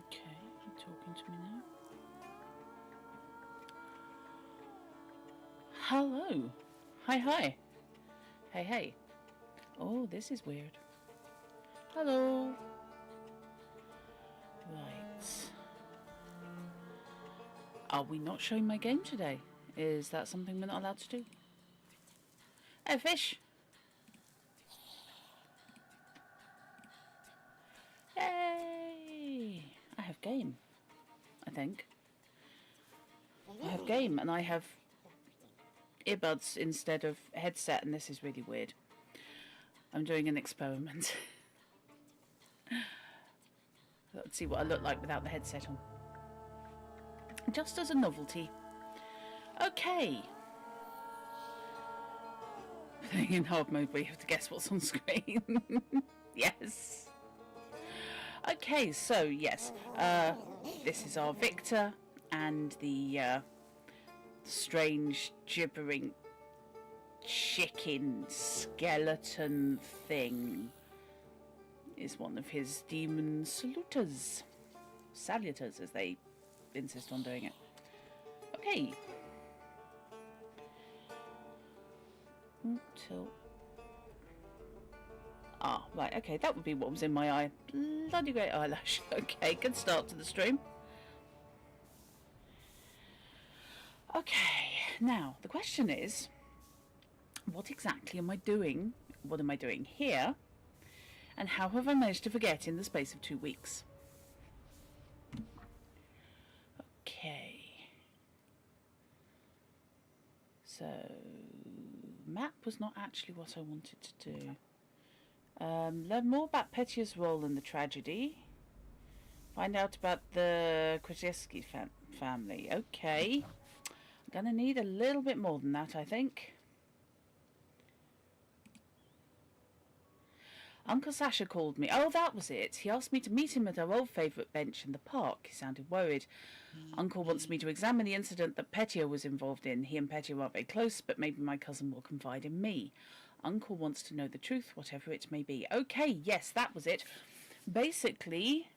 Okay, you're talking to me now. Hello. Hi, hi. Hey, hey. Oh, this is weird. Hello. Right. Are we not showing my game today? Is that something we're not allowed to do? Hey, fish. Yay! I have game, I think. I have game and I have earbuds instead of headset, and this is really weird. I'm doing an experiment. Let's see what I look like without the headset on. Just as a novelty. Okay. Playing in hard mode where you have to guess what's on screen. Yes. Okay, so yes, this is our Wiktor, and the strange gibbering chicken skeleton thing is one of his demon Salutors. Salutors, as they insist on doing it. Okay. Tilt. Ah, right, okay, that would be what was in my eye. Bloody great eyelash. Okay, good start to the stream. Okay, now, the question is, what exactly am I doing? What am I doing here? And how have I managed to forget in the space of 2 weeks? Okay. So, map was not actually what I wanted to do. Learn more about Petya's role in the tragedy. Find out about the Krzyzewski family. Okay. I'm gonna need a little bit more than that, I think. Uncle Sasha called me. Oh, that was it. He asked me to meet him at our old favourite bench in the park. He sounded worried. Uncle wants me to examine the incident that Petya was involved in. He and Petya aren't very close, but maybe my cousin will confide in me. Uncle wants to know the truth, whatever it may be. Okay, yes, that was it. Basically,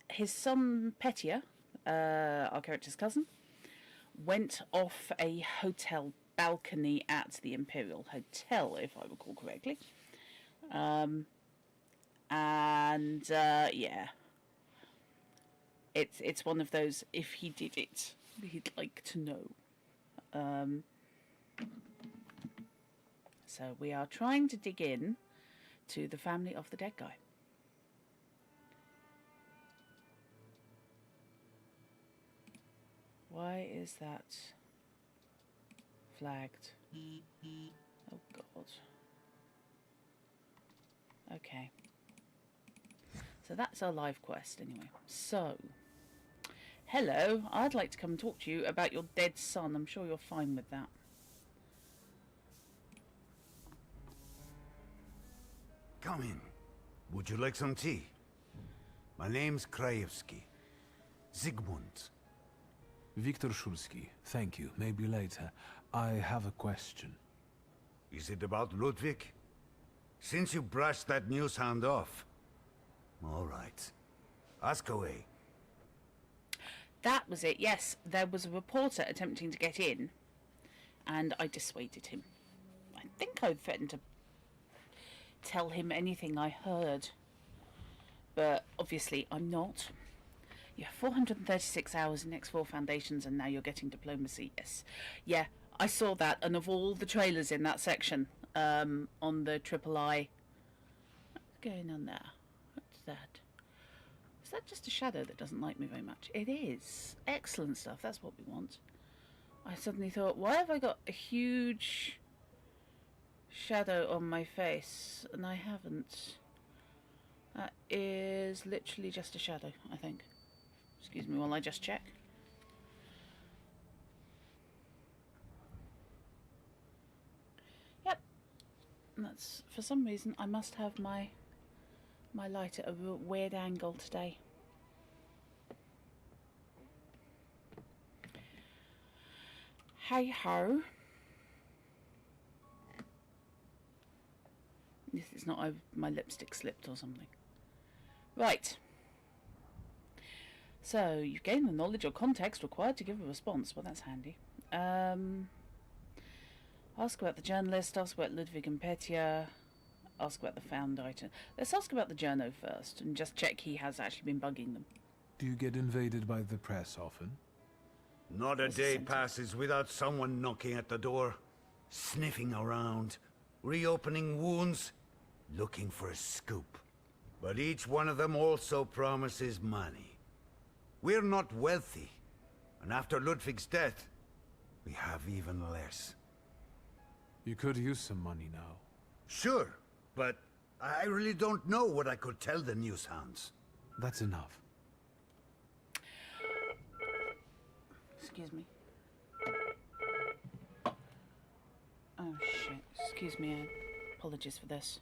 his son Petya, our character's cousin, went off a hotel balcony at the Imperial Hotel, if I recall correctly. Yeah, it's one of those, if he did it, he'd like to know. So we are trying to dig in to the family of the dead guy. Why is that flagged? Oh God. Okay. So that's our live quest anyway. So, hello, I'd like to come and talk to you about your dead son. I'm sure you're fine with that. Come in. Would you like some tea? My name's Krajewski. Zygmunt. Wiktor Szulski, thank you. Maybe later. I have a question. Is it about Ludwig? Since you brushed that news hound off. All right. Ask away. That was it, yes. There was a reporter attempting to get in, and I dissuaded him. I think I threatened to tell him anything I heard. But obviously, I'm not. You have 436 hours in X4 Foundations, and now you're getting diplomacy. Yes. Yeah, I saw that, and of all the trailers in that section, on the Triple I... What's going on there? What's that? Is that just a shadow that doesn't like me very much? It is. Excellent stuff. That's what we want. I suddenly thought, why have I got a huge shadow on my face? And I haven't. That is literally just a shadow, I think. Excuse me while I just check. Yep. And that's, for some reason, I must have my light at a weird angle today. Hey ho. This is not my lipstick slipped or something. Right. So, you've gained the knowledge or context required to give a response. Well, that's handy. Ask about the journalist, ask about Ludwig and Petya, ask about the found item. Let's ask about the journo first, and just check he has actually been bugging them. Do you get invaded by the press often? Not a day passes without someone knocking at the door, sniffing around, reopening wounds, looking for a scoop. But each one of them also promises money. We're not wealthy, and after Ludwig's death, we have even less. You could use some money now. Sure, but I really don't know what I could tell the news hounds. That's enough. Excuse me. Oh shit, excuse me, apologies for this.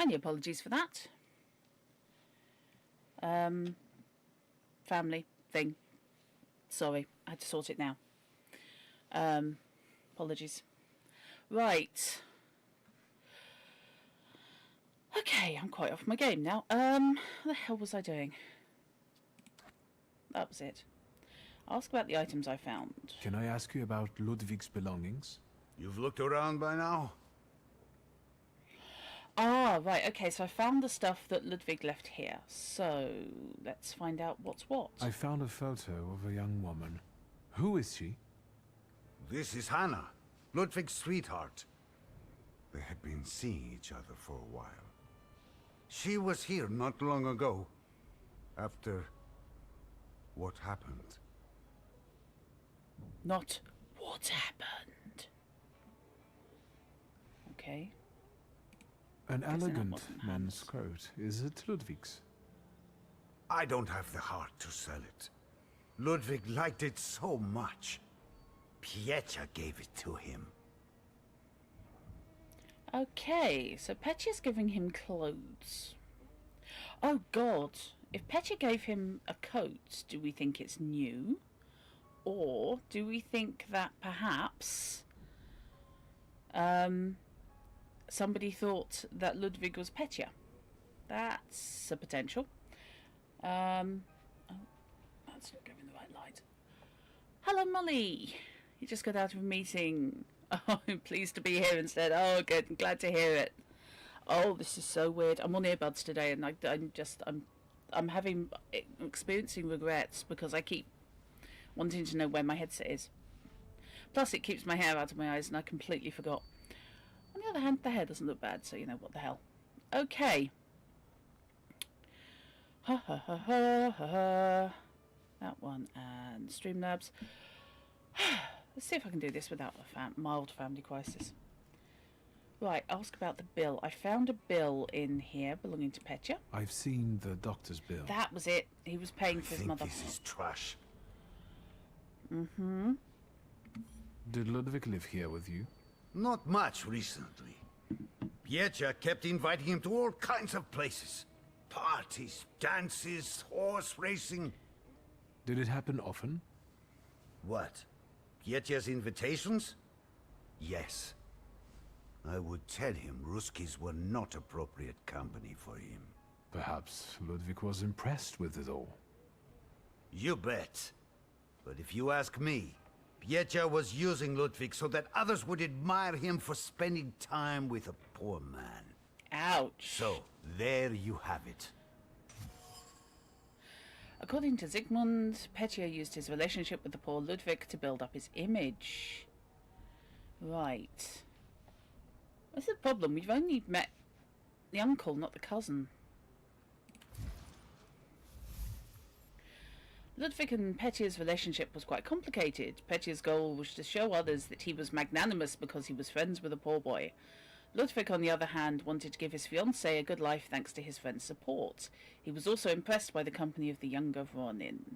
Many apologies for that. Family thing. Sorry, I had to sort it now. Apologies. Right. Okay, I'm quite off my game now. What the hell was I doing? That was it. Ask about the items I found. Can I ask you about Ludwig's belongings? You've looked around by now? Ah, right, okay, so I found the stuff that Ludwig left here. So, let's find out what's what. I found a photo of a young woman. Who is she? This is Hannah, Ludwig's sweetheart. They had been seeing each other for a while. She was here not long ago, after what happened. Not what happened. Okay. An Guessing that elegant wasn't men's Hannah's. coat. Is it Ludwig's? I don't have the heart to sell it. Ludwig liked it so much. Piecha gave it to him. Okay, so Petya's giving him clothes. Oh god, if Petya gave him a coat, do we think it's new? Or do we think that perhaps somebody thought that Ludwig was Petya? That's a potential. Oh, that's not giving the right light. Hello, Molly. You just got out of a meeting. Oh, I'm pleased to be here instead. Oh, good. I'm glad to hear it. Oh, this is so weird. I'm on earbuds today, and I'm experiencing regrets because I keep wanting to know where my headset is. Plus, it keeps my hair out of my eyes, and I completely forgot. On the other hand, the hair doesn't look bad, so you know what the hell. Okay. Ha ha ha ha ha ha. That one and Streamlabs. Let's see if I can do this without a mild family crisis. Right, ask about the bill. I found a bill in here belonging to Petya. I've seen the doctor's bill. That was it. He was paying for his I think mother. this is trash. Mm-hmm. Did Ludwig live here with you? Not much recently. Piecha kept inviting him to all kinds of places. Parties, dances, horse racing. Did it happen often? What? Piecha's invitations? Yes. I would tell him Ruskies were not appropriate company for him. Perhaps Ludwig was impressed with it all. You bet. But if you ask me, Piecha was using Ludwig so that others would admire him for spending time with a poor man. Ouch. So, there you have it. According to Zygmunt, Petya used his relationship with the poor Ludwig to build up his image. Right. What's the problem? We've only met the uncle, not the cousin. Ludwig and Petya's relationship was quite complicated. Petya's goal was to show others that he was magnanimous because he was friends with a poor boy. Ludwig, on the other hand, wanted to give his fiancée a good life thanks to his friend's support. He was also impressed by the company of the younger Vronin.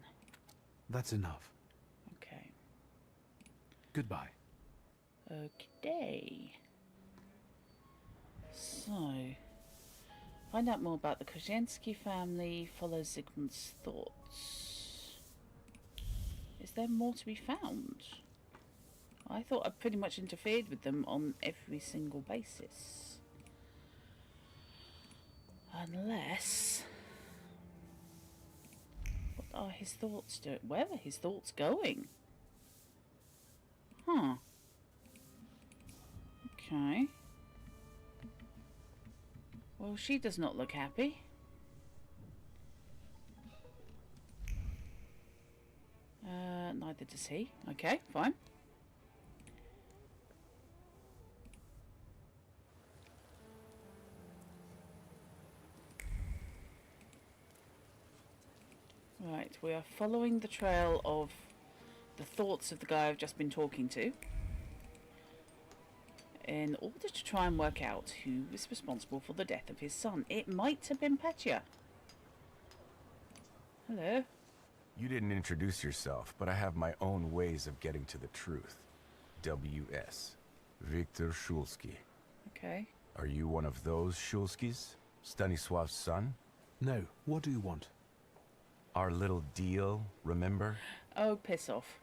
That's enough. Okay. Goodbye. Okay. So, find out more about the Korzeniowski family, follow Zygmunt's thoughts. Is there more to be found? I thought I pretty much interfered with them on every single basis. Unless... what are his thoughts doing? Where are his thoughts going? Huh. Okay. Well, she does not look happy. Neither does he. Okay, fine. Right, we are following the trail of the thoughts of the guy I've just been talking to in order to try and work out who was responsible for the death of his son. It might have been Petya. Hello. You didn't introduce yourself, but I have my own ways of getting to the truth. W.S. Wiktor Szulski. Okay. Are you one of those Szulskis? Stanisław's son? No, what do you want? Our little deal, remember? Oh, piss off.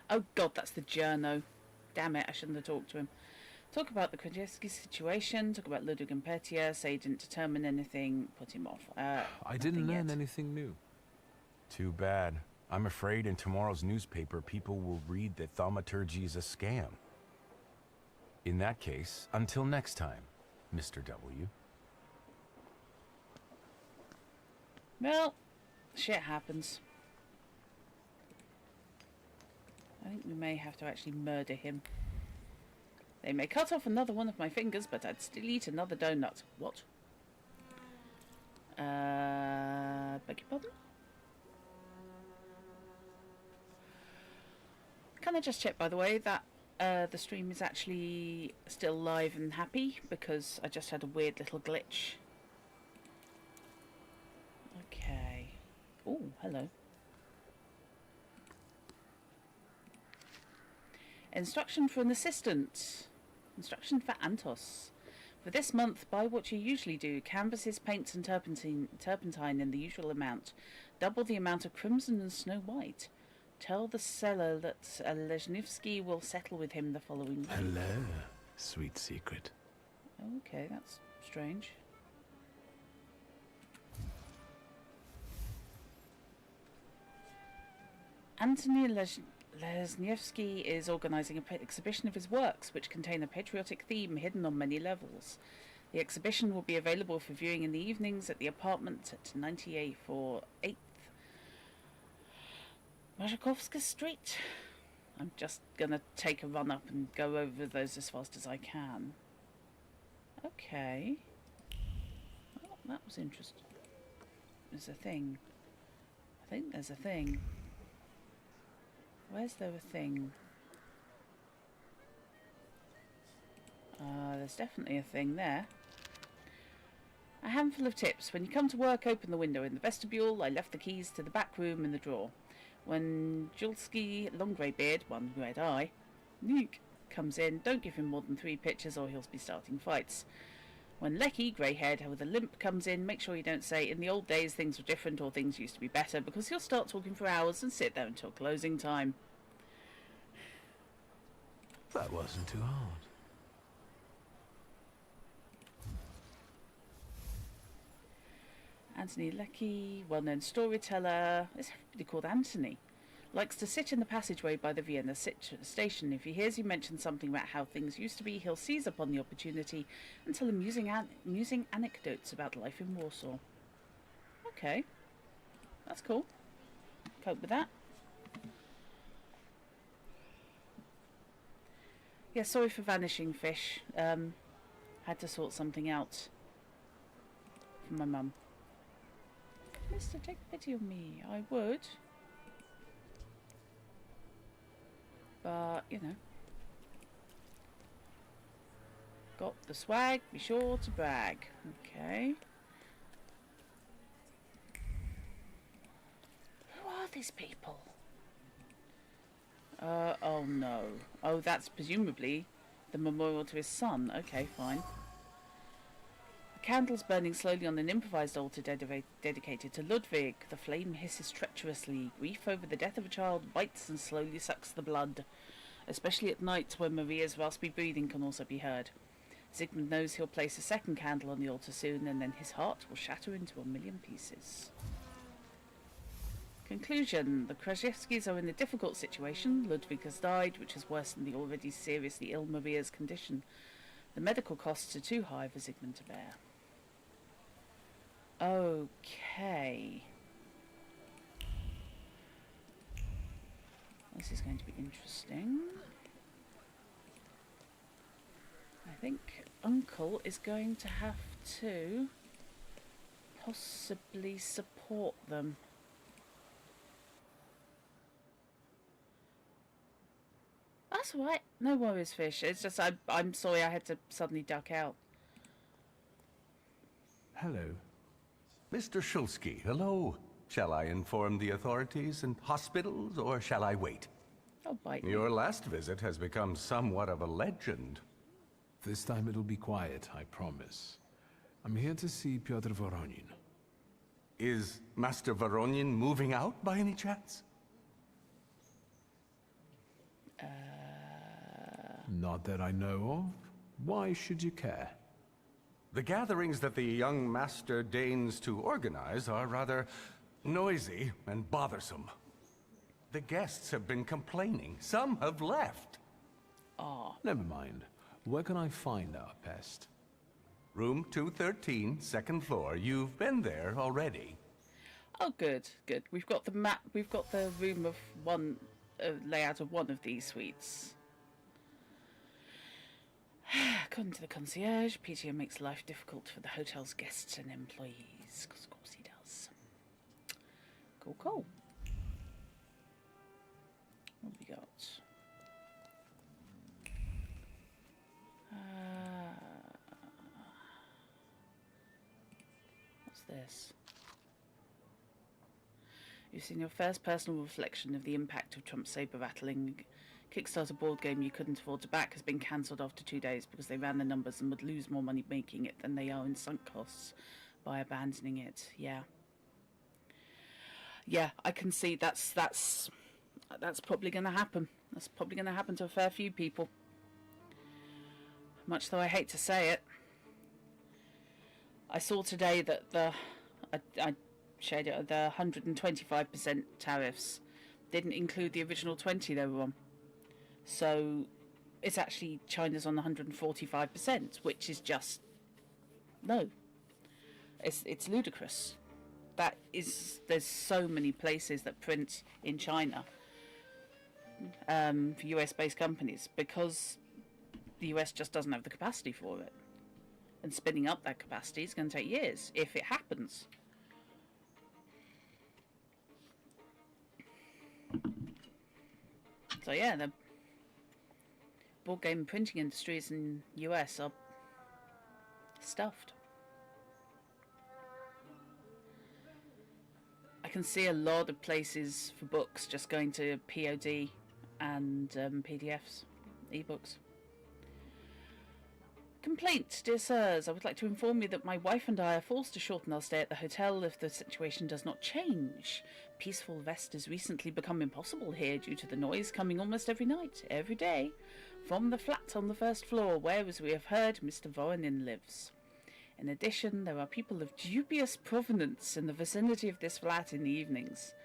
Oh god, that's the journo. Damn it, I shouldn't have talked to him. Talk about the Krajewski situation, talk about Ludwig and Petya, say he didn't determine anything, put him off. I didn't learn yet. anything new. Too bad. I'm afraid in tomorrow's newspaper people will read that Thaumaturge is a scam. In that case, until next time, Mr. W. Well, shit happens. I think we may have to actually murder him. They may cut off another one of my fingers, but I'd still eat another donut. What? Beg your pardon? Can I just check, by the way, that the stream is actually still live and happy? Because I just had a weird little glitch. Okay. Oh, hello. Instruction for an assistant. Instruction for Antos. For this month, buy what you usually do. Canvases, paints and turpentine in the usual amount. Double the amount of crimson and snow white. Tell the seller that Lezhnivsky will settle with him the following week. Hello, sweet secret. Okay, that's strange. Anthony Lezhnivsky is organising an exhibition of his works, which contain a patriotic theme hidden on many levels. The exhibition will be available for viewing in the evenings at the apartment at 9848 Mazhakovska Street. I'm just gonna take a run up and go over those as fast as I can. Okay. Well, that was interesting. There's a thing. I think there's a thing. Where's there a thing? There's definitely a thing there. A handful of tips. When you come to work, open the window in the vestibule. I left the keys to the back room in the drawer. When Julski, long grey beard, one red eye, Nuke, comes in, don't give him more than 3 pictures or he'll be starting fights. When Lecky, grey-haired with a limp, comes in, make sure you don't say, in the old days things were different or things used to be better, because he'll start talking for hours and sit there until closing time. That wasn't too hard. Anthony Lecky, well-known storyteller, is everybody called Anthony, likes to sit in the passageway by the Vienna station. If he hears you mention something about how things used to be, he'll seize upon the opportunity and tell amusing anecdotes about life in Warsaw. Okay, that's cool. Cope with that. Yeah, sorry for vanishing, fish. Had to sort something out for my mum. Mister, take pity on me. I would. But, you know. Got the swag, be sure to brag. Okay. Who are these people? Oh no. Oh, that's presumably the memorial to his son. Okay, fine. Candles burning slowly on an improvised altar dedicated to Ludwig. The flame hisses treacherously. Grief over the death of a child bites and slowly sucks the blood, especially at night when Maria's raspy breathing can also be heard. Zygmunt knows he'll place a second candle on the altar soon, and then his heart will shatter into 1,000,000 pieces. Conclusion. The Krajewskis are in a difficult situation. Ludwig has died, which has worsened the already seriously ill Maria's condition. The medical costs are too high for Zygmunt to bear. Okay. This is going to be interesting. I think Uncle is going to have to possibly support them. That's all right. No worries, fish. It's just I'm sorry I had to suddenly duck out. Hello. Mr. Shulsky, hello. Shall I inform the authorities and hospitals, or shall I wait? Oh, bite me. Your last visit has become somewhat of a legend. This time it'll be quiet, I promise. I'm here to see Pyotr Voronin. Is Master Voronin moving out by any chance? Not that I know of. Why should you care? The gatherings that the young master deigns to organize are rather noisy and bothersome. The guests have been complaining. Some have left. Never mind. Where can I find our pest? Room 213, second floor. You've been there already. Oh, good, good. We've got the map. We've got the room of one layout of one of these suites. According to the concierge, PTO makes life difficult for the hotel's guests and employees. 'Cause of course he does. Cool, cool. What have we got? What's this? You've seen your first personal reflection of the impact of Trump's saber-rattling. Kickstarter board game you couldn't afford to back has been cancelled after 2 days because they ran the numbers and would lose more money making it than they are in sunk costs by abandoning it. Yeah. Yeah, I can see that's probably going to happen. That's probably going to happen to a fair few people. Much though I hate to say it. I saw today that I shared it, the 125% tariffs didn't include the original 20 they were on. So it's actually China's on 145%, which is just no. It's ludicrous. There's so many places that print in China for US-based companies because the US just doesn't have the capacity for it. And spinning up that capacity is going to take years, if it happens. So yeah, the board game and printing industries in US are stuffed. I can see a lot of places for books just going to POD and PDFs, ebooks. Complaint, dear sirs, I would like to inform you that my wife and I are forced to shorten our stay at the hotel if the situation does not change. Peaceful rest has recently become impossible here due to the noise coming almost every night, every day, from the flat on the first floor where, as we have heard, Mr. Voronin lives. In addition, there are people of dubious provenance in the vicinity of this flat in the evenings.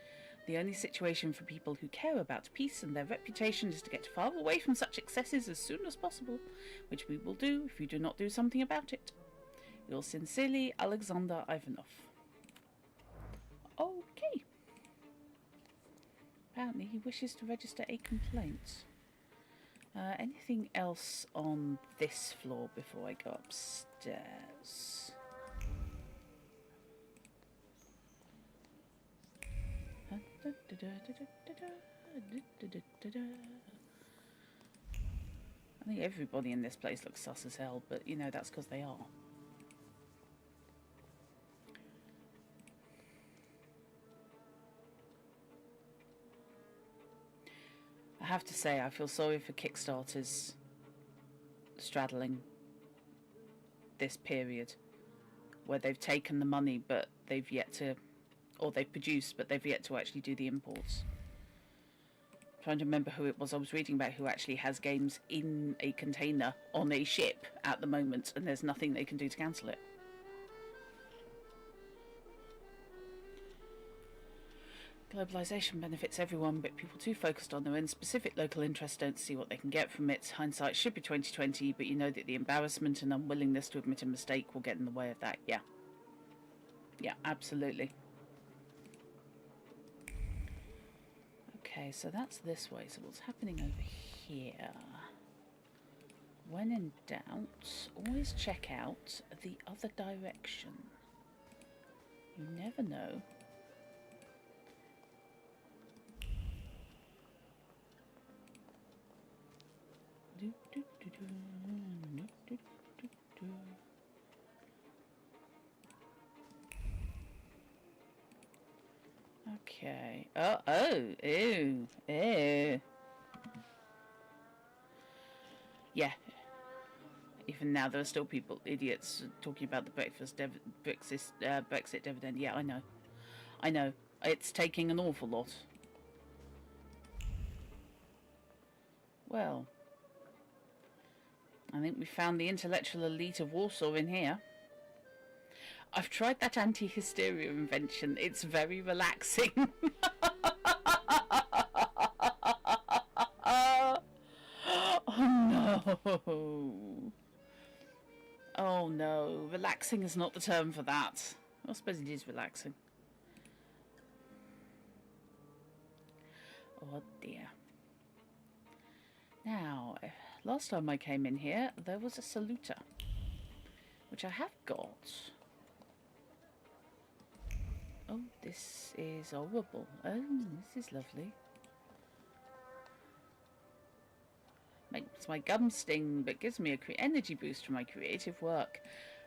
The only situation for people who care about peace and their reputation is to get far away from such excesses as soon as possible, which we will do if you do not do something about it. Yours sincerely, Alexander Ivanov. Okay. Apparently he wishes to register a complaint. Anything else on this floor before I go upstairs? I think everybody in this place looks sus as hell, but you know, that's because they are. I have to say, I feel sorry for Kickstarters straddling this period where they've taken the money but they've yet to, or they've produced but they've yet to actually do the imports. I'm trying to remember who it was I was reading about who actually has games in a container on a ship at the moment and there's nothing they can do to cancel it. Globalization benefits everyone, but people too focused on their own specific local interests don't see what they can get from it. Hindsight should be 20/20, but you know that the embarrassment and unwillingness to admit a mistake will get in the way of that. Yeah. Yeah, absolutely. Okay, so that's this way. So what's happening over here? When in doubt, always check out the other direction. You never know. Okay. Ew. Yeah. If even now there are still idiots, talking about the Brexit dividend. Yeah, I know. It's taking an awful lot. Well, I think we found the intellectual elite of Warsaw in here. I've tried that anti-hysteria invention. It's very relaxing. Oh no. Oh no. Relaxing is not the term for that. I suppose it is relaxing. Oh dear. Now, last time I came in here, there was a Salutor, which I have got. Oh, this is horrible. Oh, this is lovely. Makes my gum sting, but gives me a energy boost for my creative work.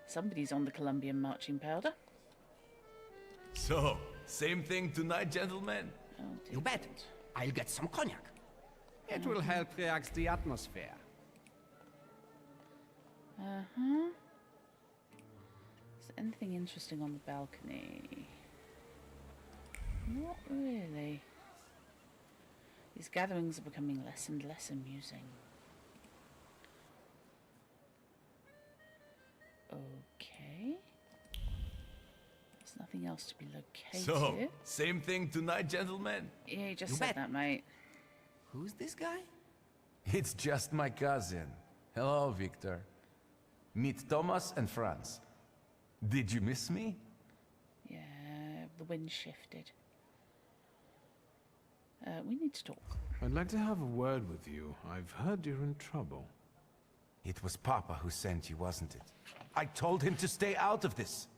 Somebody's on the Colombian marching powder. So, same thing tonight, gentlemen? Oh, dear You bet. God. I'll get some cognac. It will help relax the atmosphere. Uh-huh. Is there anything interesting on the balcony? Not really. These gatherings are becoming less and less amusing. Okay. There's nothing else to be located. So, same thing tonight, gentlemen? Yeah, you just You said bet. that, mate. Who's this guy? It's just my cousin. Hello, Victor. Meet Thomas and Franz. Did you miss me? Yeah, the wind shifted. We need to talk. I'd like to have a word with you. I've heard you're in trouble. It was Papa who sent you, wasn't it? I told him to stay out of this.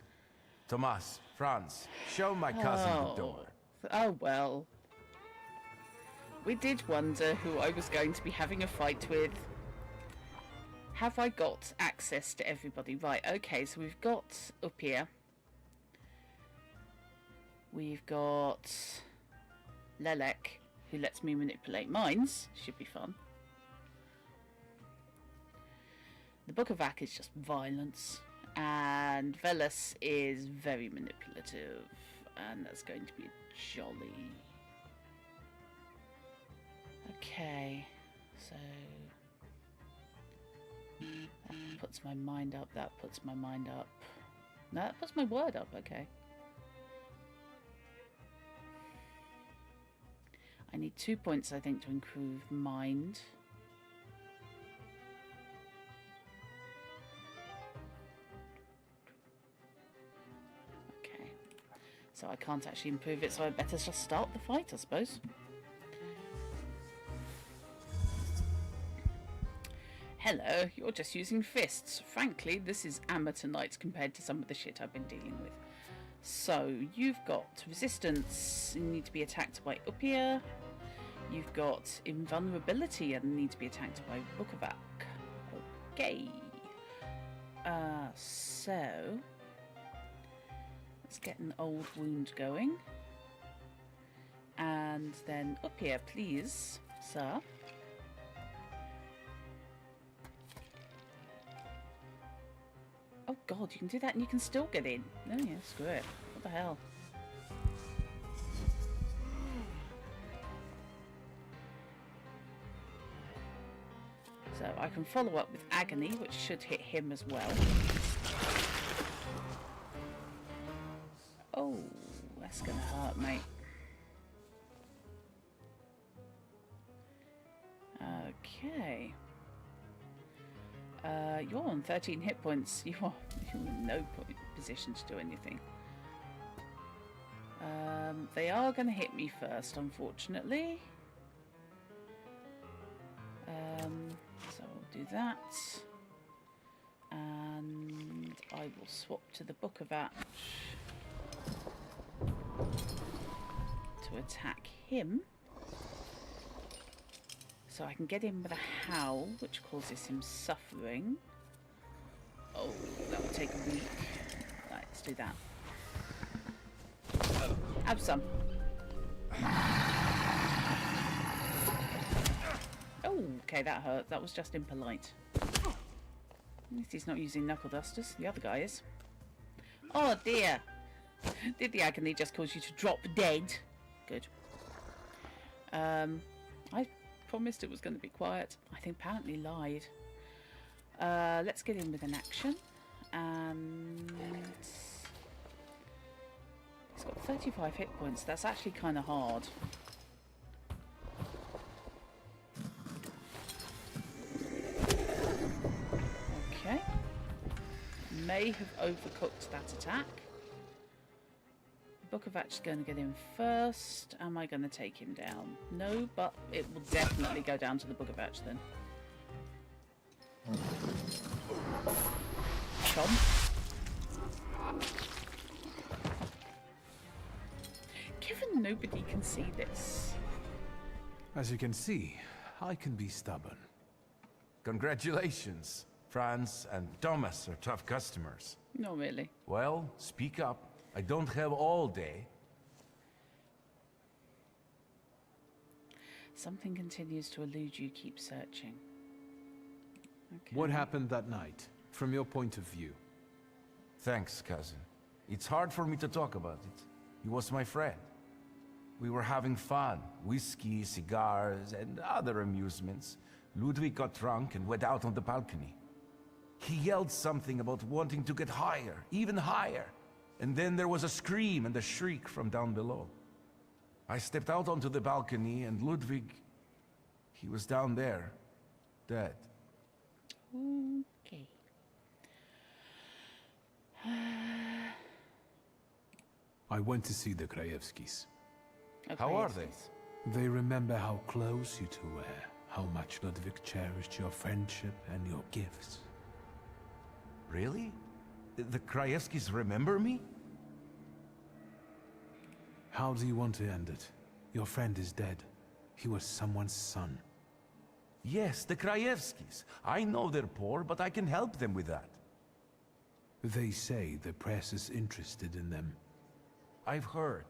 Thomas, Franz, show my cousin the door. Oh, well. We did wonder who I was going to be having a fight with. Have I got access to everybody? Right, okay, so we've got up here. We've got Lelek, who lets me manipulate minds. Should be fun. The Book of Ak is just violence. And Velas is very manipulative. And that's going to be jolly. Okay, so that puts my mind up, that puts my mind up. No, that puts my word up, okay. I need 2 points, I think, to improve mind. Okay, so I can't actually improve it, so I better just start the fight, I suppose. Hello, you're just using fists. Frankly, this is amateur night compared to some of the shit I've been dealing with. So, you've got resistance, you need to be attacked by up here. You've got invulnerability and need to be attacked by Book of Ak. Okay. So, let's get an old wound going. And then up here, please, sir. Oh god, you can do that and you can still get in. Oh yeah, screw it. What the hell? So I can follow up with Agony, which should hit him as well. Oh, that's gonna hurt, mate. Okay. You're on 13 hit points. You're in no position to do anything. They are going to hit me first, unfortunately. So I'll do that. And I will swap to the Book of Ak to attack him. So I can get in with a howl, which causes him suffering. Oh, that will take a week. Right, let's do that. Have some. Oh, okay, that hurt. That was just impolite. At least he's not using knuckle dusters. The other guy is. Oh dear! Did the agony just cause you to drop dead? Good. I promised it was going to be quiet. I think apparently lied. Let's get in with an action. And he's got 35 hit points. That's actually kind of hard. Okay. May have overcooked that attack. Bukovac is going to get in first. Am I going to take him down? No, but it will definitely go down to the Bukovac then. Chomp. Given nobody can see this. As you can see, I can be stubborn. Congratulations. Franz and Thomas are tough customers. Not really. Well, speak up. I don't have all day. Something continues to elude you. Keep searching. Okay. What happened that night, from your point of view? Thanks, cousin. It's hard for me to talk about it. He was my friend. We were having fun. Whiskey, cigars, and other amusements. Ludwig got drunk and went out on the balcony. He yelled something about wanting to get higher, even higher. And then there was a scream and a shriek from down below. I stepped out onto the balcony and Ludwig, he was down there, dead. Okay. I went to see the Krajewskis. Okay, How are yes, they? yes. They remember how close you two were, how much Ludwig cherished your friendship and your gifts. Really? The Krajewskis remember me? How do you want to end it? Your friend is dead. He was someone's son. Yes, the Krajewskis. I know they're poor, but I can help them with that. They say the press is interested in them. I've heard.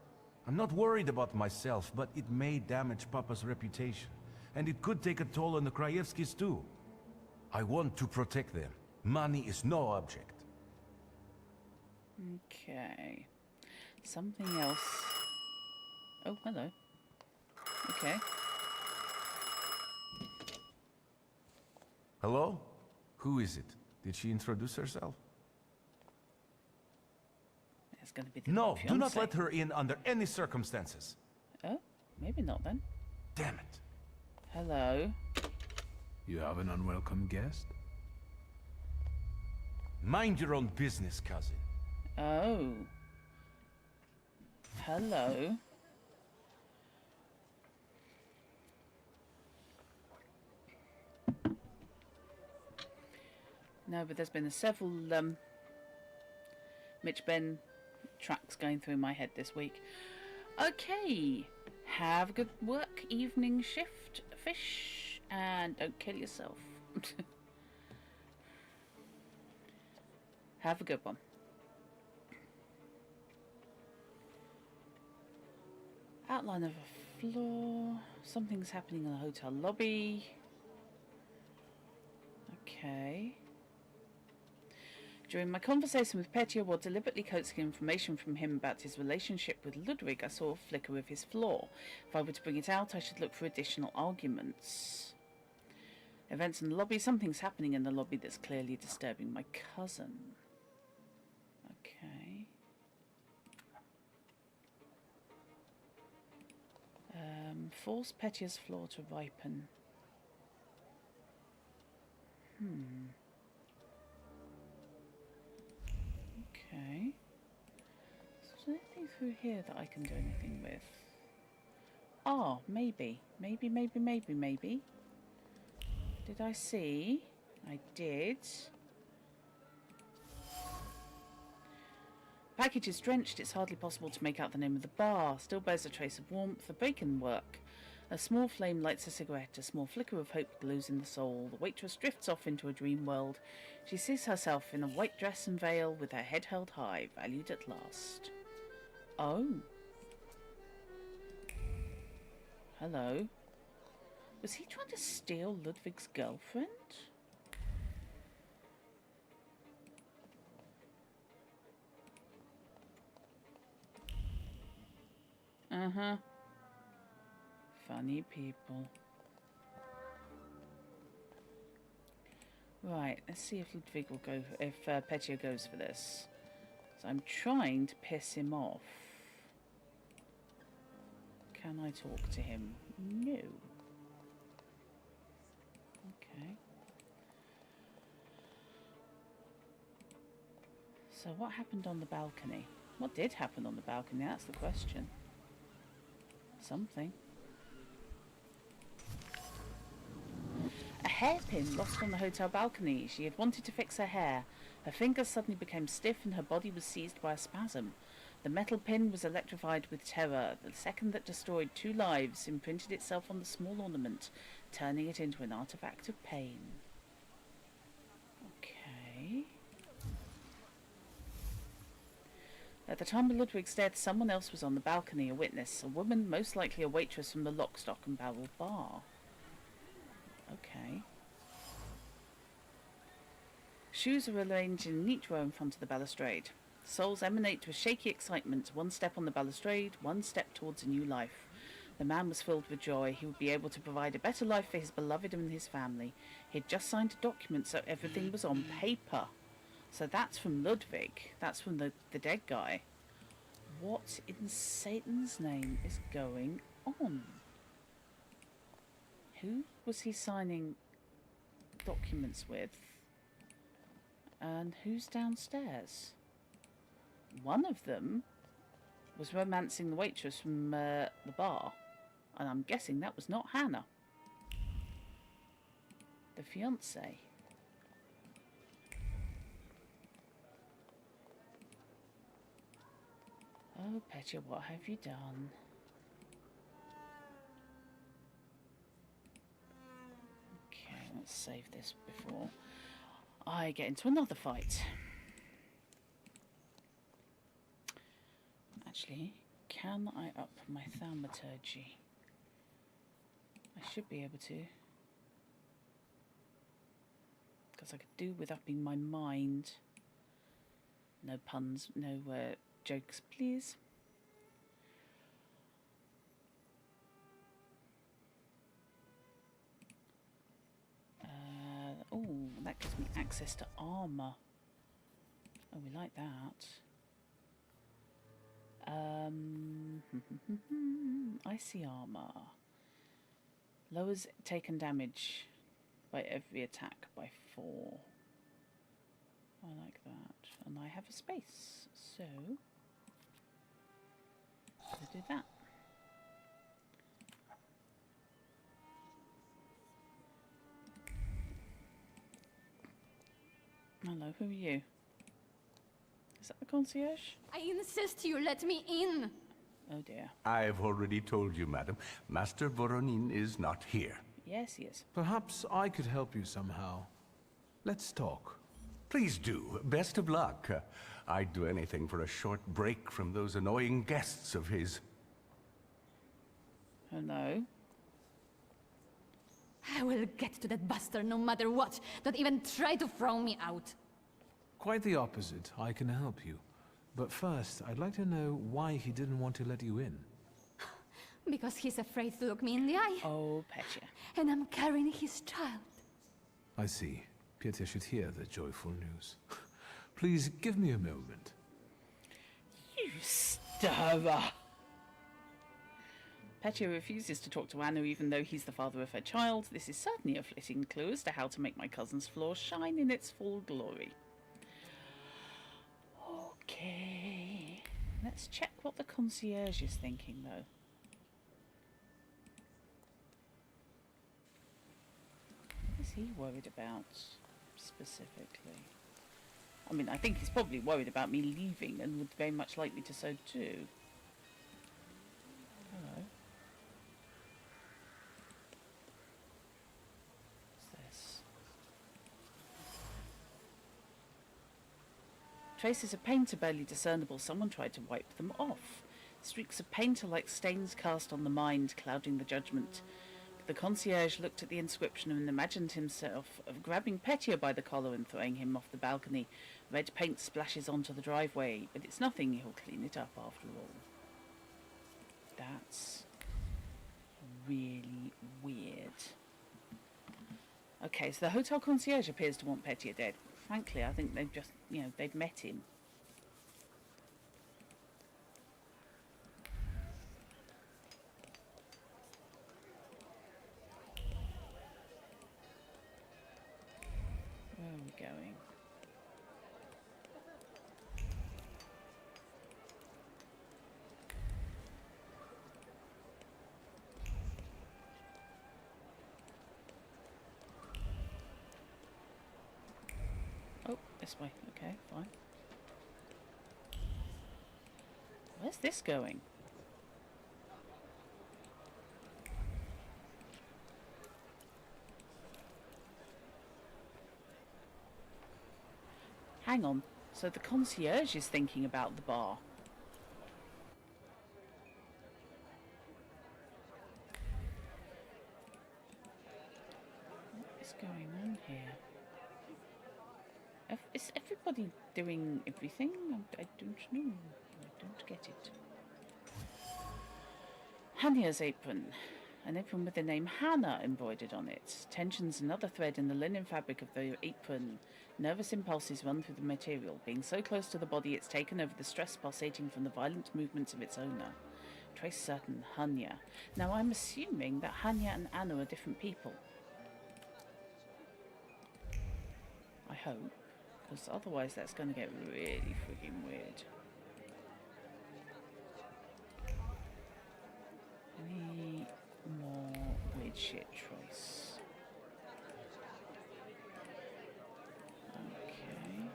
I'm not worried about myself, but it may damage Papa's reputation. And it could take a toll on the Krajewskis too. I want to protect them. Money is no object. Okay. Something else. Oh, hello. Okay. Hello? Who is it? Did she introduce herself? It's going to be the No, do not fiancé. let her in under any circumstances. Oh, maybe not then. Damn it. Hello. You have an unwelcome guest? Mind your own business, cousin. Oh. Hello. No, but there's been several Mitch Ben tracks going through my head this week. Okay. Have a good work evening shift, fish, and don't kill yourself. Have a good one. Outline of a floor. Something's happening in the hotel lobby. Okay. During my conversation with Petya, while deliberately coaxing information from him about his relationship with Ludwig, I saw a flicker of his flaw. If I were to bring it out, I should look for additional arguments. Events in the lobby. Something's happening in the lobby that's clearly disturbing my cousin. Okay. Force Petya's flaw to ripen. Okay. Is there anything through here that I can do anything with? Ah, maybe. Maybe. Did I see? I did. The package is drenched. It's hardly possible to make out the name of the bar. Still bears a trace of warmth. The bacon work. A small flame lights a cigarette. A small flicker of hope glows in the soul. The waitress drifts off into a dream world. She sees herself in a white dress and veil with her head held high, valued at last. Oh. Hello. Was he trying to steal Ludwig's girlfriend? Uh-huh. Funny people. Right, let's see if Ludwig will go, if Petya goes for this. So I'm trying to piss him off. Can I talk to him? No. Okay. So what happened on the balcony? What did happen on the balcony? That's the question. Something. A hairpin lost on the hotel balcony. She had wanted to fix her hair. Her fingers suddenly became stiff and her body was seized by a spasm. The metal pin was electrified with terror. The second that destroyed 2 lives imprinted itself on the small ornament, turning it into an artifact of pain. Okay. At the time of Ludwig's death, someone else was on the balcony, a witness. A woman, most likely a waitress from the Lock, Stock and Barrel bar. Okay. Shoes are arranged in a neat row in front of the balustrade. Souls emanate with shaky excitement, 1 step on the balustrade, 1 step towards a new life. The man was filled with joy. He would be able to provide a better life for his beloved and his family. He had just signed a document, so everything was on paper. So that's from Ludwig. That's from the dead guy. What in Satan's name is going on? Who was he signing documents with? And who's downstairs? One of them was romancing the waitress from the bar. And I'm guessing that was not Hannah. The fiancé. Oh, Petya, what have you done? Okay, let's save this before I get into another fight. Actually, can I up my Thaumaturge? I should be able to. Because I could do with upping my mind. No puns, no jokes, please. Oh, that gives me access to armor. Oh, we like that. Icy armor. Lowers taken damage by every attack by 4. I like that. And I have a space, so we'll do that. Hello, who are you? Is that the concierge? I insist you let me in. Oh dear. I've already told you, madam. Master Voronin is not here. Yes, he is. Perhaps I could help you somehow. Let's talk. Please do. Best of luck. I'd do anything for a short break from those annoying guests of his. Hello. I will get to that bastard no matter what. Don't even try to throw me out. Quite the opposite. I can help you. But first, I'd like to know why he didn't want to let you in. Because he's afraid to look me in the eye. Oh, Petya. And I'm carrying his child. I see. Petya should hear the joyful news. Please give me a moment. You stirrer. Petya refuses to talk to Anu even though he's the father of her child. This is certainly a flitting clue as to how to make my cousin's floor shine in its full glory. Okay. Let's check what the concierge is thinking, though. What is he worried about, specifically? I mean, I think he's probably worried about me leaving and would very much like me to so too. Hello. What's this? Traces of paint are barely discernible. Someone tried to wipe them off. Streaks of paint are like stains cast on the mind, clouding the judgment. The concierge looked at the inscription and imagined himself grabbing Petya by the collar and throwing him off the balcony. Red paint splashes onto the driveway, but it's nothing. He'll clean it up after all. That's really weird. Okay, so the hotel concierge appears to want Petia dead. Frankly, I think they've just, they've met him. Where are we going? Oh, this way. Okay, fine. Where's this going? Hang on. So the concierge is thinking about the bar. What is going on here? Is everybody doing everything? I don't know. I don't get it. Hanya's apron. An apron with the name Hannah embroidered on it. Tensions another thread in the linen fabric of the apron. Nervous impulses run through the material. Being so close to the body, it's taken over the stress pulsating from the violent movements of its owner. Trace certain, Hanya. Now, I'm assuming that Hanya and Anna are different people. I hope. Because otherwise that's going to get really freaking weird. Any more weird shit, Trace? Okay.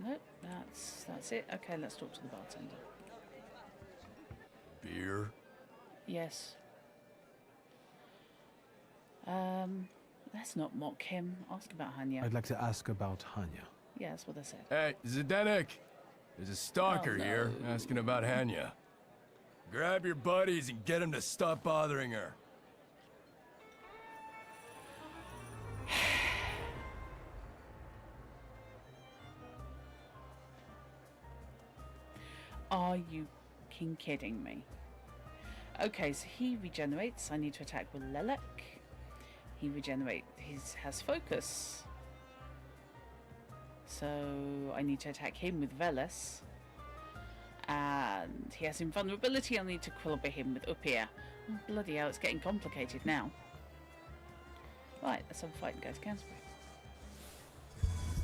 Nope, that's it. Okay, let's talk to the bartender. Beer? Yes. Let's not mock him. Ask about Hanya. I'd like to ask about Hanya. Yeah, that's what I said. Hey, Zdenek! There's a stalker Oh, no. here asking about Hanya. Grab your buddies and get them to stop bothering her. Are you kidding me? Okay, so he regenerates. I need to attack with Lelek. He regenerates. He has focus. So I need to attack him with Veles. And he has invulnerability. I'll need to clobber him with Upir. Oh, bloody hell, it's getting complicated now. Right, let's have a fight and go to Canterbury.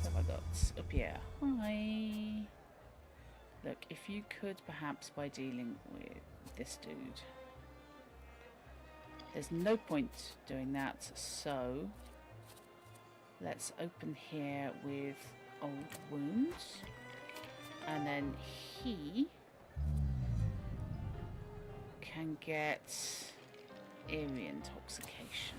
What have I got? Upir. Hi. Look, if you could perhaps, by dealing with this dude. There's no point doing that, so let's open here with old wounds. And then he can get eerie intoxication.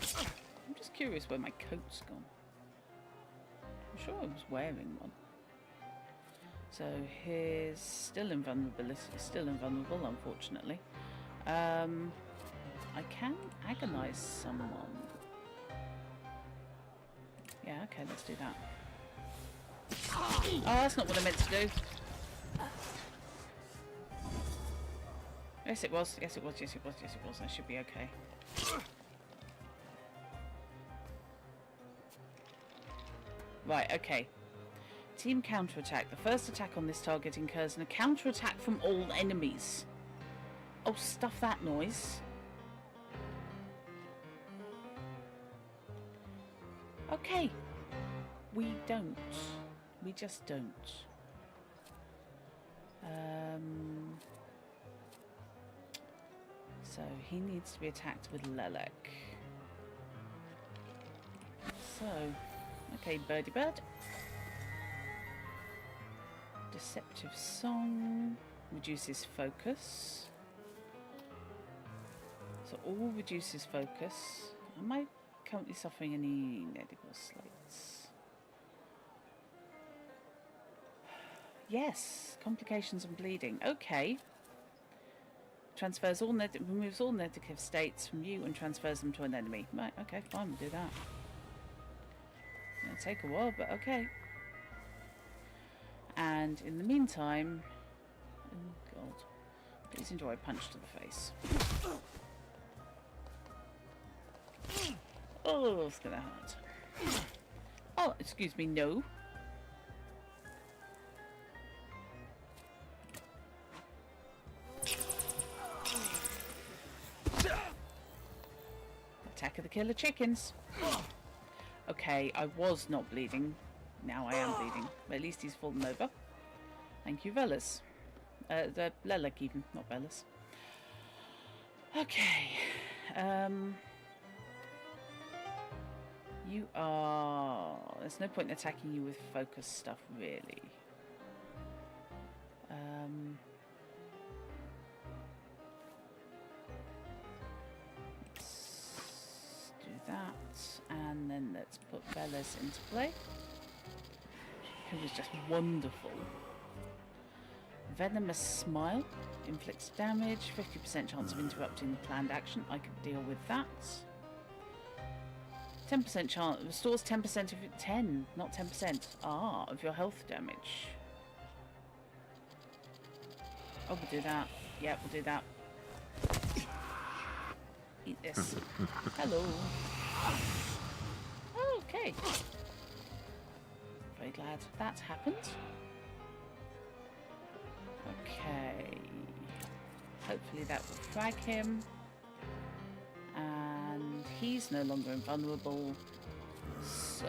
I'm just curious where my coat's gone. I'm sure I was wearing one. So here's still invulnerability, still invulnerable, unfortunately. I can agonize someone. Yeah, okay, let's do that. Oh, that's not what I meant to do. Yes, it was. Yes, it was. Yes, it was. Yes, it was. I should be okay. Right, okay. Team counterattack. The first attack on this target incurs a counterattack from all enemies. Oh, stuff that noise. Okay. We don't. We just don't. So he needs to be attacked with Lelek. So, okay, birdie bird. Deceptive song reduces focus. So all reduces focus. Am I currently suffering any medical slights? Yes, complications and bleeding. Okay. removes all negative states from you and transfers them to an enemy. Right, okay, fine, we'll do that. It'll take a while, but okay. And in the meantime... Oh, God. Please enjoy a punch to the face. Oh, it's gonna hurt. Oh, excuse me, no. Attack of the killer chickens. Okay, I was not bleeding. Now I am bleeding. But at least he's fallen over. Thank you, Velas. The Lelek even, not Velas. Okay. You are... There's no point in attacking you with focus stuff, really. Let's do that. And then let's put Velas into play. Who was just wonderful. Venomous Smile. Inflicts damage. 50% chance of interrupting the planned action. I could deal with that. 10% chance, restores 10% of 10, not 10%. Ah, of your health damage. Oh, we'll do that. Yeah, we'll do that. Eat this. Hello. Okay. Very glad that happened. Okay. Hopefully that will frag him. And he's no longer invulnerable, so...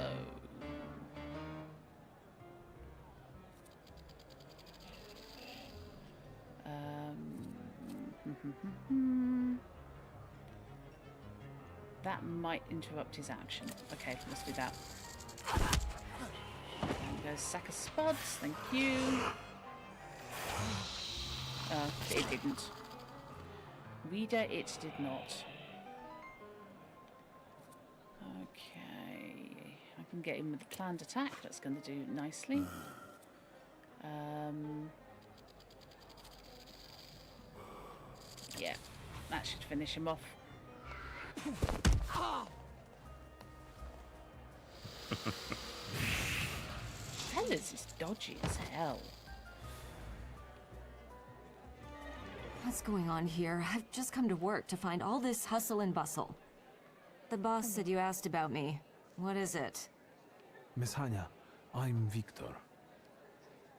that might interrupt his action. Okay, let's do that. And go sack of spods, thank you. It didn't. Reader, it did not. Okay, I can get him with the planned attack. That's going to do nicely. Yeah, that should finish him off. Fellas is dodgy as hell. What's going on here? I've just come to work to find all this hustle and bustle. The boss said you asked about me. What is it? Miss Hanya, I'm Wiktor.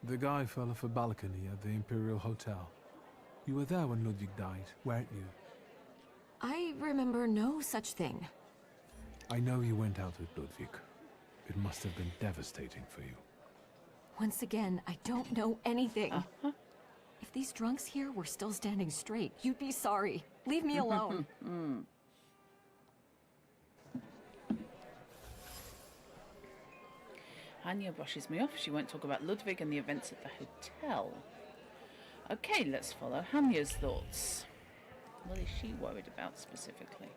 The guy fell off a balcony at the Imperial Hotel. You were there when Ludwig died, weren't you? I remember no such thing. I know you went out with Ludwig. It must have been devastating for you. Once again, I don't know anything. If these drunks here were still standing straight, you'd be sorry. Leave me alone. Anya brushes me off. She won't talk about Ludwig and the events at the hotel. Okay, let's follow Hanya's thoughts. What is she worried about specifically?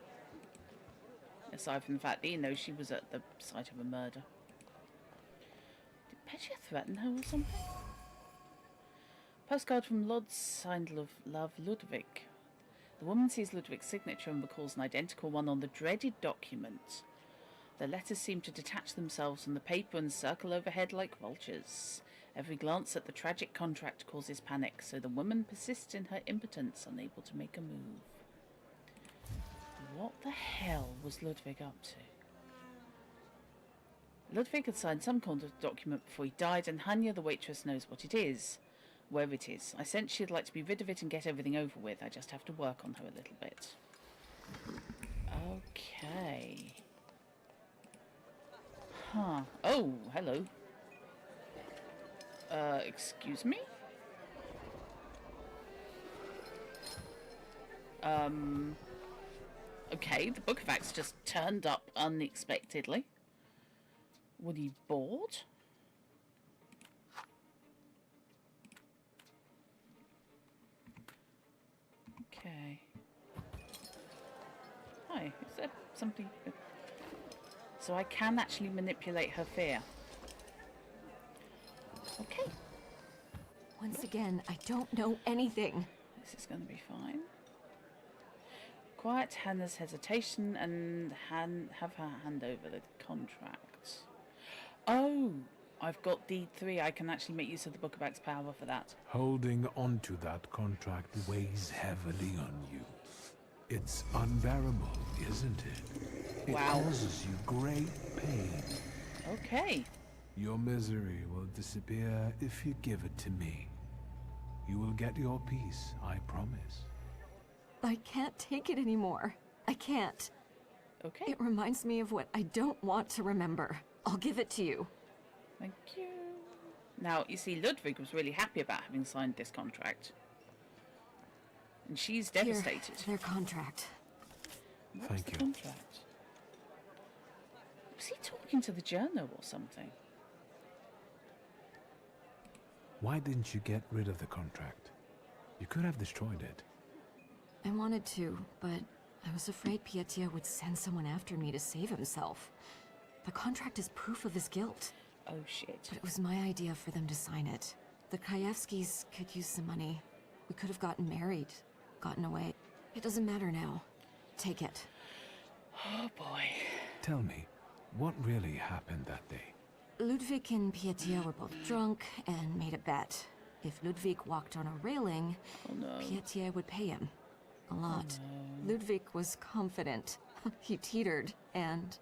Aside from the fact that he knows she was at the site of a murder. Did Petia threaten her or something? Postcard from Lodz, signed Love Ludwig. The woman sees Ludwig's signature and recalls an identical one on the dreaded document. The letters seem to detach themselves from the paper and circle overhead like vultures. Every glance at the tragic contract causes panic, so the woman persists in her impotence, unable to make a move. What the hell was Ludwig up to? Ludwig had signed some kind of document before he died, and Hanya, the waitress, knows what it is. Where it is. I sense she'd like to be rid of it and get everything over with. I just have to work on her a little bit. Okay. Huh. Oh, hello. Excuse me? Okay, the Book of Acts just turned up unexpectedly. Were you bored? Okay. Hi, is there something... So I can actually manipulate her fear. Okay. Once again, I don't know anything. This is going to be fine. Quiet Hannah's hesitation and have her hand over the contract. Oh, I've got deed 3. I can actually make use of the Book of Act's power for that. Holding onto that contract weighs heavily on you. It's unbearable, isn't it? It causes you great pain. Okay. Your misery will disappear if you give it to me. You will get your peace, I promise. I can't take it anymore. I can't. Okay. It reminds me of what I don't want to remember. I'll give it to you. Thank you. Now, you see, Ludwig was really happy about having signed this contract. And she's devastated. Here, their contract. What's Thank the you. contract? Was he talking to the journal or something? Why didn't you get rid of the contract? You could have destroyed it. I wanted to, but I was afraid Pietia would send someone after me to save himself. The contract is proof of his guilt. Oh, shit. But it was my idea for them to sign it. The Krajewskis could use some money. We could have gotten married, gotten away. It doesn't matter now. Take it. Oh, boy. Tell me, what really happened that day? Ludwig and Pietia were both drunk and made a bet. If Ludwig walked on a railing, Pietia would pay him. A lot. Ludwig was confident. He teetered, and...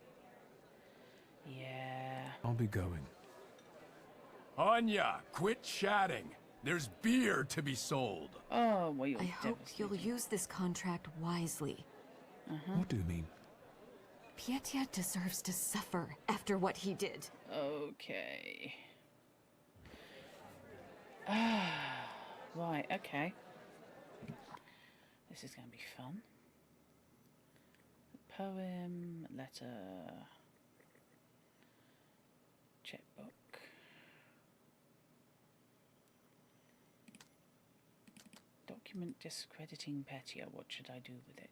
Yeah. I'll be going. Anya, quit chatting. There's beer to be sold. Oh, well, you're I hope you'll use this contract wisely. What do you mean? Pietia deserves to suffer after what he did. Okay. Right, okay. This is going to be fun. Poem, letter, checkbook. Document discrediting Petya. What should I do with it?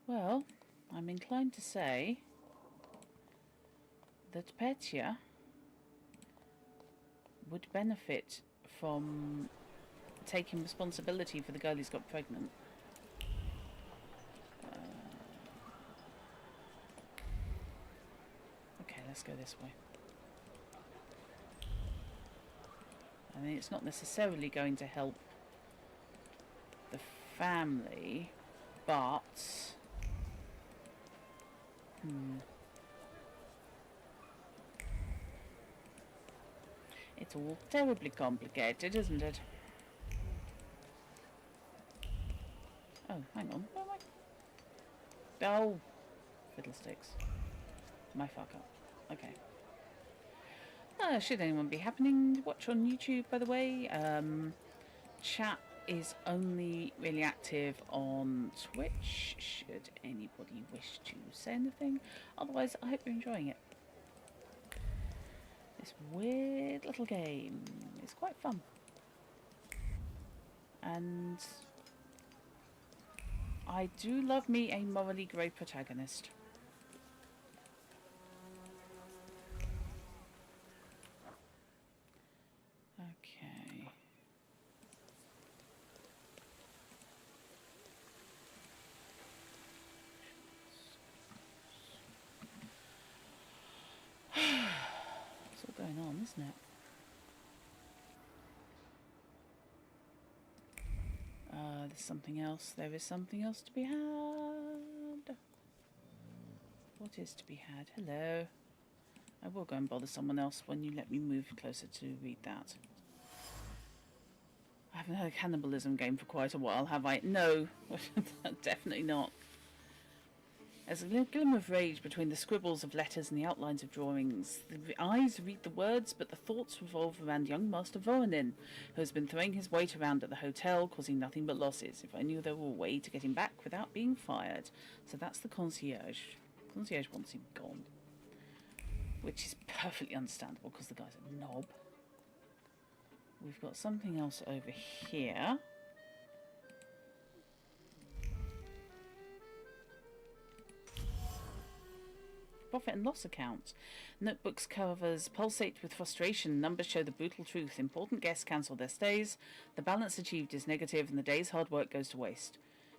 Well, I'm inclined to say that Petya would benefit from taking responsibility for the girl who's got pregnant. Okay, let's go this way. I mean, it's not necessarily going to help the family, but... It's all terribly complicated, isn't it? Oh, hang on. Where am I? Oh, fiddlesticks. My fuck up. Okay. Should anyone be happening to watch on YouTube, by the way? Chat is only really active on Twitch, should anybody wish to say anything. Otherwise, I hope you're enjoying it. This weird little game is quite fun. And I do love me a morally grey protagonist. Okay. It's all going on, isn't it? There's something else. There is something else to be had. What is to be had? Hello. I will go and bother someone else when you let me move closer to read that. I haven't had a cannibalism game for quite a while, have I? No, definitely not. There's a glimmer of rage between the scribbles of letters and the outlines of drawings. The eyes read the words, but the thoughts revolve around young Master Voronin, who has been throwing his weight around at the hotel, causing nothing but losses. If I knew there were a way to get him back without being fired. So that's the concierge. Concierge wants him gone. Which is perfectly understandable, because the guy's a knob. We've got something else over here. Profit and loss account. Notebooks covers pulsate with frustration. Numbers show the brutal truth. Important guests cancel their stays. The balance achieved is negative and the day's hard work goes to waste.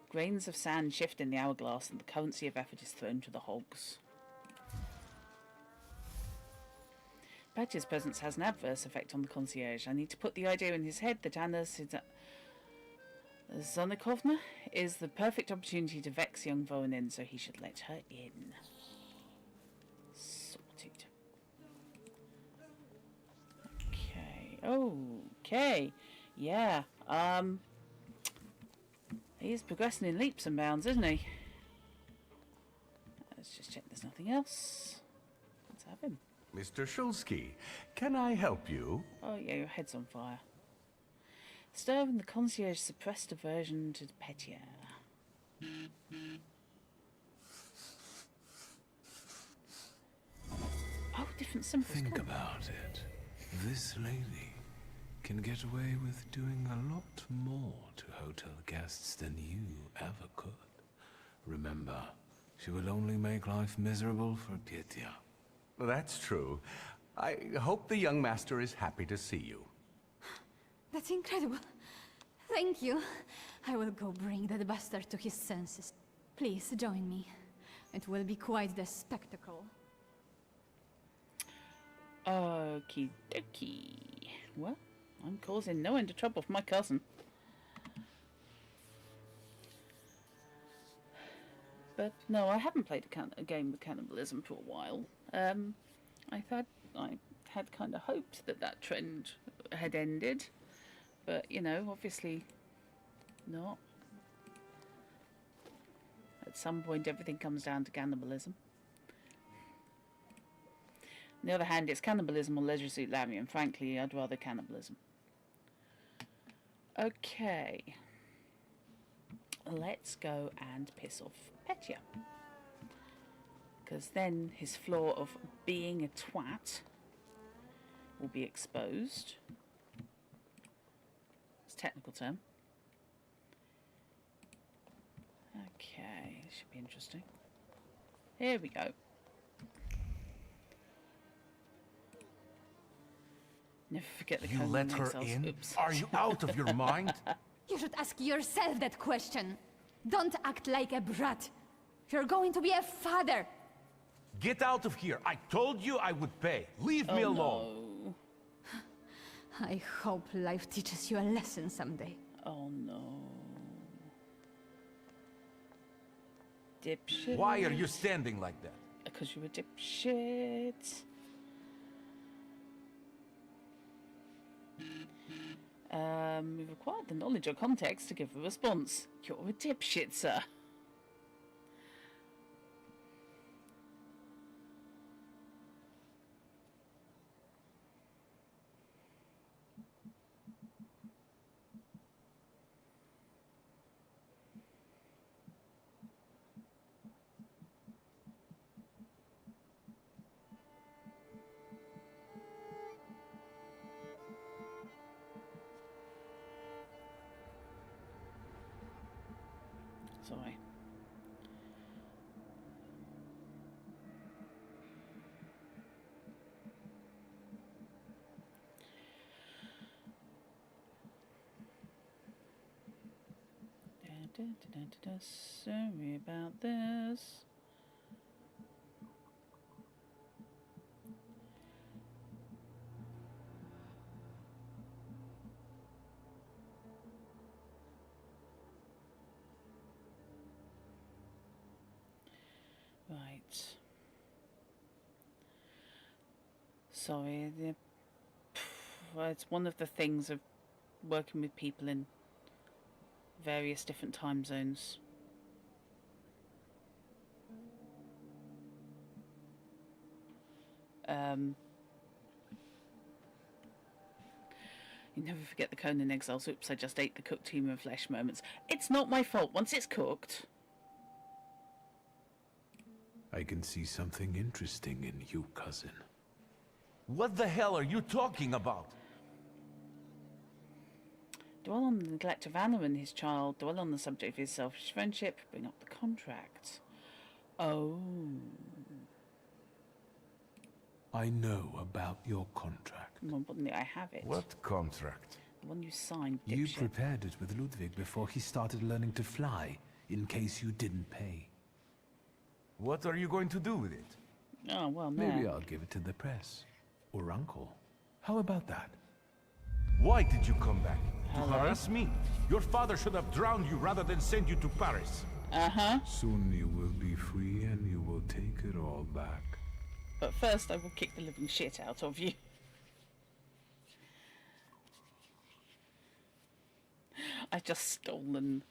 Grains of sand shift in the hourglass and the currency of effort is thrown to the hogs. Petya's presence has an adverse effect on the concierge. I need to put the idea in his head that Anna Zonikovna is the perfect opportunity to vex young Voronin, so he should let her in. Sorted. Okay. Okay. Yeah. He's progressing in leaps and bounds, isn't he? Let's just check there's nothing else. Let's have him. Mr. Shulsky, can I help you? Oh yeah, your head's on fire. Stir in the concierge suppressed aversion to Petya. Oh, different symbols. Think about it. This lady can get away with doing a lot more to hotel guests than you ever could. Remember, she will only make life miserable for Petya. That's true. I hope the young master is happy to see you. That's incredible. Thank you. I will go bring that bastard to his senses. Please join me. It will be quite the spectacle. Okie dokie. Well, I'm causing no end of trouble for my cousin. But no, I haven't played a game with cannibalism for a while. I had kind of hoped that that trend had ended, but you know, obviously not. At some point, everything comes down to cannibalism. On the other hand, it's cannibalism or Leisure Suit Larry, and frankly, I'd rather cannibalism. Okay. Let's go and piss off Petya. Because then his flaw of being a twat will be exposed. It's a technical term. Okay, this should be interesting. Here we go. Never forget the You code let her Excel's. in? Oops. Are you out of your mind? You should ask yourself that question. Don't act like a brat. You're going to be a father. Get out of here. I told you I would pay. Leave me alone. No. I hope life teaches you a lesson someday. Oh no. Dipshit. Why are you standing like that? Because you're a dipshit. We've acquired the knowledge or context to give a response. You're a dipshit, sir. Sorry. Sorry about this. Right. Sorry. It's one of the things of working with people in various different time zones. You never forget the Conan Exiles. Oops, I just ate the cooked human flesh moments. It's not my fault. Once it's cooked. I can see something interesting in you, cousin. What the hell are you talking about? Dwell on the neglect of Anna and his child. Dwell on the subject of his selfish friendship. Bring up the contract. Oh. I know about your contract. Well, I have it. What contract? The one you signed, You dipshit. prepared it with Ludwig before he started learning to fly. in case you didn't pay. What are you going to do with it? Oh, well, Maybe no. I'll give it to the press. Or Uncle. How about that? Why did you come back? To Hello? harass me? Your father should have drowned you rather than send you to Paris. Uh-huh. Soon you will be free and you will take it all back. But first I will kick the living shit out of you. I've just stolen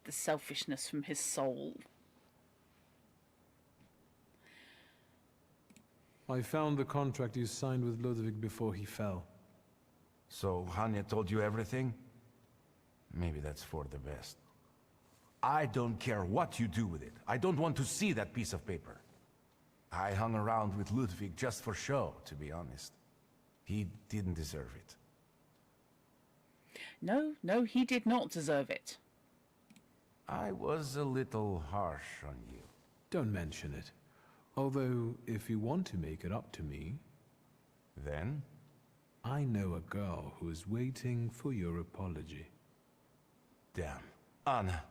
the selfishness from his soul. I found the contract you signed with Ludwig before he fell. So Hanya told you everything? Maybe that's for the best. I don't care what you do with it. I don't want to see that piece of paper. I hung around with Ludwig just for show, to be honest. He didn't deserve it. No, he did not deserve it. I was a little harsh on you. Don't mention it. Although, if you want to make it up to me, Then? I know a girl who is waiting for your apology. Damn. Anna.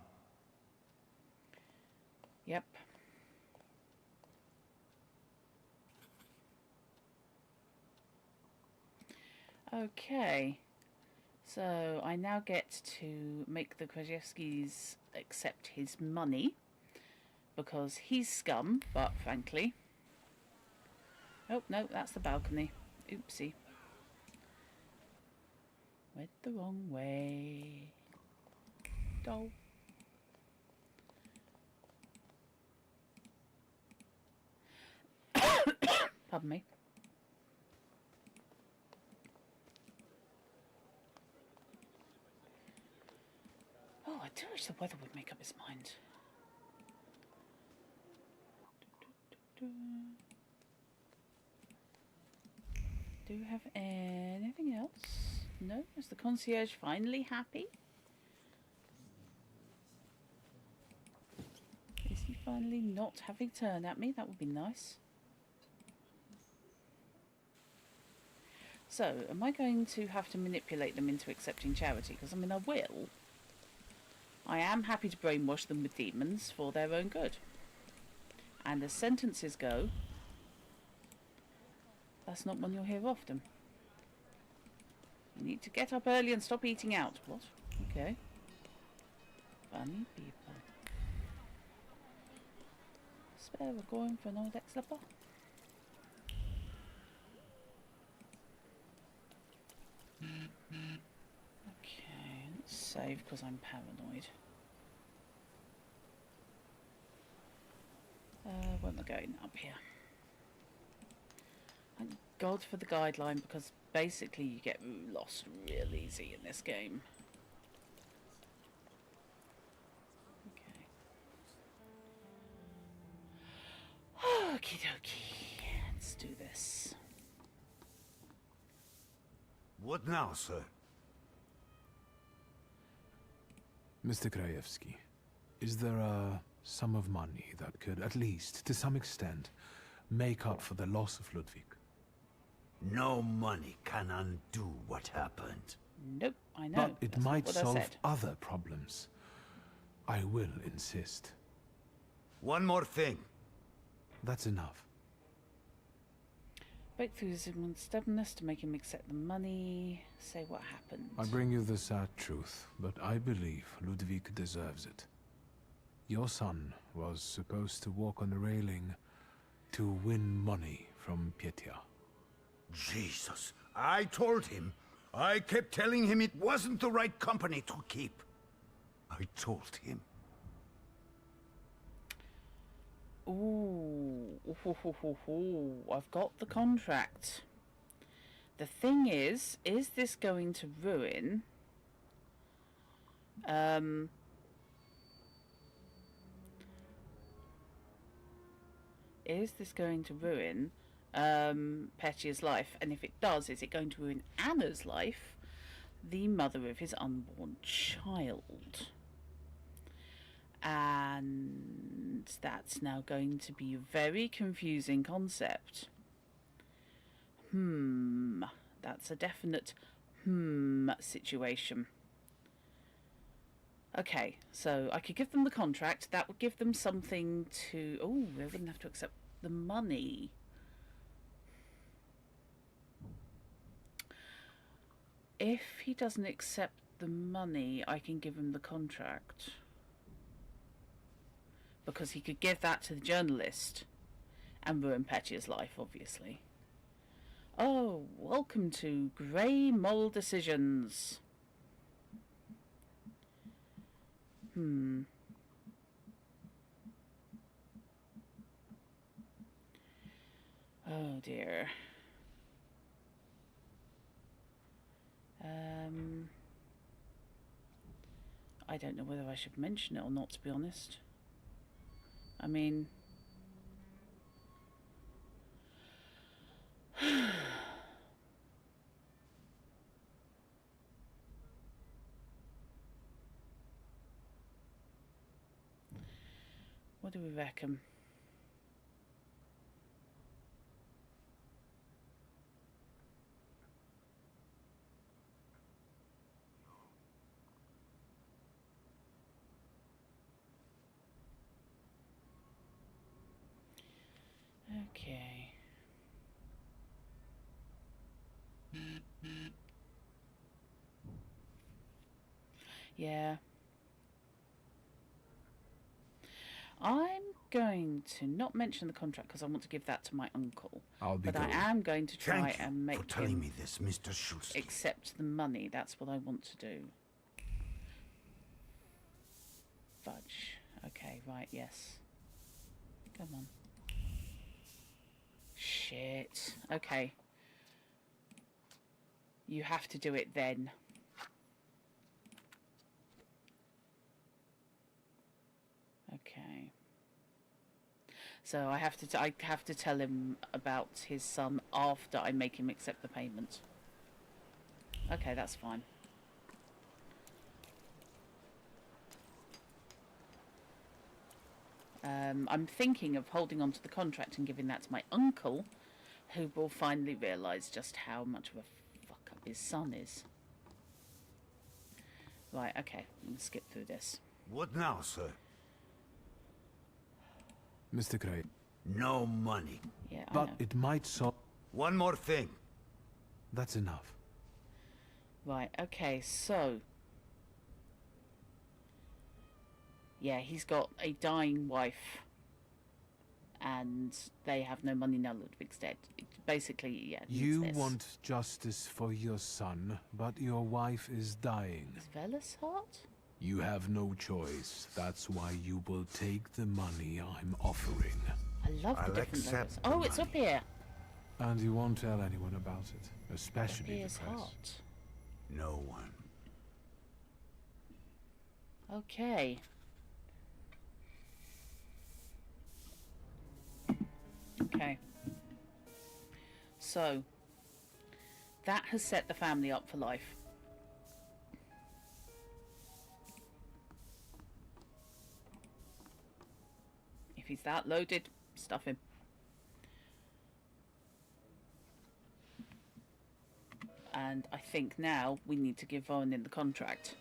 Yep. Okay. So I now get to make the Krajewskis accept his money because he's scum, but frankly... Oh, no, that's the balcony. Oopsie. Went the wrong way. Doll. Pardon me. Oh, I do wish the weather would make up its mind. Do you have anything else? No? Is the concierge finally happy? Is he finally not having a turn at me? That would be nice. So, am I going to have to manipulate them into accepting charity? Because, I mean, I will. I am happy to brainwash them with demons for their own good. And as sentences go, that's not one you'll hear often. You need to get up early and stop eating out. What? Okay. Funny people. Spare a coin for an old ex-slipper? Okay, let's save because I'm paranoid. Where am I going? Up here. Thank God for the guideline, because basically you get lost real easy in this game. Okay. Okie dokie. Let's do this. What now, sir? Mr. Krajewski, is there a sum of money that could, at least, to some extent, make up for the loss of Ludwig? No money can undo what happened. Nope, I know. But it That's not might what I solve said. other problems. I will insist. One more thing. That's enough. Break through Zygmunt's stubbornness to make him accept the money. Say what happened. I bring you the sad truth, but I believe Ludwig deserves it. Your son was supposed to walk on the railing to win money from Petya. Jesus, I told him. I kept telling him it wasn't the right company to keep. I told him. Ooh, I've got the contract. The thing is this going to ruin? Is this going to ruin Petya's life? And if it does, is it going to ruin Anna's life, the mother of his unborn child? And that's now going to be a very confusing concept. That's a definite situation. Okay, so I could give them the contract. That would give them something to... Oh, they wouldn't have to accept the money. If he doesn't accept the money, I can give him the contract. Because he could give that to the journalist and ruin Petia's life, obviously. Oh, welcome to Grey Mole Decisions. Oh dear. I don't know whether I should mention it or not, to be honest. I mean... What do we reckon? Okay. Yeah. I'm going to not mention the contract because I want to give that to my uncle. But I am going to try and make for telling him me this, Mr. Schultz. accept the money. That's what I want to do. Fudge. Okay, right, yes. Come on. Shit. Okay. You have to do it then. Okay. So I have to tell him about his son after I make him accept the payment. Okay, that's fine. I'm thinking of holding on to the contract and giving that to my uncle, who will finally realise just how much of a fuck up his son is. Right, okay, I'm going to skip through this. What now, sir? Mr. Gray. No money. Yeah, I But know. it might solve... One more thing. That's enough. Right, okay, so... Yeah, he's got a dying wife. And they have no money now Ludwig's dead. Basically, yeah. You this. want justice for your son, but your wife is dying. Is Velas hot? You have no choice. That's why you will take the money I'm offering. I love the I'll different accept logos. the Oh, it's money. up here. And you won't tell anyone about it, especially He the is press. hot. No one. Okay. Okay. So, that has set the family up for life. If he's that loaded, stuff him. And I think now we need to give Owen in the contract.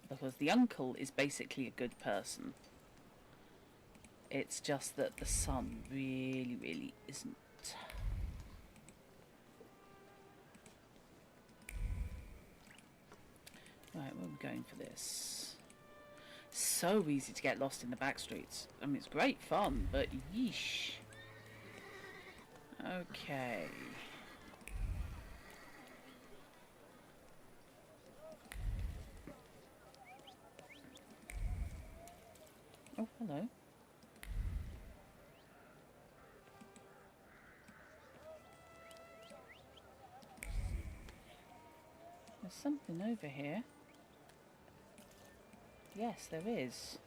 Because the uncle is basically a good person. It's just that the son really, really isn't. Right, where are we going for this? So easy to get lost in the back streets. I mean, it's great fun, but yeesh. Okay. Oh, hello. There's something over here. Yes, there is.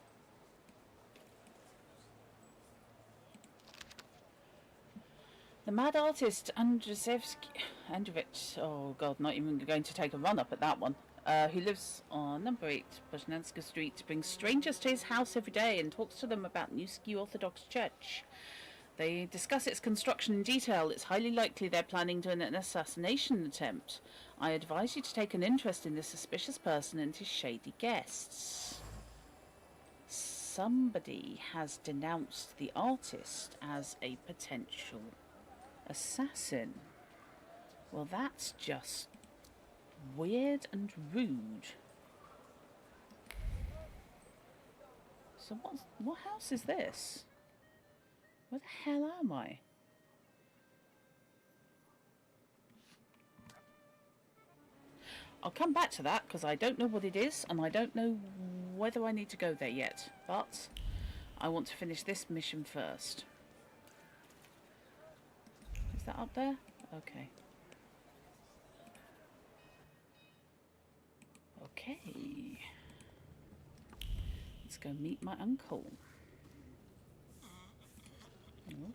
The mad artist Andrzejewicz, oh god, not even going to take a run up at that one, who lives on number 8 Pozhnanska Street, brings strangers to his house every day and talks to them about New Ski Orthodox Church. They discuss its construction in detail. It's highly likely they're planning to an assassination attempt. I advise you to take an interest in this suspicious person and his shady guests. Somebody has denounced the artist as a potential assassin. Well, that's just weird and rude. So what house is this? Where the hell am I? I'll come back to that because I don't know what it is and I don't know whether I need to go there yet. But I want to finish this mission first. Is that up there? Okay. Okay. Let's go meet my uncle.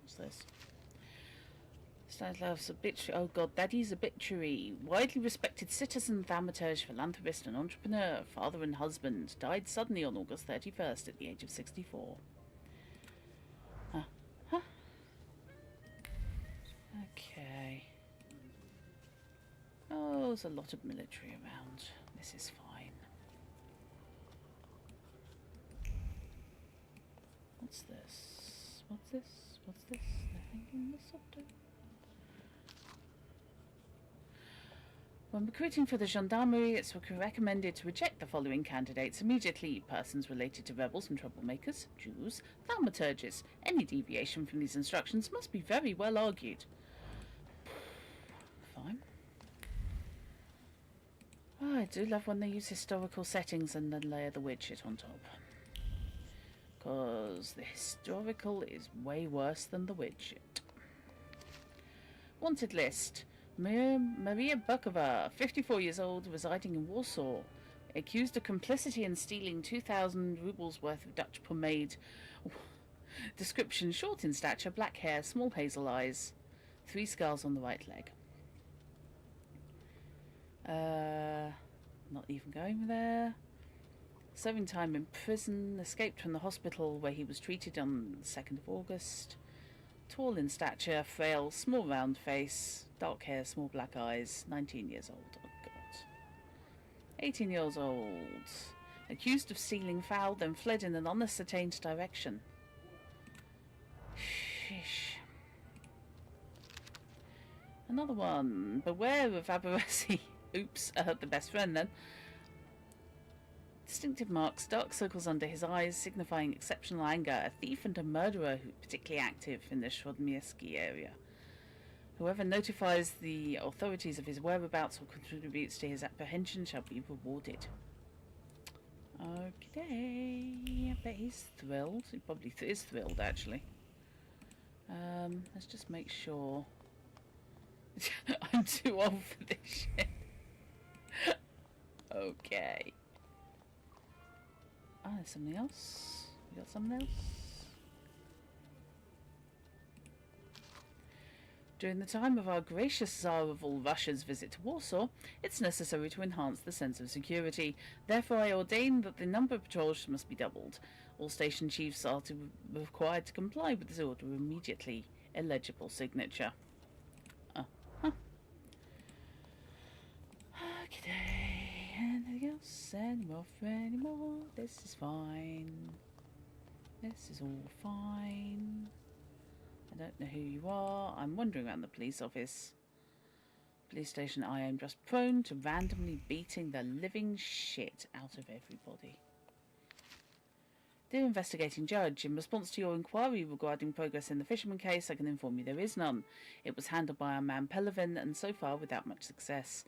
What's this? Stanislav's obituary. Oh god, Daddy's obituary. Widely respected citizen, thaumaturge, philanthropist and entrepreneur, father and husband. Died suddenly on August 31st at the age of 64. Huh? Okay. Oh, there's a lot of military around. This is fine. What's this? What's this? What's this? Nothing in the subject. When recruiting for the gendarmerie, it's recommended to reject the following candidates immediately: persons related to rebels and troublemakers, Jews, thaumaturges. Any deviation from these instructions must be very well argued. Fine. Oh, I do love when they use historical settings and then layer the weird shit on top. Because the historical is way worse than the weird shit. Wanted list. Maria Bukova, 54 years old, residing in Warsaw. Accused of complicity in stealing 2,000 rubles worth of Dutch pomade. Description: short in stature, black hair, small hazel eyes. 3 scars on the right leg. Not even going there. Serving time in prison. Escaped from the hospital where he was treated on the 2nd of August. Tall in stature, frail, small round face, dark hair, small black eyes. 19 years old. Oh god. 18 years old. Accused of stealing fowl, then fled in an unascertained direction. Sheesh. Another one. Beware of Aberrasi. Oops, the best friend then. Distinctive marks, dark circles under his eyes, signifying exceptional anger. A thief and a murderer who particularly active in the Shrodmierski area. Whoever notifies the authorities of his whereabouts or contributes to his apprehension shall be rewarded. Okay, I bet he's thrilled. He probably is thrilled, actually. Let's just make sure. I'm too old for this shit. Okay. Ah, there's something else. We got something else? During the time of our gracious Tsar of all Russia's visit to Warsaw, it's necessary to enhance the sense of security. Therefore, I ordain that the number of patrols must be doubled. All station chiefs are required to comply with this order immediately. Illegible signature. Okay. Anything else? Anymore? This is fine. This is all fine. I don't know who you are. I'm wandering around the police office. Police station. I am just prone to randomly beating the living shit out of everybody. Dear investigating judge, in response to your inquiry regarding progress in the Fisherman case, I can inform you there is none. It was handled by our man Pelovin, and so far without much success.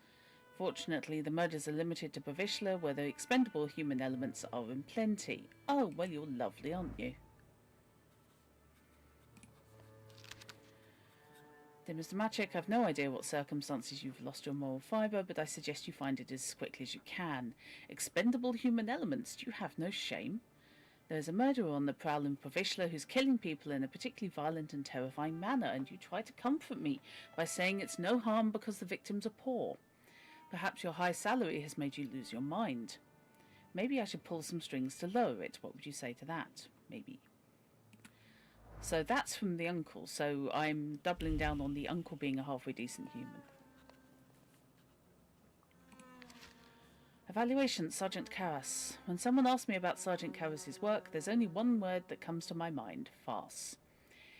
Fortunately, the murders are limited to Povishla, where the expendable human elements are in plenty. Oh, well, you're lovely, aren't you? Dear Mr. Maciek, I've no idea what circumstances you've lost your moral fibre, but I suggest you find it as quickly as you can. Expendable human elements? Do you have no shame? There is a murderer on the prowl in Povishla who's killing people in a particularly violent and terrifying manner, and you try to comfort me by saying it's no harm because the victims are poor. Perhaps your high salary has made you lose your mind. Maybe I should pull some strings to lower it. What would you say to that? Maybe. So that's from the uncle, so I'm doubling down on the uncle being a halfway decent human. Evaluation, Sergeant Karras. When someone asks me about Sergeant Karras's work, there's only one word that comes to my mind: farce.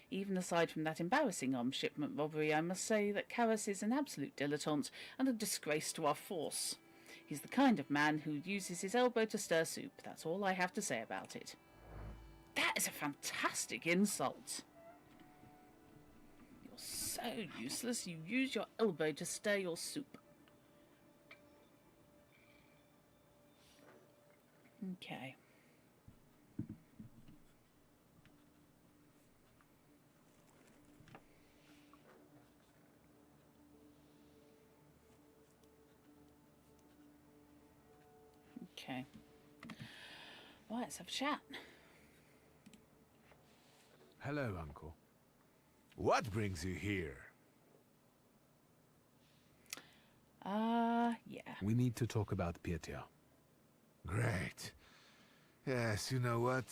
Even aside from that embarrassing arms shipment robbery, I must say that Karras is an absolute dilettante and a disgrace to our force. He's the kind of man who uses his elbow to stir soup. That's all I have to say about it. That is a fantastic insult. You're so useless, you use your elbow to stir your soup. Okay. Okay. Right, let's have a chat. Hello, Uncle. What brings you here? Yeah. We need to talk about Pietia. Great. Yes, you know what?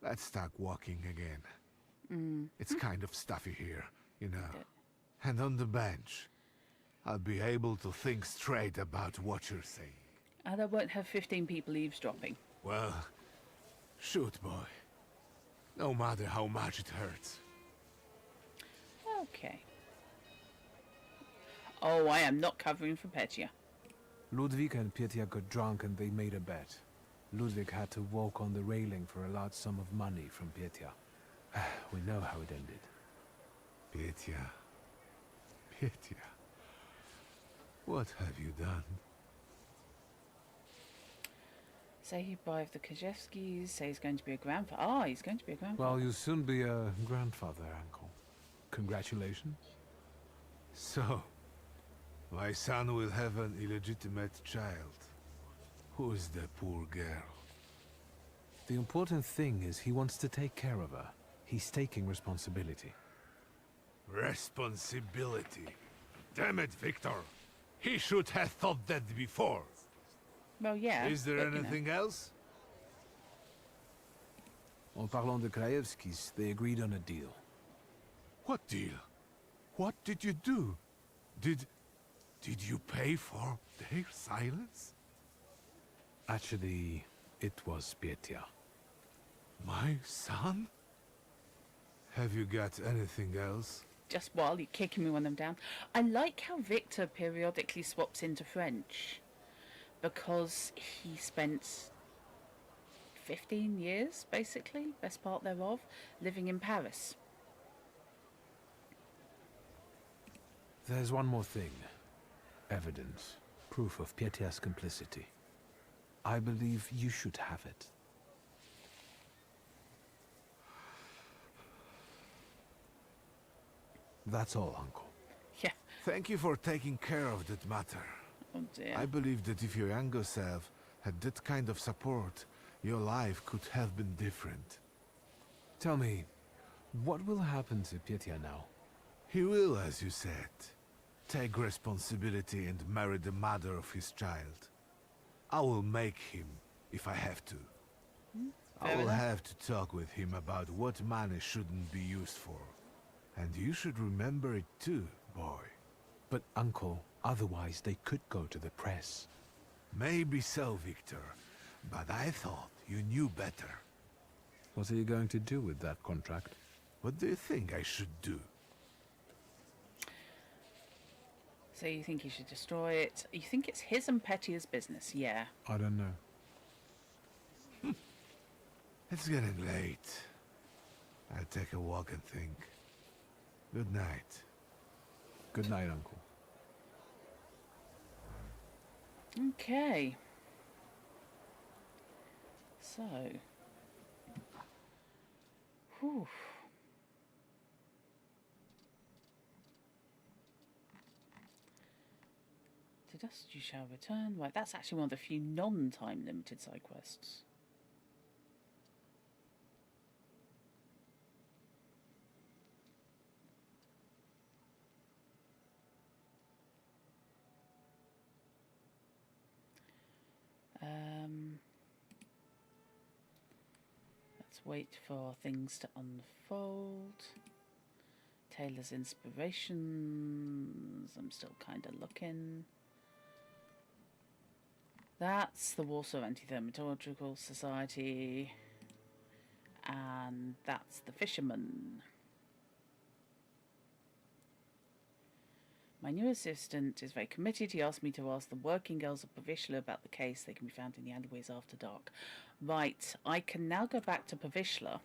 Let's start walking again. It's kind of stuffy here, you know. And on the bench, I'll be able to think straight about what you're saying. And I won't have 15 people eavesdropping. Well, shoot, boy. No matter how much it hurts. Okay. Oh, I am not covering for Petya. Ludwig and Pietia got drunk and they made a bet. Ludwig had to walk on the railing for a large sum of money from Pietia. We know how it ended. Pietia. Pietia. What have you done? Say he bribed the Kajewskis, say he's going to be a grandfather. Ah, he's going to be a grandfather. Well, you'll soon be a grandfather, Uncle. Congratulations. So, my son will have an illegitimate child. Who is the poor girl? The important thing is he wants to take care of her. He's taking responsibility. Responsibility. Damn it, Wiktor. He should have thought that before. Well, yeah. Is there but, anything else? En parlant de Krajewskis, they agreed on a deal. What deal? What did you do? Did you pay for their silence? Actually, it was Pietia. My son? Have you got anything else? Just while you're kicking me when I'm down. I like how Wiktor periodically swaps into French. Because he spent 15 years, basically, best part thereof, living in Paris. There's one more thing. Evidence. Proof of Pietia's complicity. I believe you should have it. That's all, Uncle. Yeah. Thank you for taking care of that matter. Oh dear. I believe that if your younger self had that kind of support, your life could have been different. Tell me, what will happen to Pietia now? He will, as you said, take responsibility and marry the mother of his child. I will make him, if I have to. I will have to talk with him about what money shouldn't be used for. And you should remember it too, boy. But, Uncle, otherwise they could go to the press. Maybe so, Wiktor. But I thought you knew better. What are you going to do with that contract? What do you think I should do? So you think he should destroy it? You think it's his and Petia's business? Yeah. I don't know. It's getting late. I'll take a walk and think. Good night. Good night, Uncle. Okay. So. Whew. To dust you shall return. Right, that's actually one of the few non-time limited side quests. That's Let's wait for things to unfold. Taylor's inspirations. I'm still kind of looking. That's the Warsaw Anti-Thaumaturgical Society. And that's the Fisherman. My new assistant is very committed. He asked me to ask the working girls of Pavishla about the case. They can be found in the alleyways after dark. Right, I can now go back to Pavishla.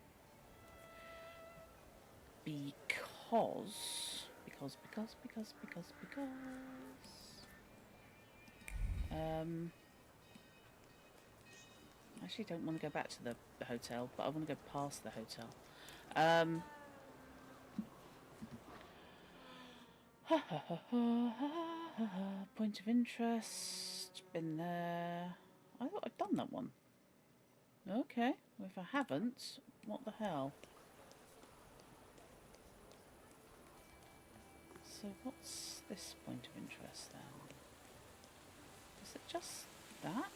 Because... I actually don't want to go back to the hotel, but I want to go past the hotel. Point of interest. Been there. I thought I'd done that one. Okay. Well, if I haven't, what the hell? So what's this point of interest then? Is it just that?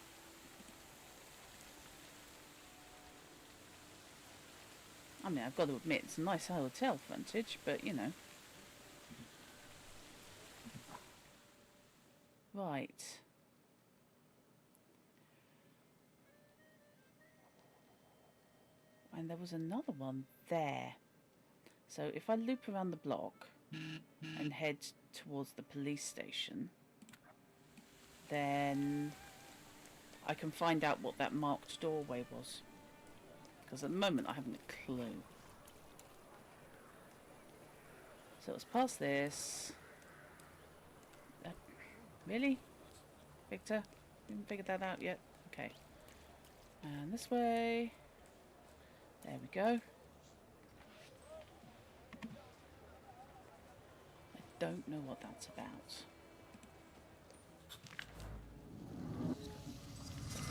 I mean, I've got to admit, it's a nice hotel frontage, but you know. Right. And there was another one there. So if I loop around the block and head towards the police station, then I can find out what that marked doorway was. Because at the moment I haven't a clue. So it's past this. Really? Victor? You haven't figured that out yet? Okay. And this way. There we go. I don't know what that's about.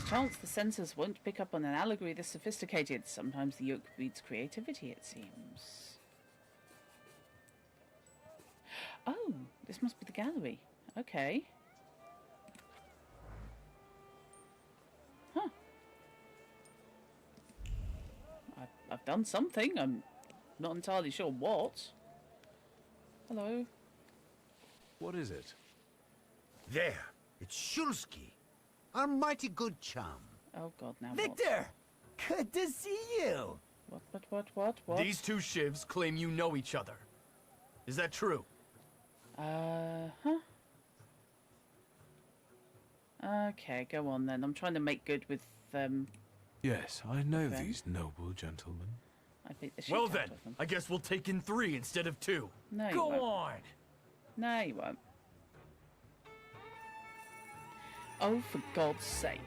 Chance the sensors won't pick up on an allegory this sophisticated. Sometimes the yoke breeds creativity, it seems. Oh, this must be the gallery. Okay. Huh. I've done something. I'm not entirely sure what. Hello. What is it? There, it's Shulsky, our mighty good chum. Oh God, now Wiktor! Good to see you! What? These two shivs claim you know each other. Is that true? Huh? Okay, go on then. I'm trying to make good with, Yes, I know Okay. these noble gentlemen. I beat the shit Well out then, of them. I guess we'll take in 3 instead of 2. No, you Go won't. on! No, you won't. Oh, for God's sake.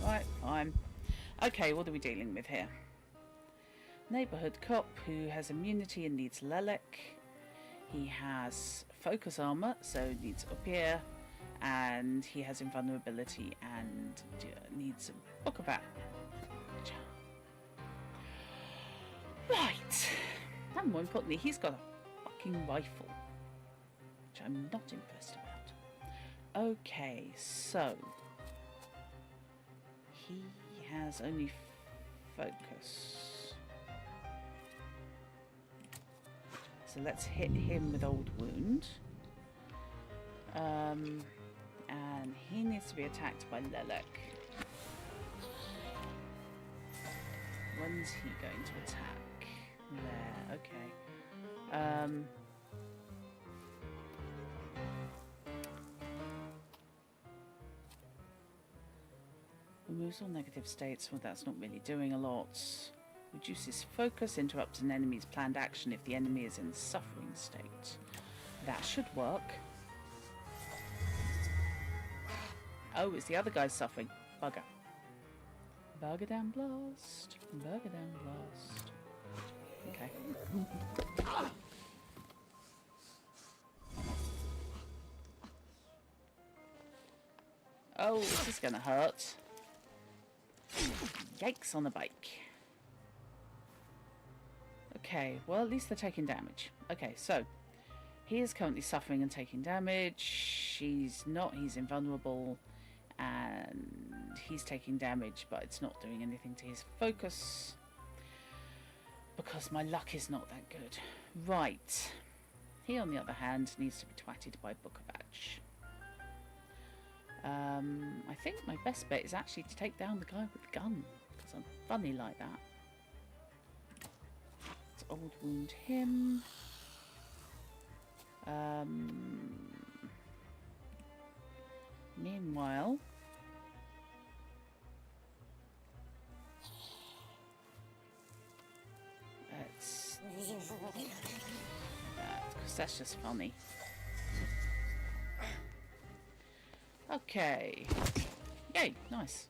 Right, fine. Okay, what are we dealing with here? Neighbourhood cop who has immunity and needs Lelek. He has focus armor, so needs up here. And he has invulnerability and needs a book of that. Right. And more importantly, he's got a fucking rifle. Which I'm not impressed about. Okay, so he has only focus. So let's hit him with Old Wound. And he needs to be attacked by Lelek. When's he going to attack? There, okay. Removes all negative states. Well, that's not really doing a lot. Reduces focus, interrupts an enemy's planned action if the enemy is in suffering state. That should work. Oh, it's the other guy suffering. Bugger. Bugger down blast. Bugger down blast. Okay. Oh, this is gonna hurt. Yikes on the bike. Okay, well at least they're taking damage. Okay, so He is currently suffering and taking damage. She's not. He's invulnerable. And he's taking damage, but it's not doing anything to his focus. Because my luck is not that good. Right. He, on the other hand, needs to be twatted by Bukovac. I think my best bet is actually to take down the guy with the gun. Because I'm funny like that. Let's old wound him. Meanwhile... because that's just funny. Okay. Yay, nice.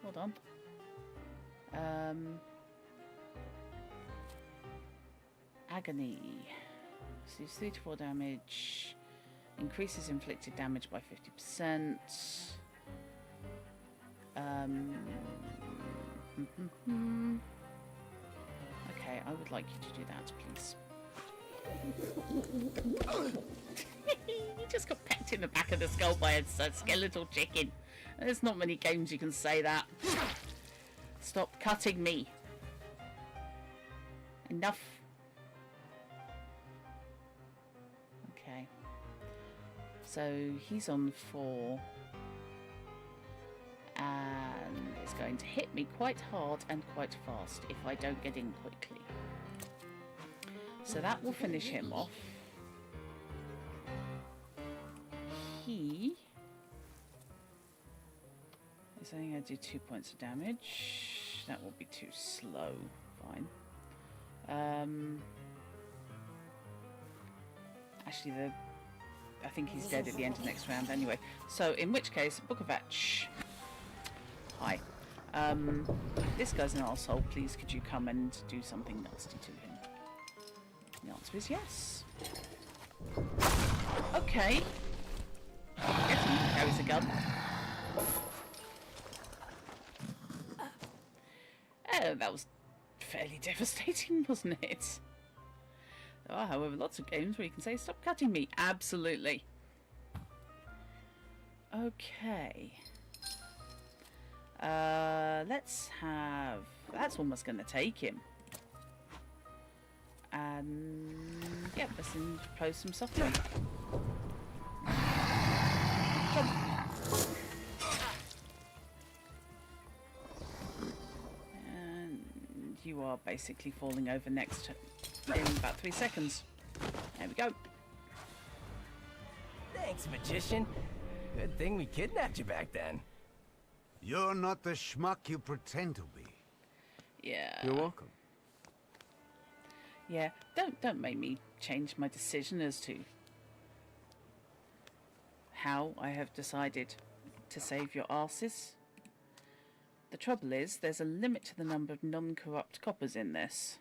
Well done. Agony. So it's 3 to 4 damage. Increases inflicted damage by 50%. Okay, I would like you to do that, please. You just got pecked in the back of the skull by a skeletal chicken. There's not many games you can say that. Stop cutting me. Enough. Okay. So he's on 4. And it's going to hit me quite hard and quite fast if I don't get in quickly. So that will finish him off. He is only going to do 2 points of damage. That will be too slow. Fine. Actually, I think he's dead at the end of next round anyway. So in which case, Bukovac. Hi. This guy's an arsehole. Please, could you come and do something nasty to him? The answer is yes. Okay. Guess he carries a gun. Oh, that was fairly devastating, wasn't it? There are, however, lots of games where you can say, stop cutting me. Absolutely. Okay. Let's have... That's almost going to take him. And... yeah, let's impose some suffering. And you are basically falling over next in about 3 seconds. There we go. Thanks, magician. Good thing we kidnapped you back then. You're not the schmuck you pretend to be. Yeah. You're welcome. Yeah, don't make me change my decision as to how I have decided to save your asses. The trouble is, there's a limit to the number of non-corrupt coppers in this.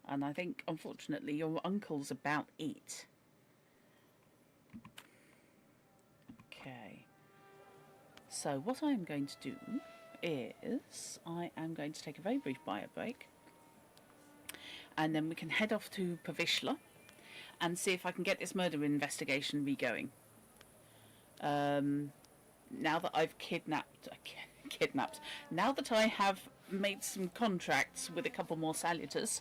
And I think, unfortunately, your uncle's about it. Okay. So what I am going to do is I am going to take a very brief bio break. And then we can head off to Pavishla and see if I can get this murder investigation re-going. Now that I've kidnapped... Now that I have made some contracts with a couple more Salutors,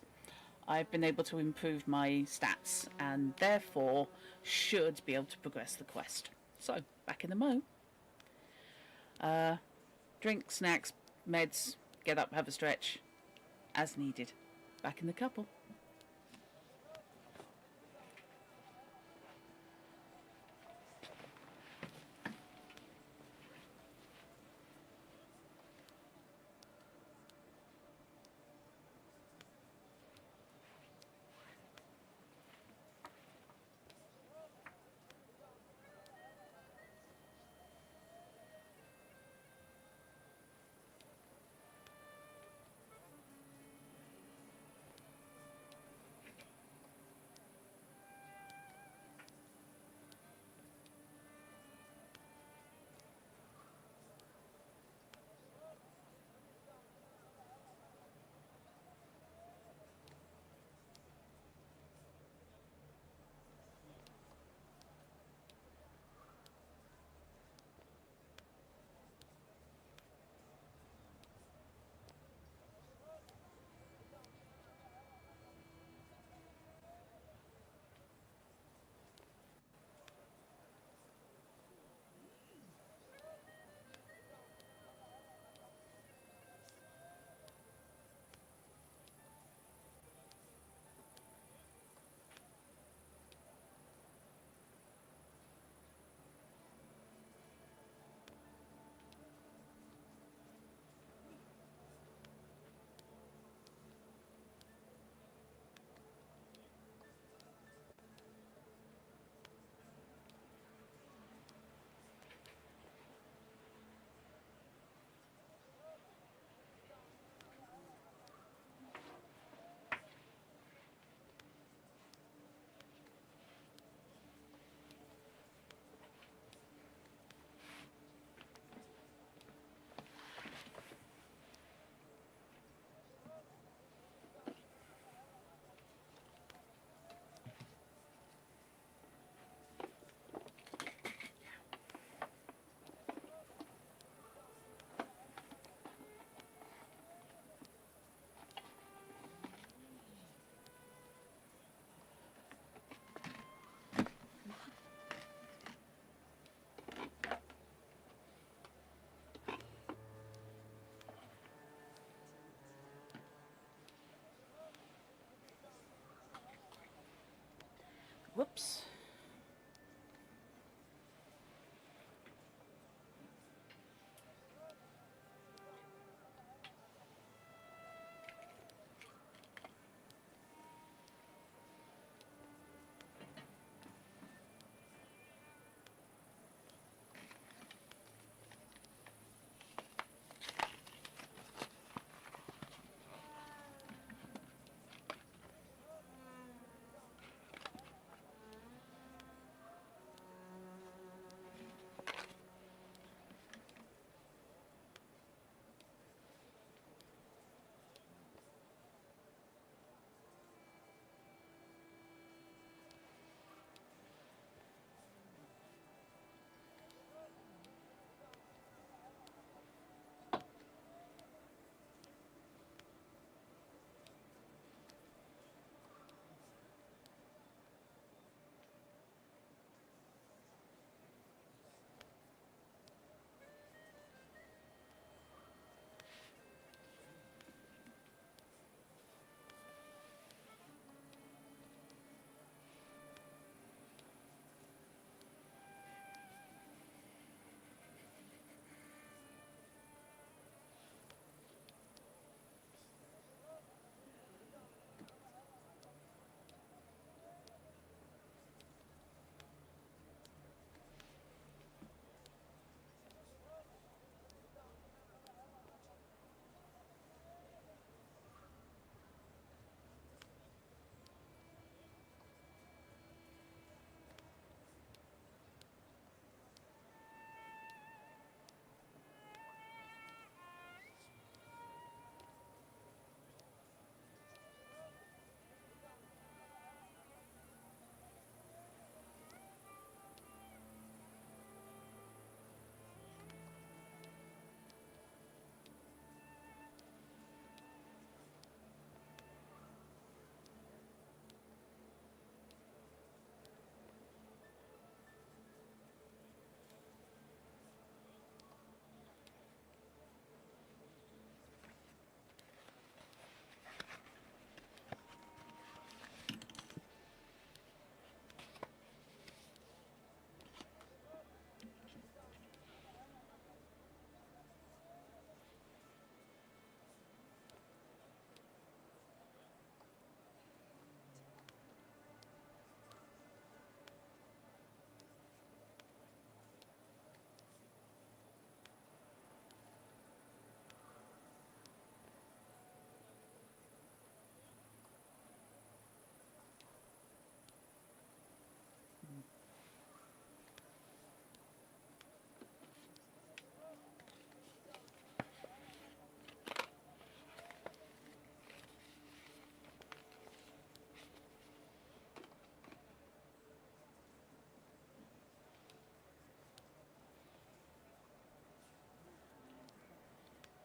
I've been able to improve my stats and therefore should be able to progress the quest. So, back in the mo. Drink, snacks, meds, get up, have a stretch, as needed. Back in the couple.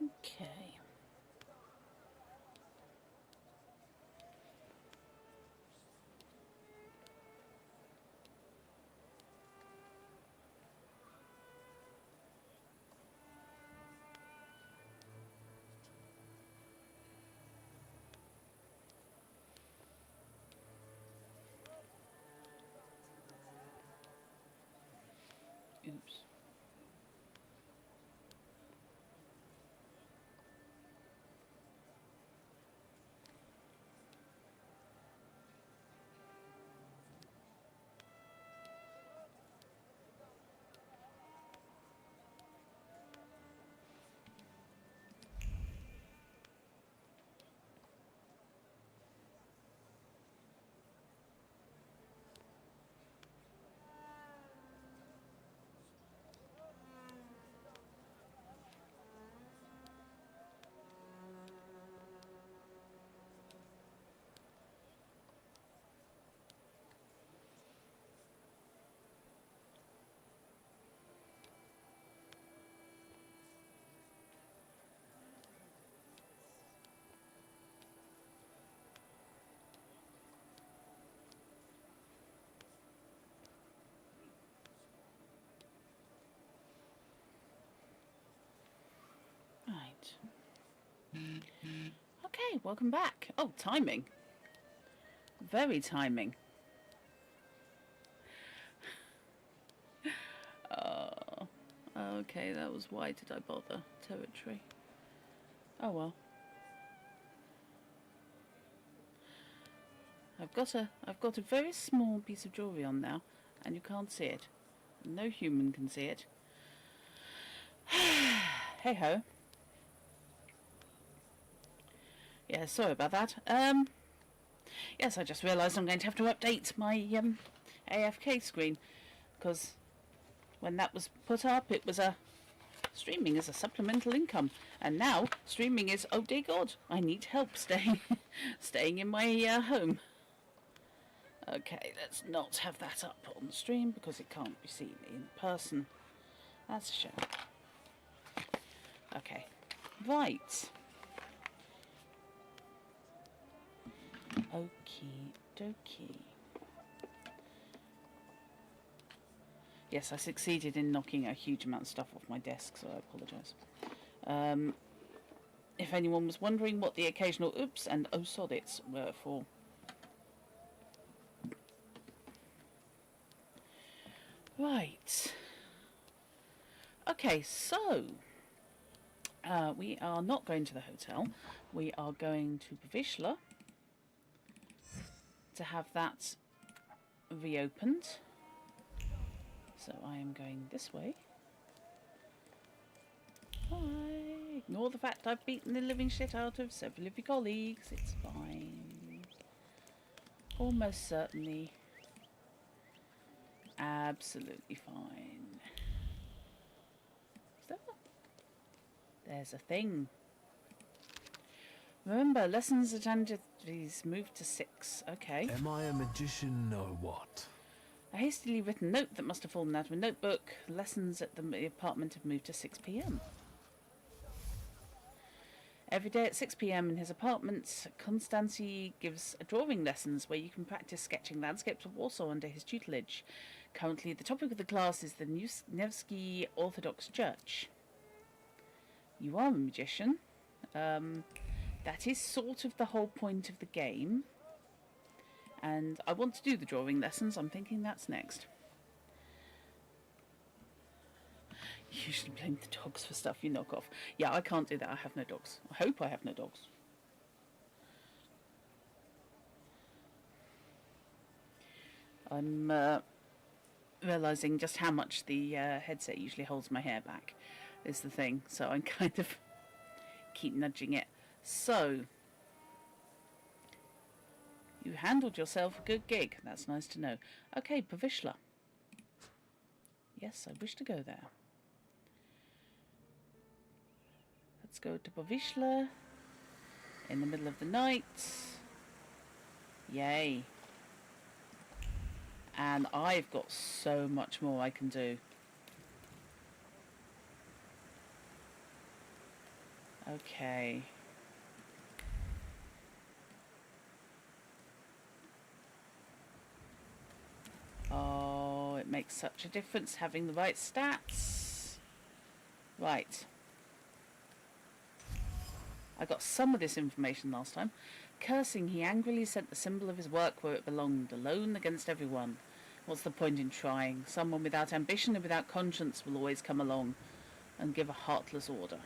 Okay. Oops. Right. Okay, welcome back. Oh, timing. Very timing. Okay, that was why did I bother territory. Oh well. I've got a very small piece of jewellery on now, and you can't see it. No human can see it. Hey ho. Yeah, sorry about that. Yes, I just realised I'm going to have to update my AFK screen, because when that was put up, it was streaming as a supplemental income, and now streaming is, oh dear God, I need help staying in my home. Okay, let's not have that up on the stream because it can't be seen in person. That's a shame. Okay, right. Okie dokie. Yes, I succeeded in knocking a huge amount of stuff off my desk, so I apologise. If anyone was wondering what the occasional oops and oh soddits were for. Right. Okay, so we are not going to the hotel. We are going to Bavishla to have that reopened. So I am going this way. Hi. Ignore the fact I've beaten the living shit out of several of your colleagues. It's fine. Almost certainly. Absolutely fine. Is that one? There's a thing. Remember, lessons at Andrews moved to 6. Okay. Am I a magician or what? A hastily written note that must have fallen out of a notebook. Lessons at the apartment have moved to 6 p.m. Every day at 6 p.m. in his apartment, Konstanty gives drawing lessons where you can practice sketching landscapes of Warsaw under his tutelage. Currently, the topic of the class is the Nevsky Orthodox Church. You are a magician. That is sort of the whole point of the game. And I want to do the drawing lessons. I'm thinking that's next. You usually blame the dogs for stuff you knock off. Yeah, I can't do that. I have no dogs. I hope I have no dogs. I'm realising just how much the headset usually holds my hair back is the thing. So I'm kind of keep nudging it. So... you handled yourself a good gig. That's nice to know. Okay, Bavishla. Yes, I wish to go there. Let's go to Bavishla in the middle of the night. Yay. And I've got so much more I can do. Okay. Oh, it makes such a difference having the right stats. Right. I got some of this information last time. Cursing, he angrily sent the symbol of his work where it belonged, alone against everyone. What's the point in trying? Someone without ambition and without conscience will always come along and give a heartless order.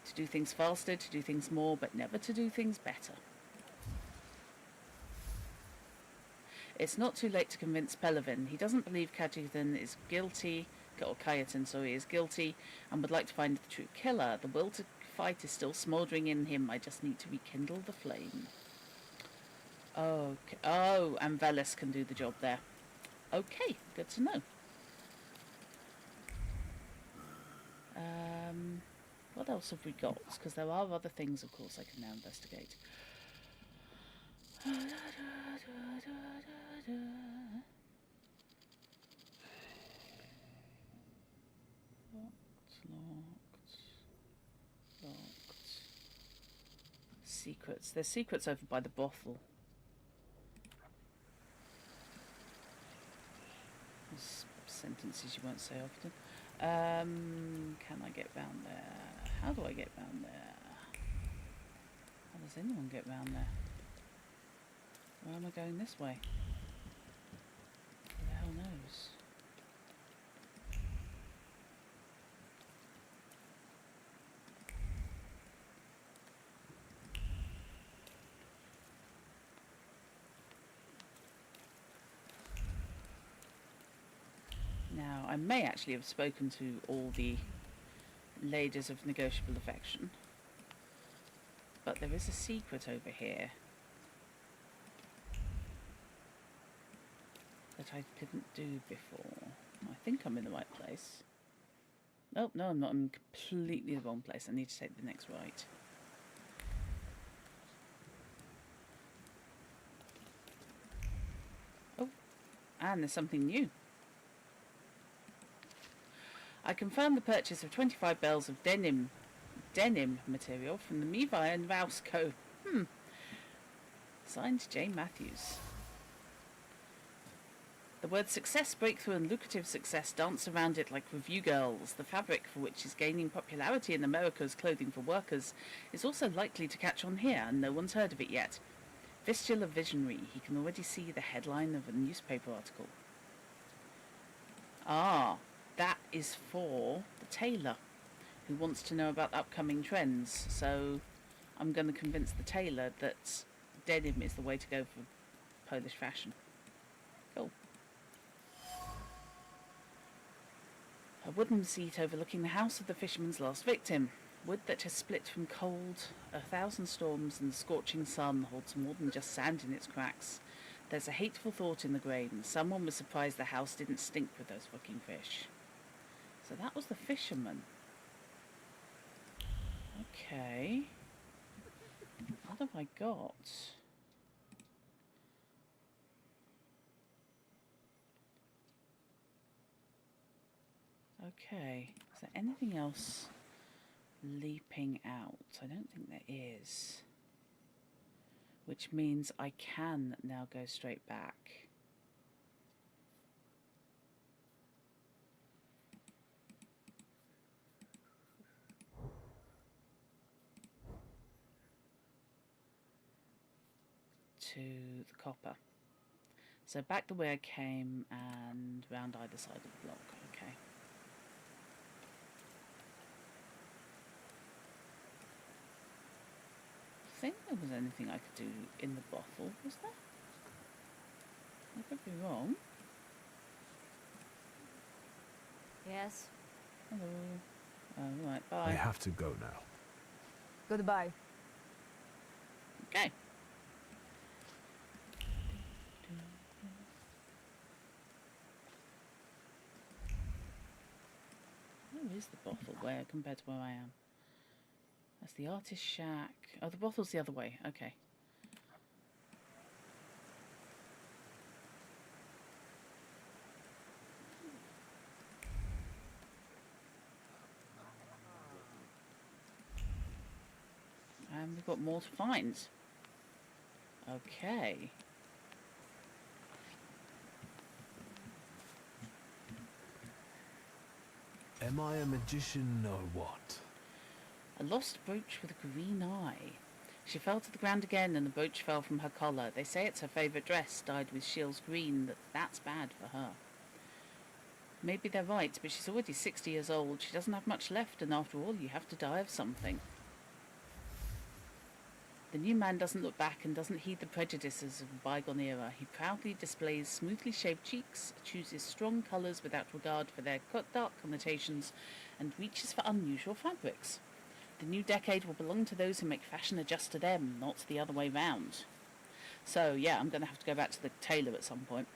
To do things faster, to do things more, but never to do things better. It's not too late to convince Pelavin. He doesn't believe Kajetan is guilty, or Kajetan, sorry, is guilty, and would like to find the true killer. The will to fight is still smouldering in him. I just need to rekindle the flame. Okay. Oh, and Velis can do the job there. Okay, good to know. What else have we got? Because there are other things, of course, I can now investigate. Locked. Secrets. There's secrets over by the brothel. There's sentences you won't say often. Can I get round there? How do I get round there? How does anyone get round there? Where am I going this way? Who the hell knows? Now, I may actually have spoken to all the ladies of negotiable affection, but there is a secret over here that I didn't do before. I think I'm in the right place. Oh, no, I'm not. I'm in completely the wrong place. I need to take the next right. Oh, and there's something new. I confirmed the purchase of 25 bales of denim material from the Mevi and Rouse Co. Signed, Jane Matthews. The words success, breakthrough and lucrative success dance around it like review girls. The fabric, for which is gaining popularity in America's clothing for workers, is also likely to catch on here, and no one's heard of it yet. Vistula visionary. He can already see the headline of a newspaper article. Ah. That is for the tailor who wants to know about upcoming trends. So I'm going to convince the tailor that denim is the way to go for Polish fashion. Cool. A wooden seat overlooking the house of the fisherman's last victim. Wood that has split from cold, 1,000 storms and the scorching sun holds more than just sand in its cracks. There's a hateful thought in the grain. Someone was surprised the house didn't stink with those fucking fish. So that was the fisherman. Okay. What have I got? Okay. Is there anything else leaping out? I don't think there is. Which means I can now go straight back. To the copper. So back the way I came and round either side of the block. Okay. I think there was anything I could do in the brothel, was there? I could be wrong. Yes. Hello. Oh, right, bye. I have to go now. Goodbye. Okay. Where is the brothel? Where compared to where I am? That's the artist shack. Oh, the brothel's the other way. Okay. we've got more to find. Okay. Am I a magician or what? A lost brooch with a green eye. She fell to the ground again and the brooch fell from her collar. They say it's her favourite dress, dyed with Shields green, that's bad for her. Maybe they're right, but she's already 60 years old. She doesn't have much left, and after all, you have to die of something. The new man doesn't look back and doesn't heed the prejudices of a bygone era. He proudly displays smoothly shaved cheeks, chooses strong colours without regard for their dark connotations, and reaches for unusual fabrics. The new decade will belong to those who make fashion adjust to them, not the other way round. So, yeah, I'm going to have to go back to the tailor at some point.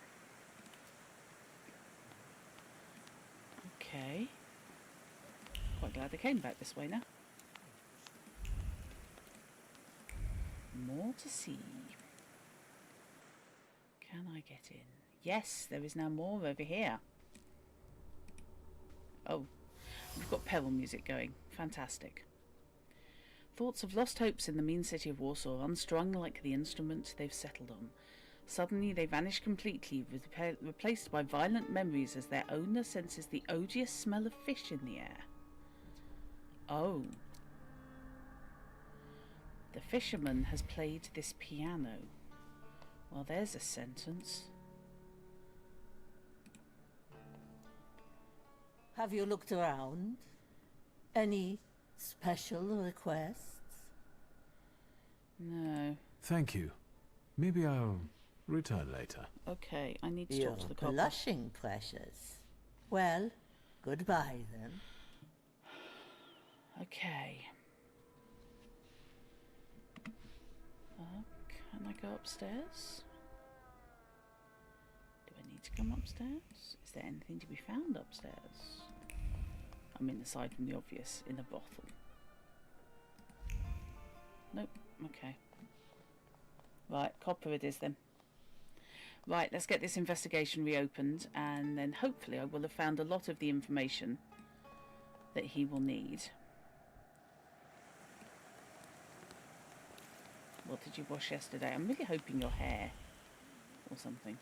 Okay. Quite glad I came back this way now. More to see. Can I get in? Yes, there is now more over here. Oh, we've got pedal music going. Fantastic. Thoughts of lost hopes in the mean city of Warsaw, unstrung like the instrument they've settled on. Suddenly they vanish completely, replaced by violent memories as their owner senses the odious smell of fish in the air. Oh. The fisherman has played this piano. Well, there's a sentence. Have you looked around? Any special requests? No. Thank you. Maybe I'll return later. Okay, I need to You're talk to the copper. blushing, precious. Well, goodbye then. Okay. Can I go upstairs? Do I need to come upstairs? Is there anything to be found upstairs? I mean, aside from the obvious, in a brothel. Nope. Okay. Right, copper it is then. Right, let's get this investigation reopened, and then hopefully I will have found a lot of the information that he will need. What did you wash yesterday? I'm really hoping your hair or something.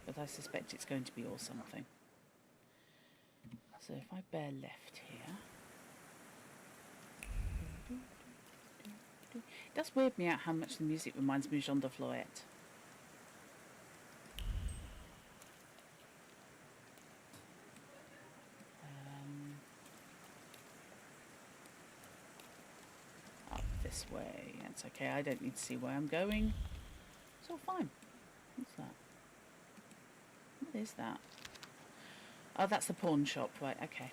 But I suspect it's going to be or something. So if I bear left here... It does weird me out how much the music reminds me of Jean de Florette. Up this way. That's okay, I don't need to see where I'm going. It's all fine. What's that? What is that? Oh, that's the pawn shop, right, okay.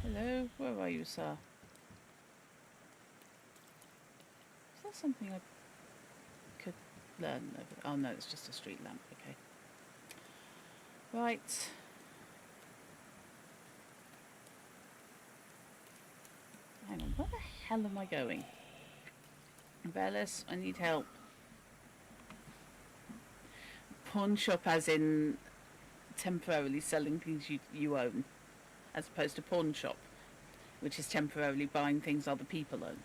Hello, where are you, sir? Is that something I could learn over? Oh no, it's just a street lamp, okay. Right. Hang on, where the hell am I going? Bellis, I need help. Pawn shop as in temporarily selling things you own, as opposed to pawn shop, which is temporarily buying things other people own.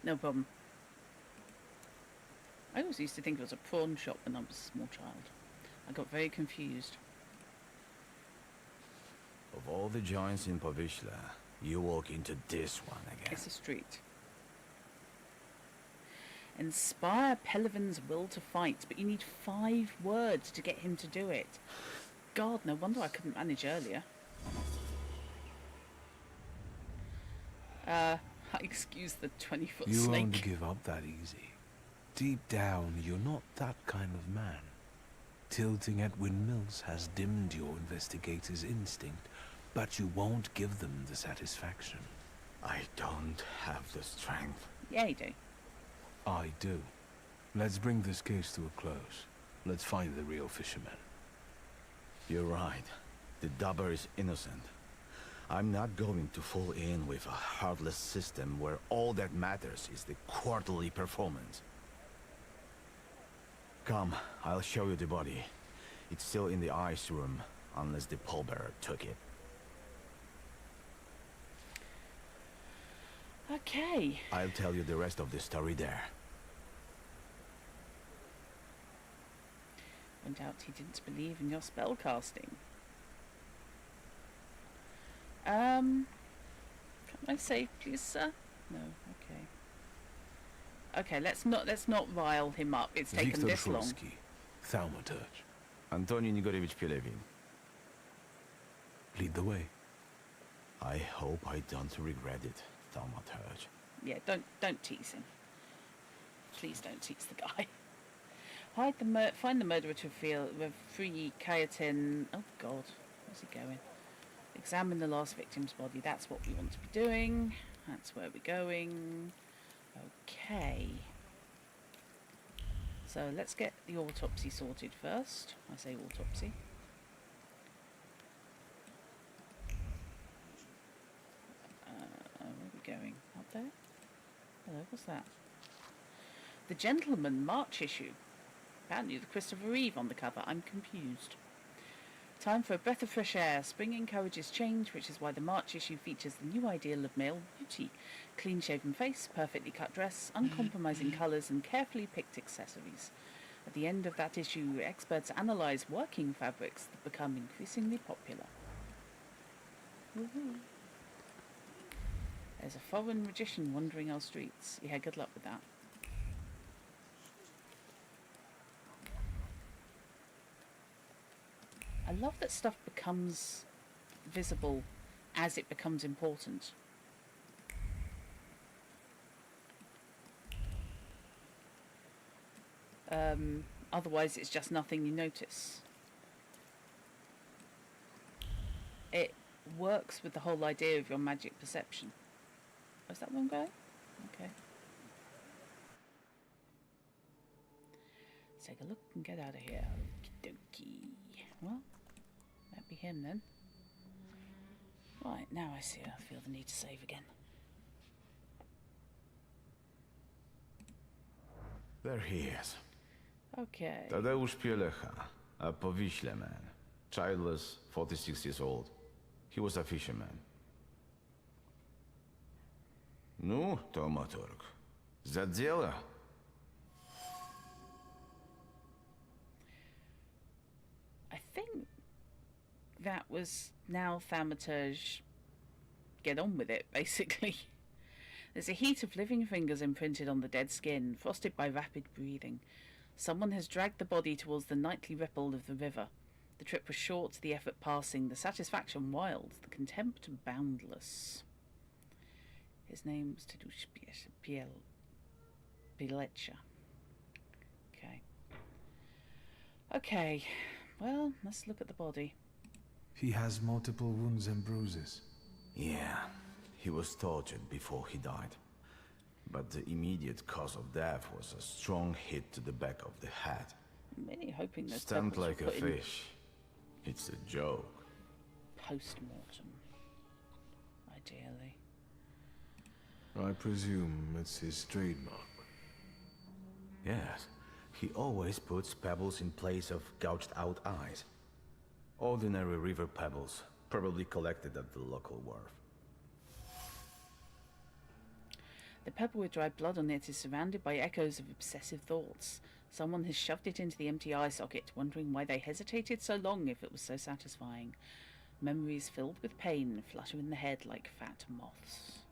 No problem. I always used to think it was a prawn shop when I was a small child. I got very confused. Of all the joints in Povishla, you walk into this one again. It's a street. Inspire Pelivan's will to fight, but you need 5 words to get him to do it. God, no wonder I couldn't manage earlier. Excuse the 20-foot You snake. won't give up that easy. Deep down, you're not that kind of man. Tilting at windmills has dimmed your investigator's instinct, but you won't give them the satisfaction. I don't have the strength. Yeah, you do. I do. Let's bring this case to a close. Let's find the real fisherman. You're right. The dubber is innocent. I'm not going to fall in with a heartless system where all that matters is the quarterly performance. Come, I'll show you the body. It's still in the ice room, unless the pallbearer took it. Okay. I'll tell you the rest of the story there. I doubt he didn't believe in your spellcasting. Can I save, please, sir? No. Okay. Okay. Let's not rile him up. It's taken Wiktor this long. Thaumaturge. Antonin Igorevich Pelevin. Lead the way. I hope I don't regret it, Thaumaturge. Yeah. Don't tease him. Please don't tease the guy. Find the murderer to free Kayatin. Oh God, where's he going? Examine the last victim's body. That's what we want to be doing. That's where we're going. Okay. So let's get the autopsy sorted first. I say autopsy. Where are we going? Up there? Hello, what's that? The Gentleman March issue. Apparently the Christopher Reeve on the cover. I'm confused. Time for a breath of fresh air. Spring encourages change, which is why the March issue features the new ideal of male beauty. Clean-shaven face, perfectly cut dress, uncompromising colours and carefully picked accessories. At the end of that issue, experts analyse working fabrics that become increasingly popular. Woohoo. There's a foreign magician wandering our streets. Yeah, good luck with that. I love that stuff becomes visible as it becomes important. Otherwise it's just nothing you notice. It works with the whole idea of your magic perception. Oh, is that where I'm going? Okay. Let's take a look and get out of here. Okie dokie. Well, that'd be him then. Right, now I see. I feel the need to save again. There he is. Okay. Tadeusz Pielecha, a Powiśle man. Childless, 46 years old. He was a fisherman. Ну, Thaumaturge, за дело. I think that was now Thaumaturge. Get on with it, basically. There's a heat of living fingers imprinted on the dead skin, frosted by rapid breathing. Someone has dragged the body towards the nightly ripple of the river. The trip was short, the effort passing, the satisfaction wild, the contempt boundless. His name was Tadeusz Pielecha. Okay. Okay. Well, let's look at the body. He has multiple wounds and bruises. Yeah, he was tortured before he died. But the immediate cause of death was a strong hit to the back of the head. I'm really hoping those Stunned pebbles like were a put in fish. It's a joke. post-mortem. Ideally. I presume it's his trademark. Yes, he always puts pebbles in place of gouged out eyes. Ordinary river pebbles, probably collected at the local wharf. The pebble with dry blood on it is surrounded by echoes of obsessive thoughts. Someone has shoved it into the empty eye socket, wondering why they hesitated so long if it was so satisfying. Memories filled with pain flutter in the head like fat moths.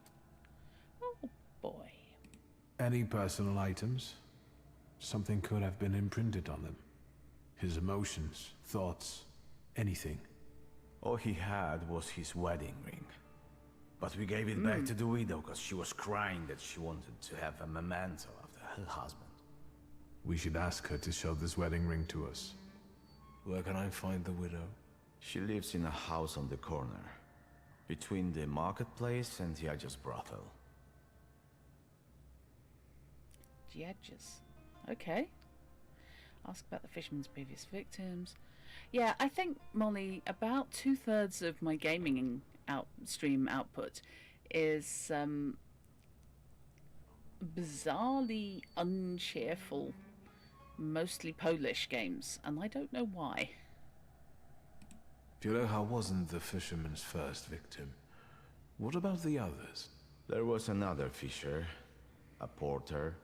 Oh boy. Any personal items? Something could have been imprinted on them. His emotions, thoughts, anything. All he had was his wedding ring. But we gave it back to the widow because she was crying that she wanted to have a memento after her husband. We should ask her to show this wedding ring to us. Where can I find the widow? She lives in a house on the corner, between the marketplace and Yaja's brothel. Yaja's. Okay. Ask about the fisherman's previous victims. Yeah, I think, Molly, about 2/3 of my gaming stream output is bizarrely uncheerful, mostly Polish games, and I don't know why. Pielecha wasn't the fisherman's first victim. What about the others? There was another fisher, a porter,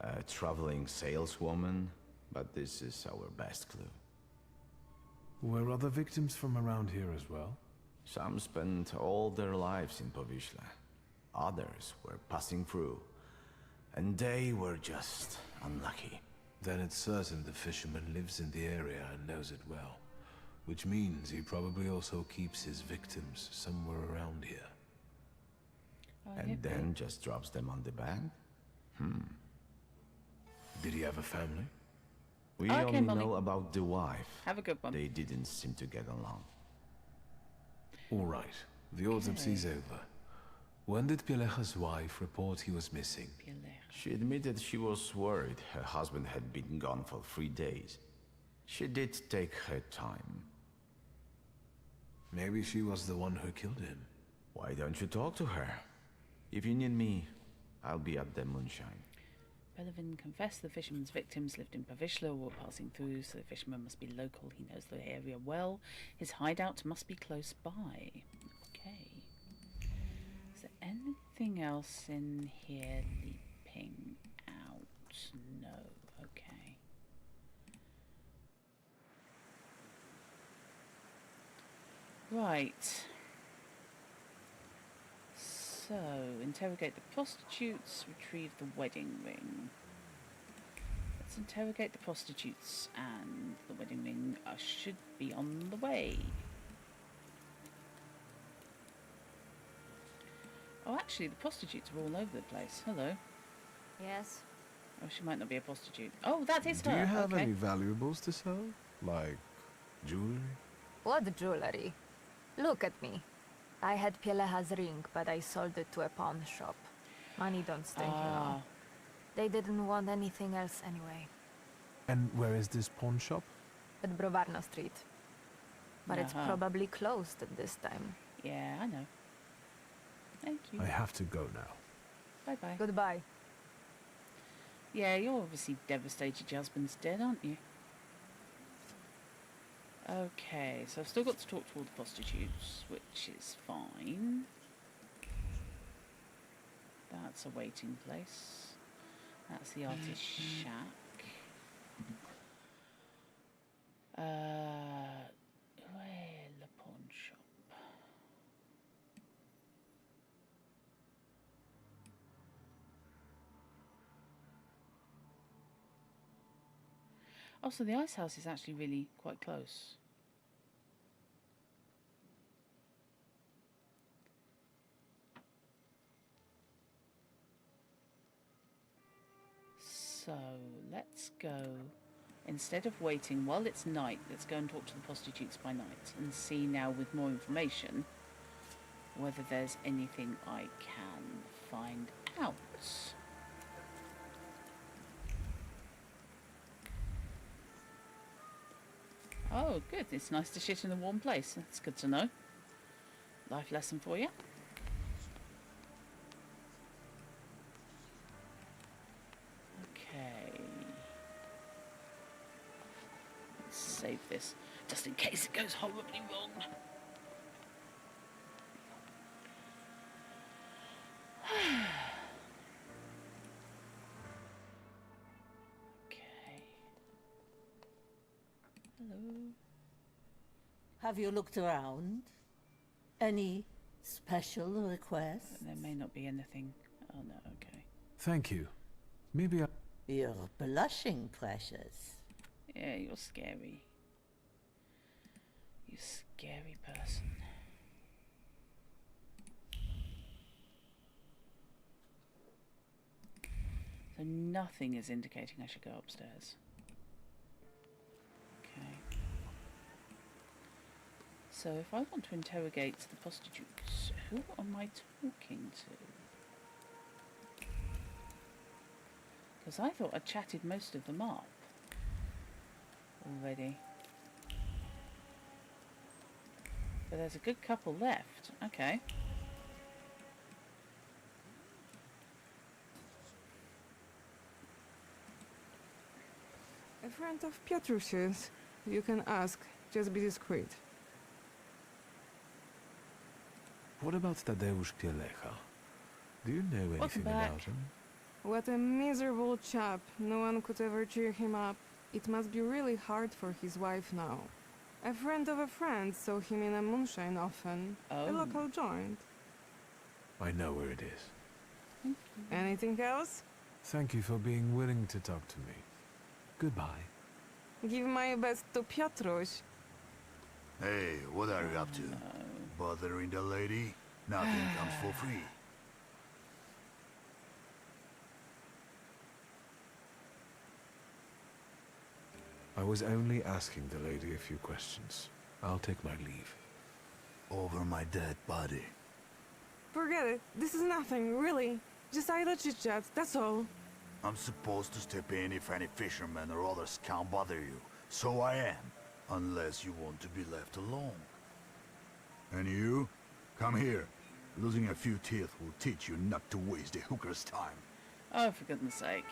a traveling saleswoman, but this is our best clue. Were other victims from around here as well? Some spent all their lives in Powiśle. Others were passing through, and they were just unlucky. Then it's certain the fisherman lives in the area and knows it well. Which means he probably also keeps his victims somewhere around here. And then just drops them on the bank? Did he have a family? We only know about the wife. Have a good one. They didn't seem to get along. All right. The autopsy's over. When did Pielecha's wife report he was missing? She admitted she was worried her husband had been gone for 3 days. She did take her time. Maybe she was the one who killed him. Why don't you talk to her? If you need me, I'll be at the moonshine. Belevin confessed the fisherman's victims lived in Powiśle or were passing through, so the fisherman must be local. He knows the area well. His hideout must be close by. Okay. Is there anything else in here leaping out? No. Okay. Right. So, interrogate the prostitutes, retrieve the wedding ring. Let's interrogate the prostitutes, and the wedding ring should be on the way. Oh, actually, the prostitutes are all over the place. Hello. Yes? Oh, she might not be a prostitute. Oh, that is her. Do you have okay. any valuables to sell? Like jewelry? What jewelry? Look at me. I had Pielecha's ring, but I sold it to a pawn shop. Money don't stay here long. They didn't want anything else anyway. And where is this pawn shop? At Browarno Street. But it's probably closed at this time. Yeah, I know. Thank you. I have to go now. Bye-bye. Goodbye. Yeah, you're obviously devastated your husband's dead, aren't you? Okay, so I've still got to talk to all the prostitutes, which is fine. That's a waiting place. That's the artist's shack. Where the pawn shop? Oh, so the ice house is actually really quite close. So, let's go. Instead of waiting while it's night, let's go and talk to the prostitutes by night and see now with more information whether there's anything I can find out. Oh, good. It's nice to shit in a warm place. That's good to know. Life lesson for you. Okay. Let's save this, just in case it goes horribly wrong. Okay. Hello. Have you looked around? Any special requests? There may not be anything. Oh no, okay. Thank you. Maybe I... You're blushing, precious. Yeah, you're scary. You scary person. So nothing is indicating I should go upstairs. Okay. So if I want to interrogate the prostitutes, who am I talking to? Because I thought I chatted most of them up already. But there's a good couple left. Okay. A friend of Piotrusi's. You can ask. Just be discreet. What about Tadeusz Pielecha? Do you know anything about him? What a miserable chap. No one could ever cheer him up. It must be really hard for his wife now. A friend of a friend saw him in a moonshine often. A local joint. I know where it is. Anything else? Thank you for being willing to talk to me. Goodbye. Give my best to Piotruś. Hey, what are you up to? Bothering the lady? Nothing comes for free. I was only asking the lady a few questions. I'll take my leave. Over my dead body. Forget it. This is nothing, really. Just idle chit-chat, that's all. I'm supposed to step in if any fishermen or others can't bother you. So I am. Unless you want to be left alone. And you? Come here. Losing a few teeth will teach you not to waste the hooker's time. Oh, for goodness sake.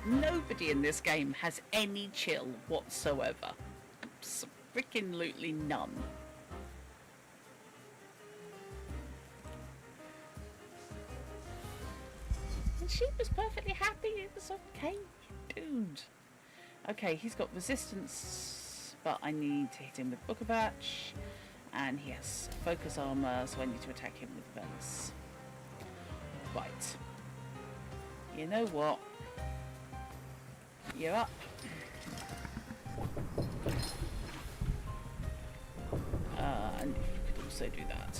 Nobody in this game has any chill whatsoever. Freaking-lutely none. And she was perfectly happy. It was okay, dude. Okay, he's got resistance, but I need to hit him with Book of Batch. And he has focus armor, so I need to attack him with Venice. Right. You know what? You're up. And you could also do that.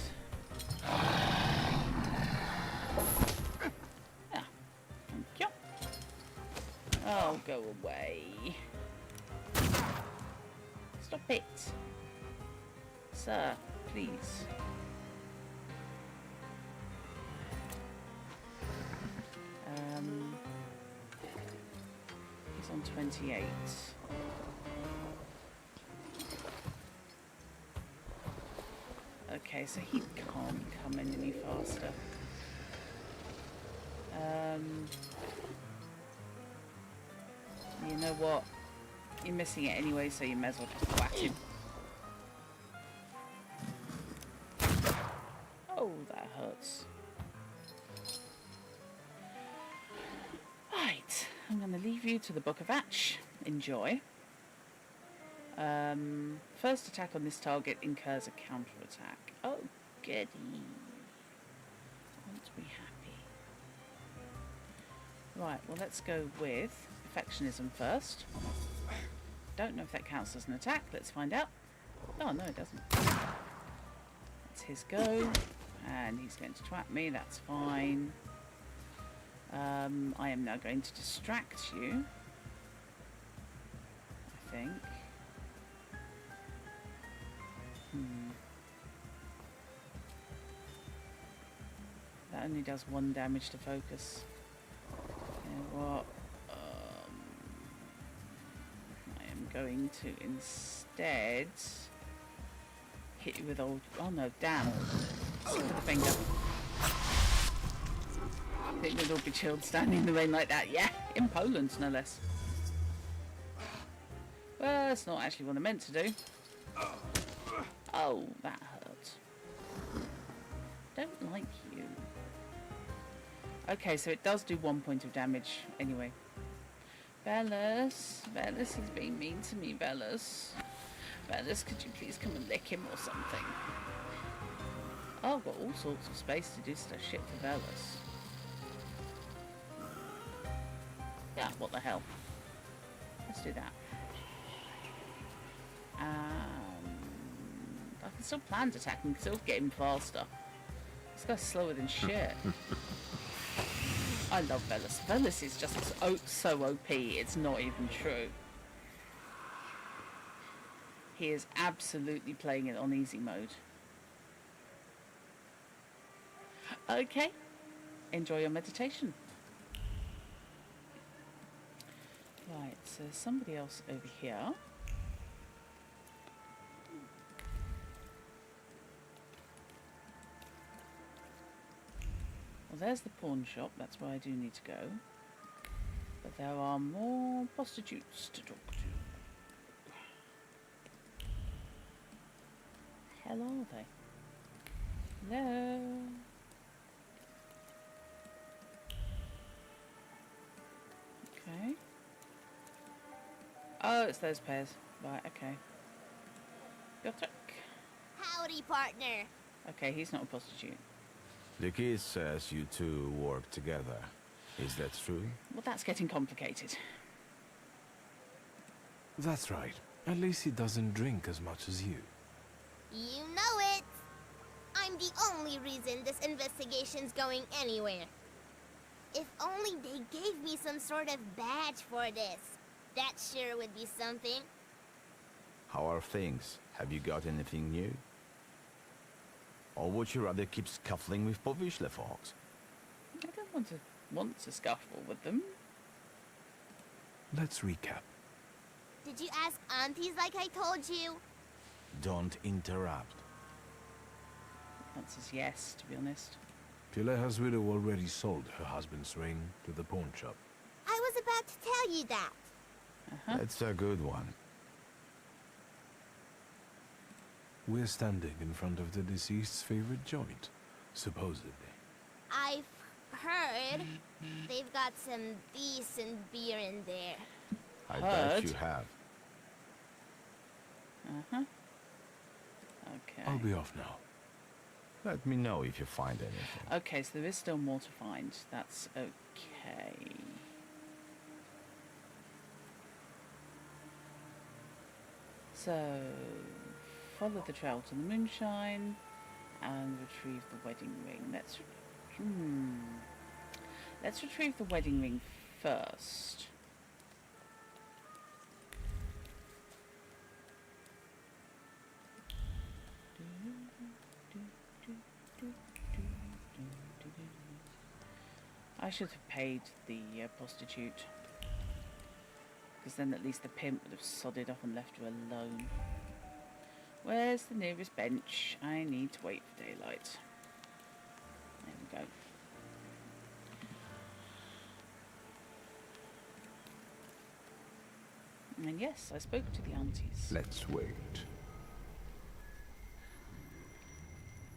Yeah. Thank you. Oh, go away. Stop it. Sir, please. He's on 28. Okay, so he can't come in any faster. You know what? You're missing it anyway, so you may as well just whack him. Oh, that hurts. Right, I'm going to leave you to the Book of Atch. Enjoy. First attack on this target incurs a counterattack. Oh, goody. Won't be happy. Right, well, let's go with Perfectionism first. Don't know if that counts as an attack. Let's find out. Oh, no, it doesn't. That's his go. And he's going to twat me. That's fine. I am now going to distract you. I think. That only does 1 damage to focus. You know what? I am going to instead hit you with old... Oh no, damn. Slip of the finger. I think we'd all be chilled standing in the rain like that. Yeah, in Poland, no less. Well, that's not actually what I meant to do. Oh, that hurt. Don't like you. Okay, so it does do 1 point of damage anyway. Bellis, he's being mean to me, Bellis. Bellis, could you please come and lick him or something? Oh, I've got all sorts of space to do stuff shit for Bellis. Yeah, what the hell? Let's do that. I can still plan to attack him, still get him faster. This guy's slower than shit. I love Velas. Velas is just so OP, it's not even true. He is absolutely playing it on easy mode. Okay, enjoy your meditation. Right, so somebody else over here. Well, there's the pawn shop. That's where I do need to go. But there are more prostitutes to talk to. Hell are they? Hello? Okay. Oh, it's those pairs. Right, okay. Got it. Howdy, partner. Okay, he's not a prostitute. The kid says you two work together. Is that true? Well, that's getting complicated. That's right. At least he doesn't drink as much as you. You know it. I'm the only reason this investigation's going anywhere. If only they gave me some sort of badge for this. That sure would be something. How are things? Have you got anything new? Or would you rather keep scuffling with Powiśle folks? I don't want to scuffle with them. Let's recap. Did you ask aunties like I told you? Don't interrupt. The answer's yes, to be honest. Pileha's widow already sold her husband's ring to the pawn shop. I was about to tell you that. That's a good one. We're standing in front of the deceased's favorite joint, supposedly. I've heard they've got some decent beer in there. I bet you have. Okay. I'll be off now. Let me know if you find anything. Okay, so there is still more to find. That's okay. So, follow the trail to the moonshine and retrieve the wedding ring. Let's retrieve the wedding ring first. I should have paid the prostitute, because then at least the pimp would have sodded off and left her alone. Where's the nearest bench? I need to wait for daylight. There we go. And yes, I spoke to the aunties. Let's wait.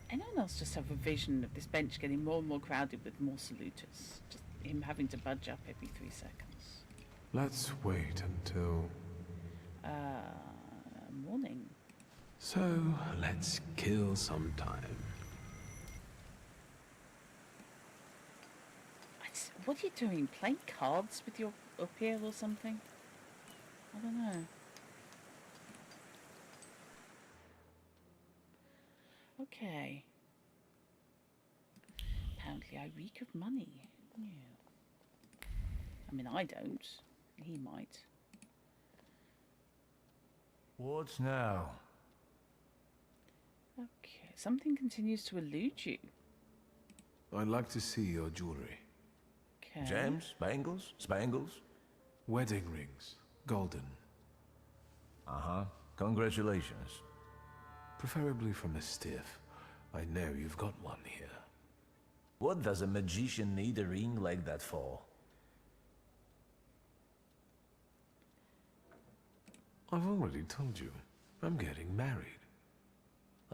Anyone else just have a vision of this bench getting more and more crowded with more salutors? Just him having to budge up every 3 seconds. Let's wait until... morning. So, let's kill some time. What are you doing? Playing cards with your up here or something? I don't know. Okay. Apparently I reek of money. Yeah. I mean, I don't. He might. What now? Okay. Something continues to elude you. I'd like to see your jewelry. Okay. Gems? Bangles? Spangles? Wedding rings. Golden. Uh-huh. Congratulations. Preferably from a stiff. I know you've got one here. What does a magician need a ring like that for? I've already told you. I'm getting married.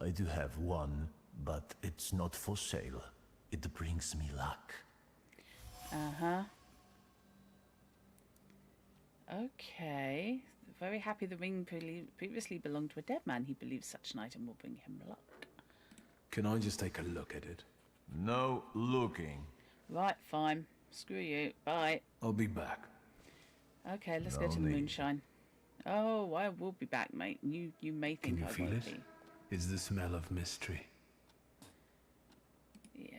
I do have one, but it's not for sale. It brings me luck. Uh-huh. Okay. Very happy the ring previously belonged to a dead man. He believes such an item will bring him luck. Can I just take a look at it? No looking. Right, fine. Screw you. Bye. I'll be back. Okay, let's go to the moonshine. Oh, I will be back, mate. You may think Can you I feel won't it? be. It's the smell of mystery. Yeah.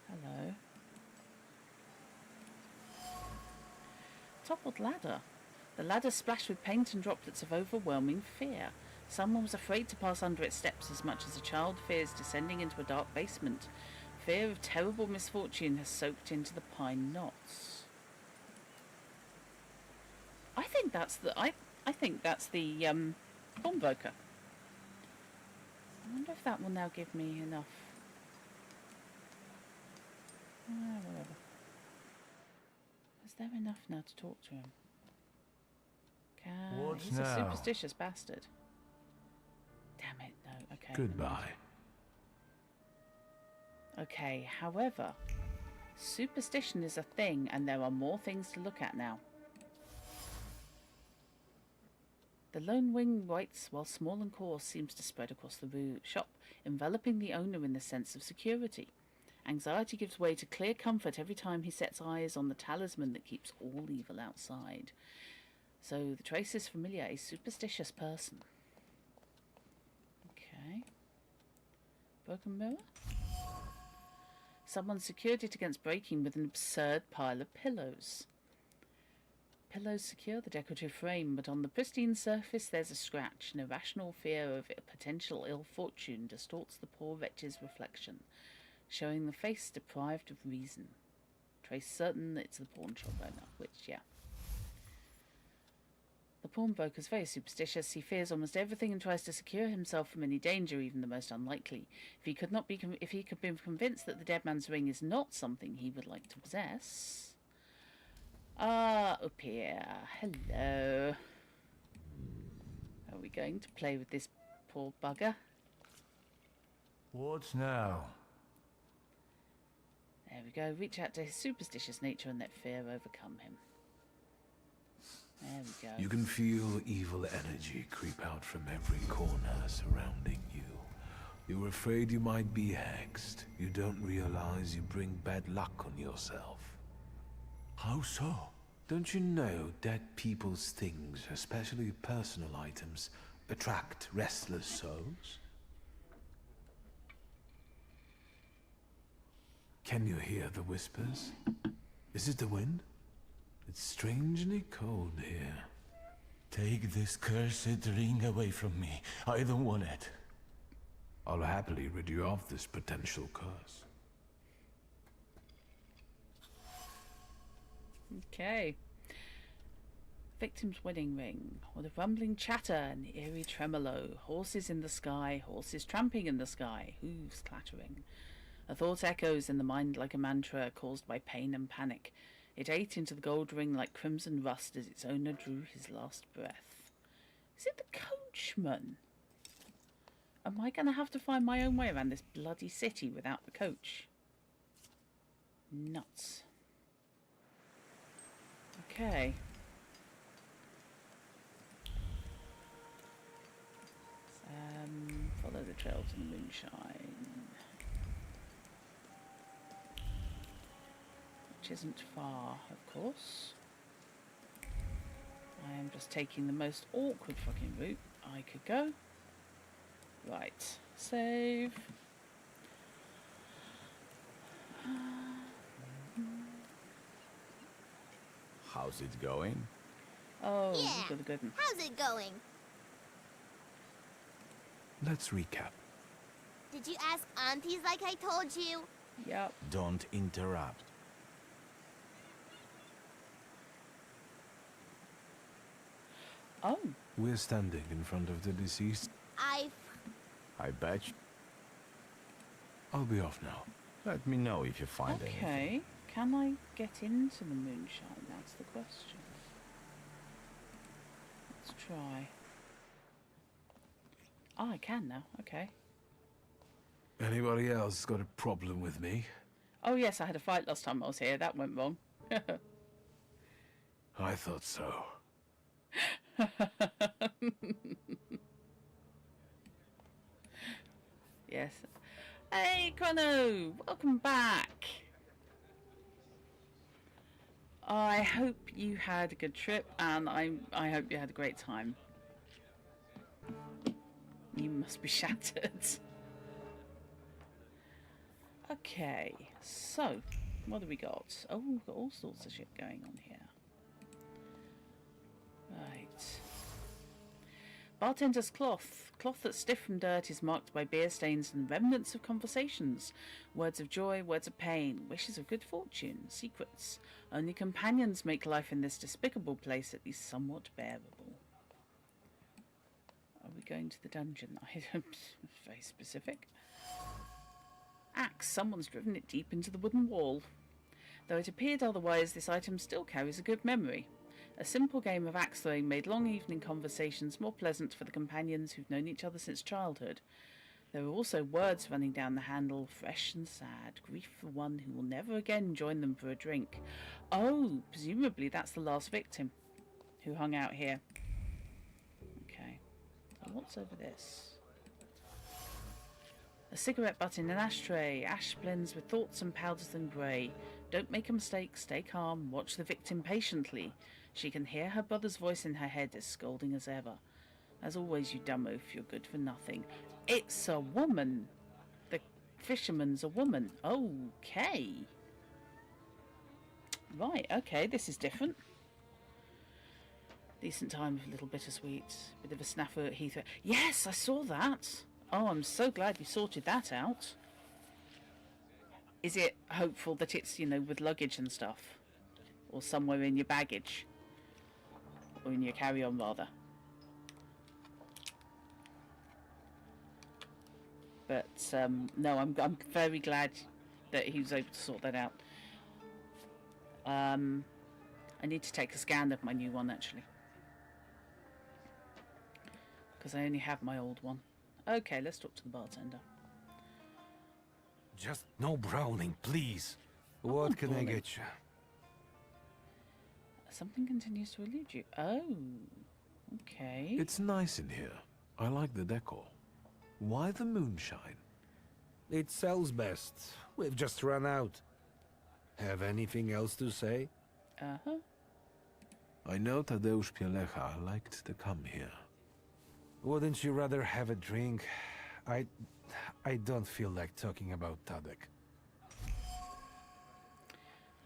Hello. Toppled ladder. The ladder splashed with paint and droplets of overwhelming fear. Someone was afraid to pass under its steps as much as a child fears descending into a dark basement. Fear of terrible misfortune has soaked into the pine knots. I think that's the pawnbroker. I wonder if that will now give me enough. Whatever. Is there enough now to talk to him? He's a superstitious bastard. Damn it, no. Okay. Goodbye. Okay, however, superstition is a thing, and there are more things to look at now. The lone wing waits while small and coarse seems to spread across the shop, enveloping the owner in the sense of security. Anxiety gives way to clear comfort every time he sets eyes on the talisman that keeps all evil outside. So the trace is familiar, a superstitious person. Okay. Broken mirror? Someone secured it against breaking with an absurd pile of pillows. Pillows secure the decorative frame, but on the pristine surface there's a scratch. An irrational fear of potential ill fortune distorts the poor wretch's reflection, showing the face deprived of reason. Trace certain it's the pawn shop owner, which, yeah. The pawnbroker's very superstitious. He fears almost everything and tries to secure himself from any danger, even the most unlikely. If he could be convinced that the dead man's ring is not something he would like to possess. Up here. Hello. Are we going to play with this poor bugger? What now? There we go. Reach out to his superstitious nature and let fear overcome him. There we go. You can feel evil energy creep out from every corner surrounding you. You're afraid you might be hexed. You don't realize you bring bad luck on yourself. How so? Don't you know dead people's things, especially personal items, attract restless souls? Can you hear the whispers? Is it the wind? It's strangely cold here. Take this cursed ring away from me. I don't want it. I'll happily rid you of this potential curse. Okay. Victim's wedding ring, with a rumbling chatter and eerie tremolo. Horses in the sky, horses tramping in the sky, hooves clattering. A thought echoes in the mind like a mantra caused by pain and panic. It ate into the gold ring like crimson rust as its owner drew his last breath. Is it the coachman? Am I going to have to find my own way around this bloody city without the coach? Nuts. Okay. Follow the trail to the moonshine. Which isn't far, of course. I am just taking the most awkward fucking route I could go. Right. Save. How's it going? Oh, yeah. Good, good. How's it going? Let's recap. Did you ask aunties like I told you? Yep. Don't interrupt. Oh. We're standing in front of the deceased. I bet you. I'll be off now. Let me know if you find anything. Okay. Can I get into the moonshine? That's the question. Let's try. Oh, I can now. Okay. Anybody else got a problem with me? Oh, yes, I had a fight last time I was here. That went wrong. I thought so. Yes. Hey, Chrono! Welcome back! I hope you had a good trip, and I hope you had a great time. You must be shattered. Okay, so, what have we got? Oh, we've got all sorts of shit going on here. Right. Bartender's cloth. Cloth that's stiff from dirt is marked by beer stains and remnants of conversations. Words of joy, words of pain, wishes of good fortune, secrets. Only companions make life in this despicable place at least somewhat bearable. Are we going to the dungeon items. Very specific. Axe. Someone's driven it deep into the wooden wall. Though it appeared otherwise, this item still carries a good memory. A simple game of axe throwing made long evening conversations more pleasant for the companions who've known each other since childhood. There were also words running down the handle, fresh and sad, grief for one who will never again join them for a drink. Oh, presumably that's the last victim who hung out here. Okay, so what's over this? A cigarette butt in an ashtray. Ash blends with thoughts and powders than grey. Don't make a mistake, stay calm, watch the victim patiently. She can hear her brother's voice in her head as scolding as ever. As always, you dumb oaf, you're good for nothing. It's a woman. The fisherman's a woman. Okay. Right, okay, this is different. Decent time, a little bittersweet. Bit of a snafu at Heathrow. Yes, I saw that. Oh, I'm so glad you sorted that out. Is it hopeful that it's, you know, with luggage and stuff? Or somewhere in your baggage? Or in your carry-on, rather? But, no, I'm very glad that he was able to sort that out. I need to take a scan of my new one, actually. Because I only have my old one. Okay, let's talk to the bartender. Just no browning, please. What can I get you? Something continues to elude you. Oh, okay. It's nice in here. I like the decor. Why the moonshine? It sells best. We've just run out. Have anything else to say? Uh-huh. I know Tadeusz Pielecha liked to come here. Wouldn't you rather have a drink? I don't feel like talking about Tadek.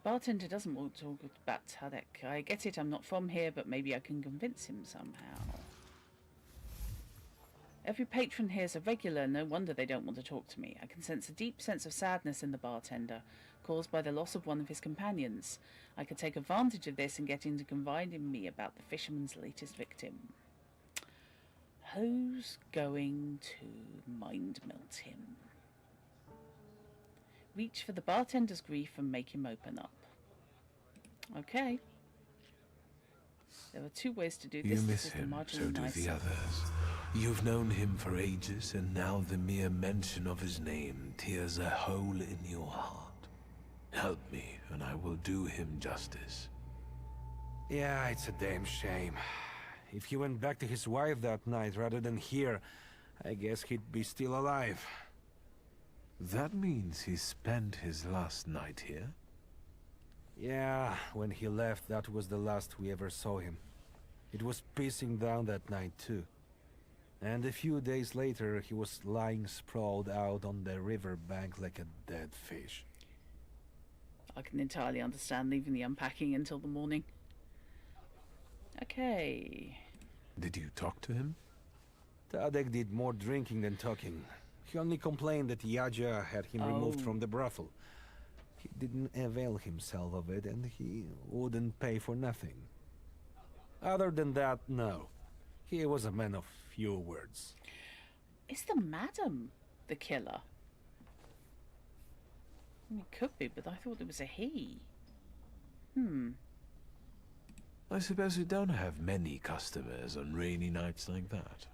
Bartender doesn't want to talk about Tadek. I get it, I'm not from here, but maybe I can convince him somehow. Every patron here's a regular, no wonder they don't want to talk to me. I can sense a deep sense of sadness in the bartender, caused by the loss of one of his companions. I could take advantage of this and get him to confide in me about the fisherman's latest victim. Who's going to mind melt him? Reach for the bartender's grief and make him open up. Okay. There are two ways to do this. You miss him, so do the others. You've known him for ages, and now the mere mention of his name tears a hole in your heart. Help me, and I will do him justice. Yeah, it's a damn shame. If he went back to his wife that night rather than here, I guess he'd be still alive. That means he spent his last night here? Yeah, when he left, that was the last we ever saw him. It was pissing down that night too. And a few days later, he was lying sprawled out on the river bank like a dead fish. I can entirely understand leaving the unpacking until the morning. Okay. Did you talk to him? Tadek did more drinking than talking. He only complained that Yadja had him removed from the brothel. He didn't avail himself of it, and he wouldn't pay for nothing. Other than that, no. He was a man of few words. Is the madam the killer? I mean, it could be, but I thought it was a he. I suppose you don't have many customers on rainy nights like that.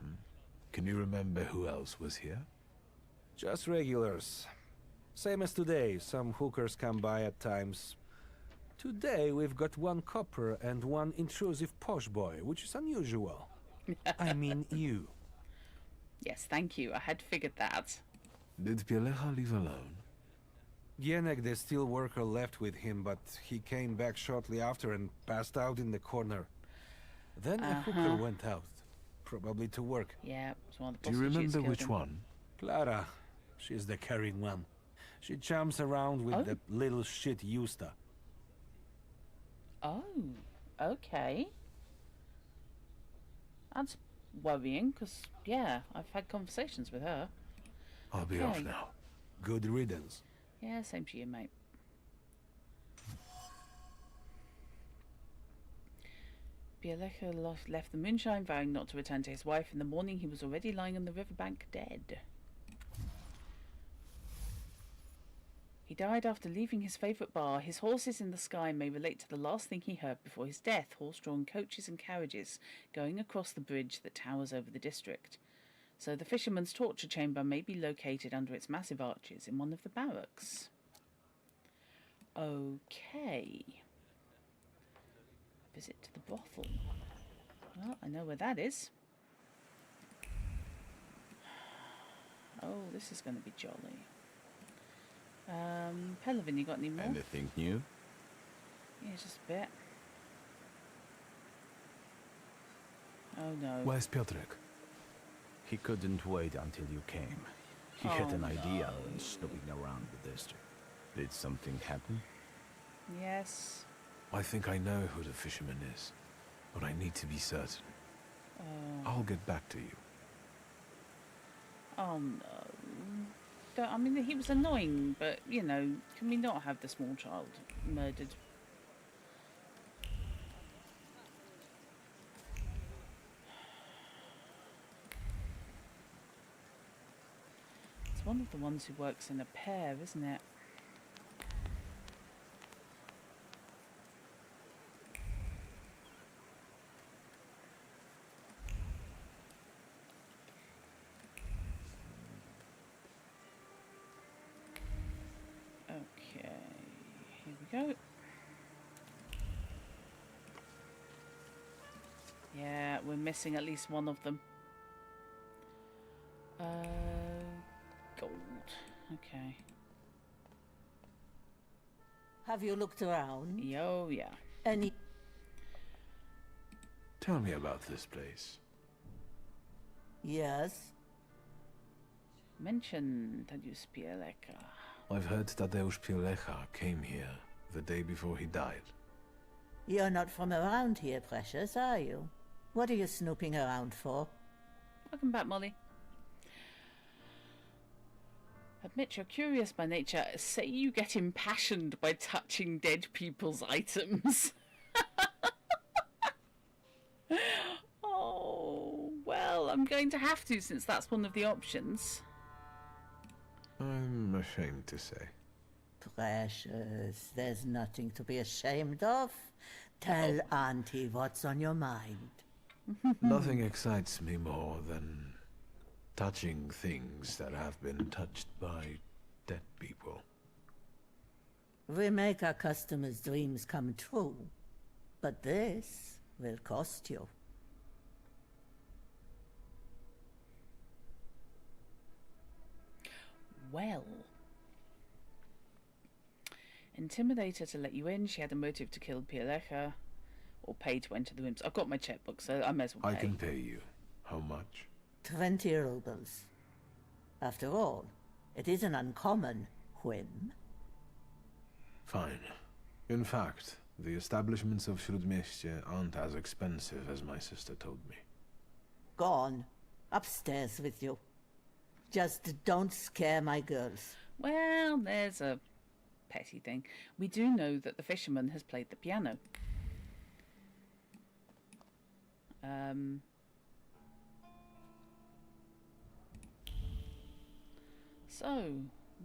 Can you remember who else was here? Just regulars. Same as today, some hookers come by at times. Today we've got one copper and one intrusive posh boy, which is unusual. I mean you. Yes, thank you. I had figured that. Did Pielecha leave alone? Gienek, the steel worker, left with him, but he came back shortly after and passed out in the corner. Then a hooker went out, probably to work. Yeah, it's one of the Do you remember which one? Clara. She's the carrying one. She chumps around with the little shit Yusta. Oh, okay. That's worrying, because, yeah, I've had conversations with her. I'll be off now. Good riddance. Yeah, same to you, mate. Pielecha left the moonshine, vowing not to return to his wife. In the morning, he was already lying on the riverbank, dead. He died after leaving his favourite bar. His horses in the sky may relate to the last thing he heard before his death, horse-drawn coaches and carriages going across the bridge that towers over the district. So the fisherman's torture chamber may be located under its massive arches in one of the barracks. Okay. Visit to the brothel. Well, I know where that is. Oh, this is going to be jolly. Pelavin, you got any more? Anything new? Yeah, just a bit. Oh no. Where's Piotrek? He couldn't wait until you came. He had an idea when snooping around the district. Did something happen? Yes. I think I know who the fisherman is, but I need to be certain. I'll get back to you. Oh no. I mean, he was annoying, but, you know, can we not have the small child murdered? It's one of the ones who works in a pair, isn't it? Okay, here we go. Yeah, we're missing at least one of them. Gold. Okay. Have you looked around? Oh, yeah. Any... Tell me about this place. Yes? Mention Tadeusz Pielecha. I've heard Tadeusz Pielecha came here the day before he died. You're not from around here, Precious, are you? What are you snooping around for? Welcome back, Molly. Admit you're curious by nature. Say you get impassioned by touching dead people's items. Oh, well, I'm going to have to, since that's one of the options. I'm ashamed to say. Precious, there's nothing to be ashamed of. Tell Auntie what's on your mind. Nothing excites me more than touching things that have been touched by dead people. We make our customers' dreams come true, but this will cost you. Well. Intimidate her to let you in. She had a motive to kill Pielecha, or pay to enter the rooms. I've got my checkbook, so I may as well pay. I can pay you. How much? 20 rubles. After all, it is an uncommon whim. Fine. In fact, the establishments of Śródmieście aren't as expensive as my sister told me. Go on. Upstairs with you. Just don't scare my girls. Well, there's a petty thing. We do know that the fisherman has played the piano. So,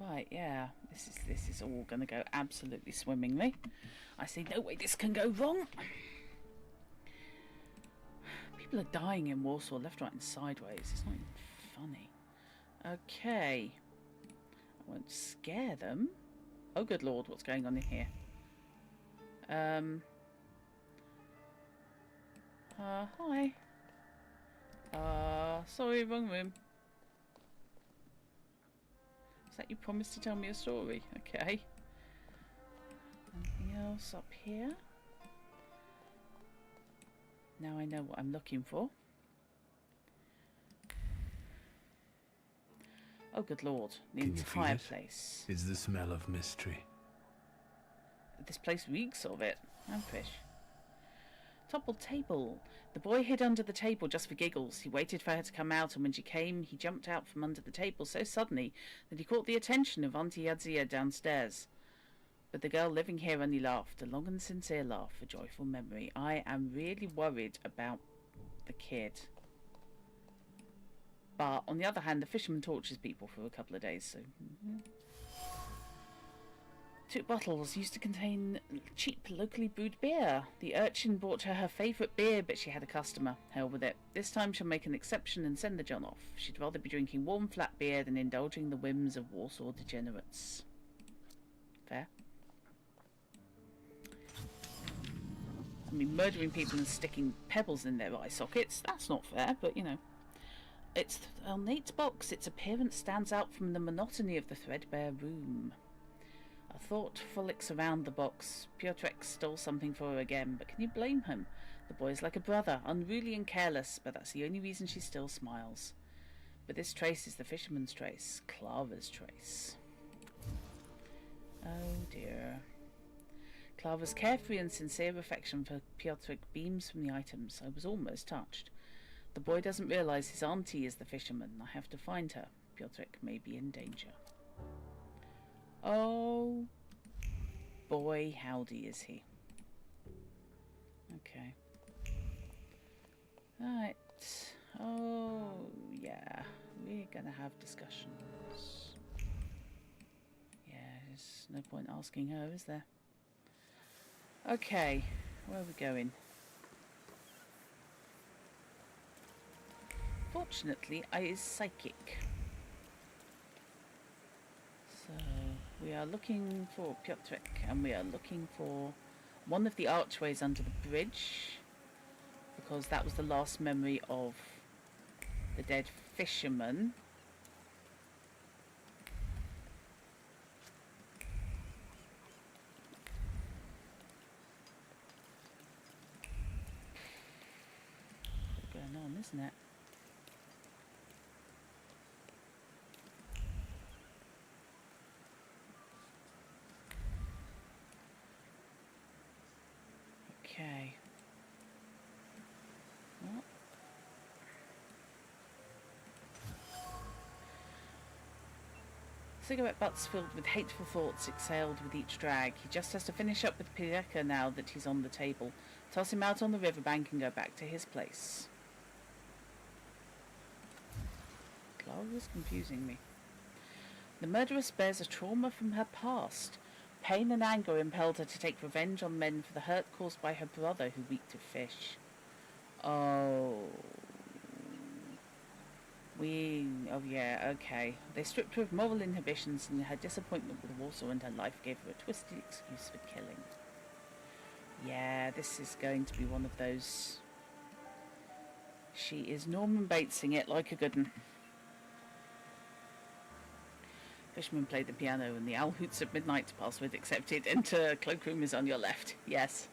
right, yeah, this is all going to go absolutely swimmingly. I see no way this can go wrong. People are dying in Warsaw, left, right, and sideways. It's not even funny. Okay, I won't scare them. Oh, good lord, what's going on in here? Hi. Sorry, wrong room. Is that you promised to tell me a story? Okay. Anything else up here? Now I know what I'm looking for. Oh, good lord. The entire place. It's the smell of mystery. This place reeks of it. I'm fish. Toppled table. The boy hid under the table just for giggles. He waited for her to come out, and when she came, he jumped out from under the table so suddenly that he caught the attention of Auntie Jadzia downstairs. But the girl living here only laughed, a long and sincere laugh, a joyful memory. I am really worried about the kid. But on the other hand, the fisherman tortures people for a couple of days, so... 2 bottles used to contain cheap, locally brewed beer. The urchin brought her favourite beer, but she had a customer. Hell with it. This time she'll make an exception and send the John off. She'd rather be drinking warm, flat beer than indulging the whims of Warsaw degenerates. Fair? I mean, murdering people and sticking pebbles in their eye sockets, that's not fair, but, you know. Its ornate box, its appearance stands out from the monotony of the threadbare room. A thought frolics around the box. Piotrek stole something for her again, but can you blame him? The boy's like a brother, unruly and careless, but that's the only reason she still smiles. But this trace is the fisherman's trace, Clara's trace. Oh dear. Clara's carefree and sincere affection for Piotrek beams from the items. I was almost touched. The boy doesn't realise his auntie is the fisherman. I have to find her. Piotrek may be in danger. Oh boy, howdy is he. Okay. Right. Oh yeah, we're gonna have discussions. Yeah, there's no point asking her, is there? Okay, where are we going? Fortunately, I is psychic. So, we are looking for Piotrek, and we are looking for one of the archways under the bridge, because that was the last memory of the dead fisherman. What's going on, isn't it? Okay. Well. Cigarette butts filled with hateful thoughts exhaled with each drag. He just has to finish up with Pireka now that he's on the table. Toss him out on the riverbank and go back to his place. Clara was confusing me. The murderess bears a trauma from her past. Pain and anger impelled her to take revenge on men for the hurt caused by her brother who reeked of fish. Oh yeah, okay. They stripped her of moral inhibitions, and her disappointment with Warsaw and her life gave her a twisted excuse for killing. Yeah, this is going to be one of those. She is Norman Batesing it like a good one. Fishman played the piano and the owl hoots at midnight. Password accepted. Enter. Cloakroom is on your left. Yes.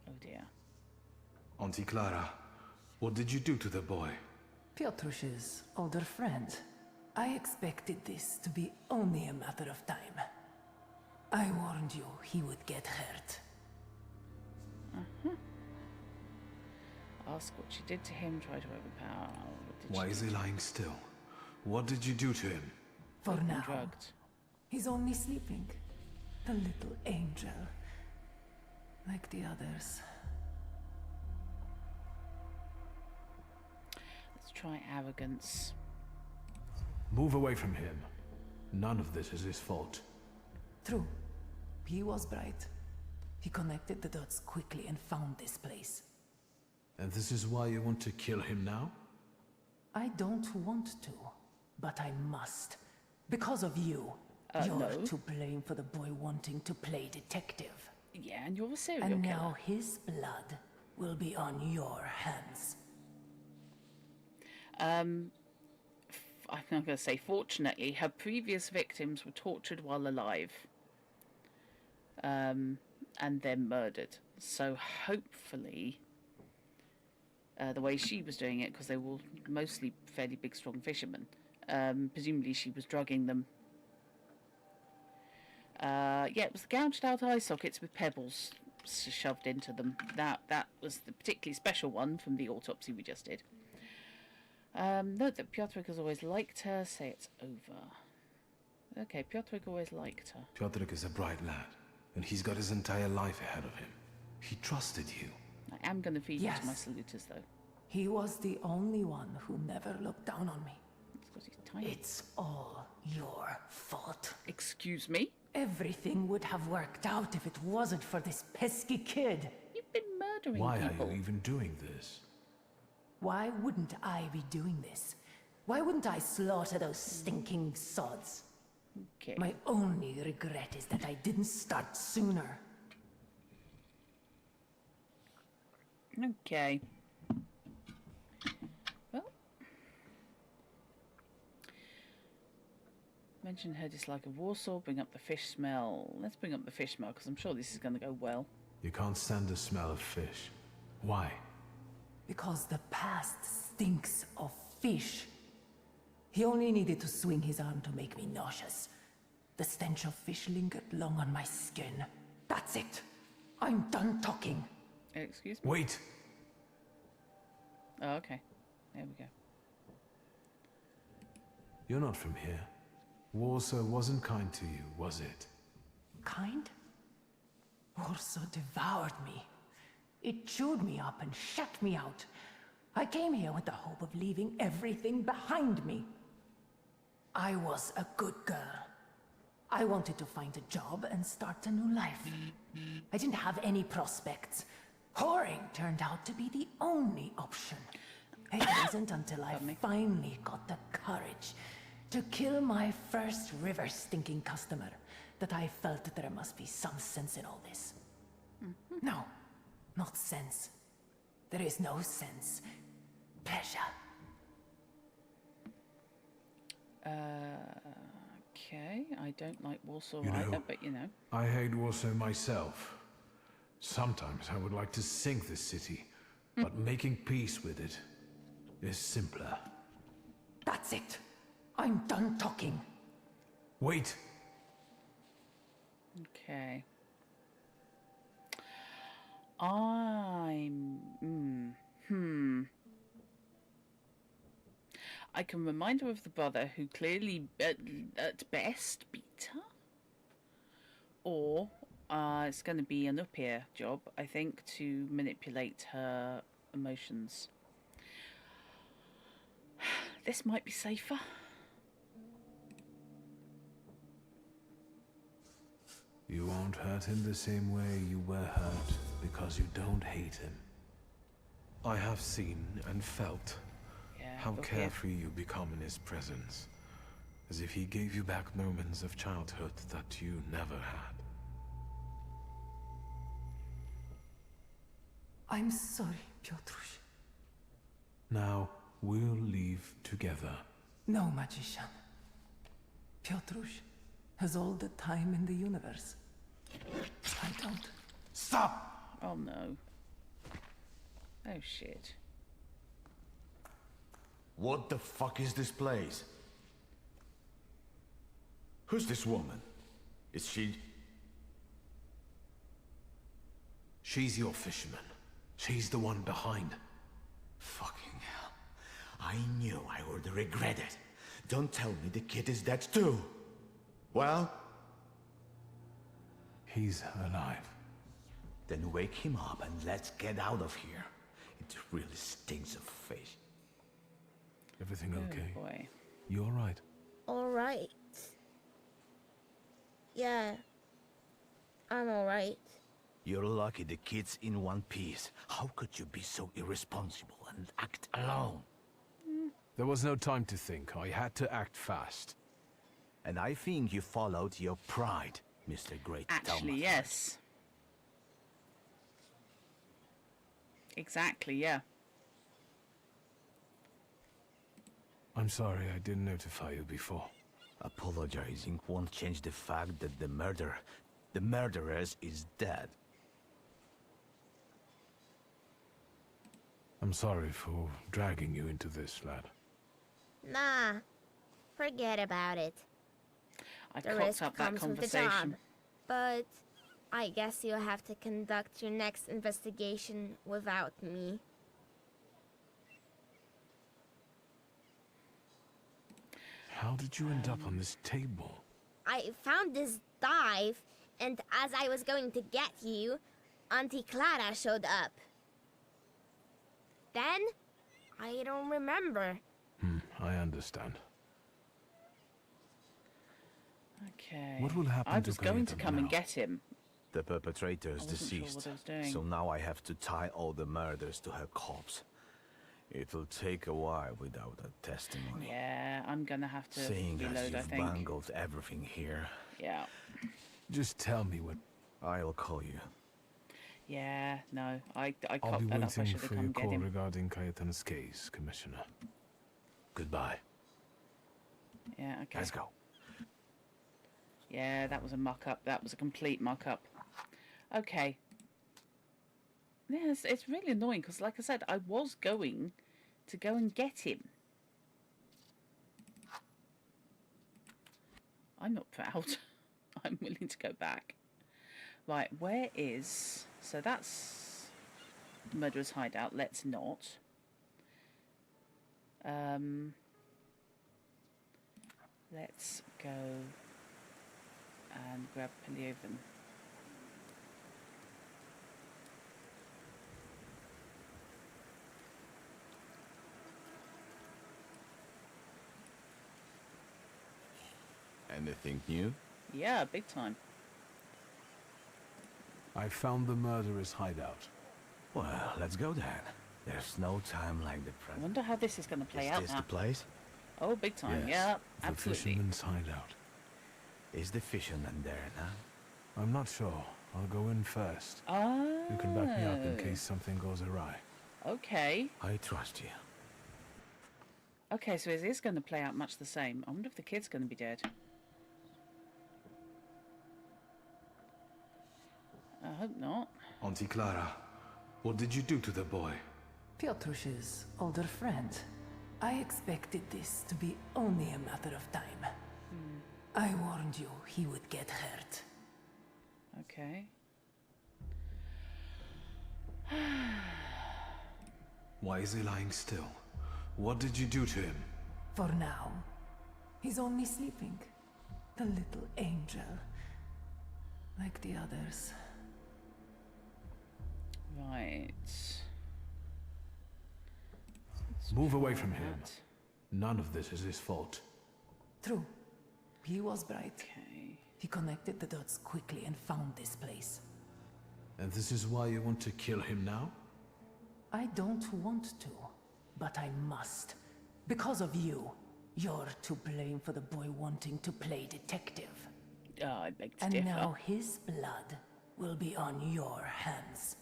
Oh dear. Auntie Clara, what did you do to the boy? Piotr's older friend. I expected this to be only a matter of time. I warned you he would get hurt. Ask what she did to him, try to overpower. Why is he lying still? What did you do to him? For now, drugged. He's only sleeping. The little angel. Like the others. Let's try arrogance. Move away from him. None of this is his fault. True. He was bright. He connected the dots quickly and found this place. And this is why you want to kill him now? I don't want to, but I must. Because of you. You're no. to blame for the boy wanting to play detective. Yeah, and you're a serial And killer. now his blood will be on your hands. I'm not going to say fortunately, her previous victims were tortured while alive. And then murdered. So hopefully, the way she was doing it, because they were mostly fairly big, strong fishermen, presumably she was drugging them. Yeah, it was the gouged out eye sockets with pebbles shoved into them. That was the particularly special one from the autopsy we just did. Note that Piotrek has always liked her. Say it's over. Okay, Piotrek always liked her. Piotrek is a bright lad, and he's got his entire life ahead of him. He trusted you. I am going to feed you Yes. to my salutors, though. He was the only one who never looked down on me. It's because he's tiny. It's all your fault. Excuse me? Everything would have worked out if it wasn't for this pesky kid. You've been murdering Why people. are you even doing this? Why wouldn't I be doing this? Why wouldn't I slaughter those stinking sods? Okay. My only regret is that I didn't start sooner. Okay. Well. Mention her dislike of Warsaw, bring up the fish smell. Let's bring up the fish smell, because I'm sure this is going to go well. You can't stand the smell of fish. Why? Because the past stinks of fish. He only needed to swing his arm to make me nauseous. The stench of fish lingered long on my skin. That's it. I'm done talking. Excuse me? Wait! Oh, okay. There we go. You're not from here. Warsaw wasn't kind to you, was it? Kind? Warsaw devoured me. It chewed me up and shut me out. I came here with the hope of leaving everything behind me. I was a good girl. I wanted to find a job and start a new life. I didn't have any prospects. Whoring turned out to be the only option. It wasn't until I finally got the courage to kill my first river-stinking customer that I felt that there must be some sense in all this. No, not sense. There is no sense. Pleasure. Okay, I don't like Warsaw You know, either, but you know. I hate Warsaw myself. Sometimes I would like to sink this city, but making peace with it is simpler. That's it. I'm done talking. Wait! Okay. I can remind her of the brother who clearly, at best, beat her. Or it's going to be an up-here job, I think, to manipulate her emotions. This might be safer. You won't hurt him the same way you were hurt because you don't hate him. I have seen and felt how carefree you become in his presence, as if he gave you back moments of childhood that you never had. I'm sorry, Piotruś. Now, we'll leave together. No, magician. Piotruś has all the time in the universe. I don't. Stop! Oh no. Oh shit. What the fuck is this place? Who's this woman? Is she... She's your fisherman. She's the one behind. Fucking hell. I knew I would regret it. Don't tell me the kid is dead too. Well? He's alive. Then wake him up and let's get out of here. It really stinks of fish. Everything okay? Boy. You all right? All right. Yeah. I'm all right. You're lucky the kid's in one piece. How could you be so irresponsible and act alone? There was no time to think. I had to act fast. And I think you followed your pride, Mr. Great Actually, Thaumaturge. yes. Exactly, yeah. I'm sorry I didn't notify you before. Apologizing won't change the fact that the murderess is dead. I'm sorry for dragging you into this, lad. Nah. Forget about it. I The cocked risk up that comes with the job. conversation. But I guess you'll have to conduct your next investigation without me. How did you end up on this table? I found this dive, and as I was going to get you, Auntie Clara showed up. Then, I don't remember. I understand. Okay. What will happen I was going to Clayton come and now? get him. The perpetrator is I wasn't sure deceased, what I was doing. so now I have to tie all the murders to her corpse. It'll take a while without a testimony. Yeah, I'm gonna have to Seeing as reload, I you've think. bungled everything here, Yeah. Just tell me what... I'll call you. Yeah, no, I I'll cocked be that up. I waiting should have for your come get call him. regarding Cayetan's case, Commissioner. Goodbye. Yeah, okay. Let's go. Yeah, that was a muck-up. That was a complete muck-up. Okay. Yes, it's really annoying because, like I said, I was going to go and get him. I'm not proud. I'm willing to go back. Right, where is... So that's Murderer's Hideout. Let's not. Let's go and grab Peliaven. Anything new? Yeah, big time. I found the murderer's hideout. Well, let's go then. There's no time like the I present. wonder how this is going to play Is out this now. the place? Oh, big time. Yes, Yeah, the absolutely. fisherman's hideout. Is the fisherman there now? I'm not sure. I'll go in first. Oh. You can back me up in case something goes awry. Okay. I trust you. Okay, so it is going to play out much the same. I wonder if the kid's going to be dead. I hope not. Auntie Clara, what did you do to the boy? Piotr's older friend. I expected this to be only a matter of time. I warned you he would get hurt. Okay. Why is he lying still? What did you do to him? For now, he's only sleeping. The little angel. Like the others. Right. Move away from him. None of this is his fault. True. He was bright. Okay. He connected the dots quickly and found this place. And this is why you want to kill him now? I don't want to, but I must. Because of you. You're to blame for the boy wanting to play detective. I beg to And differ. now his blood will be on your hands.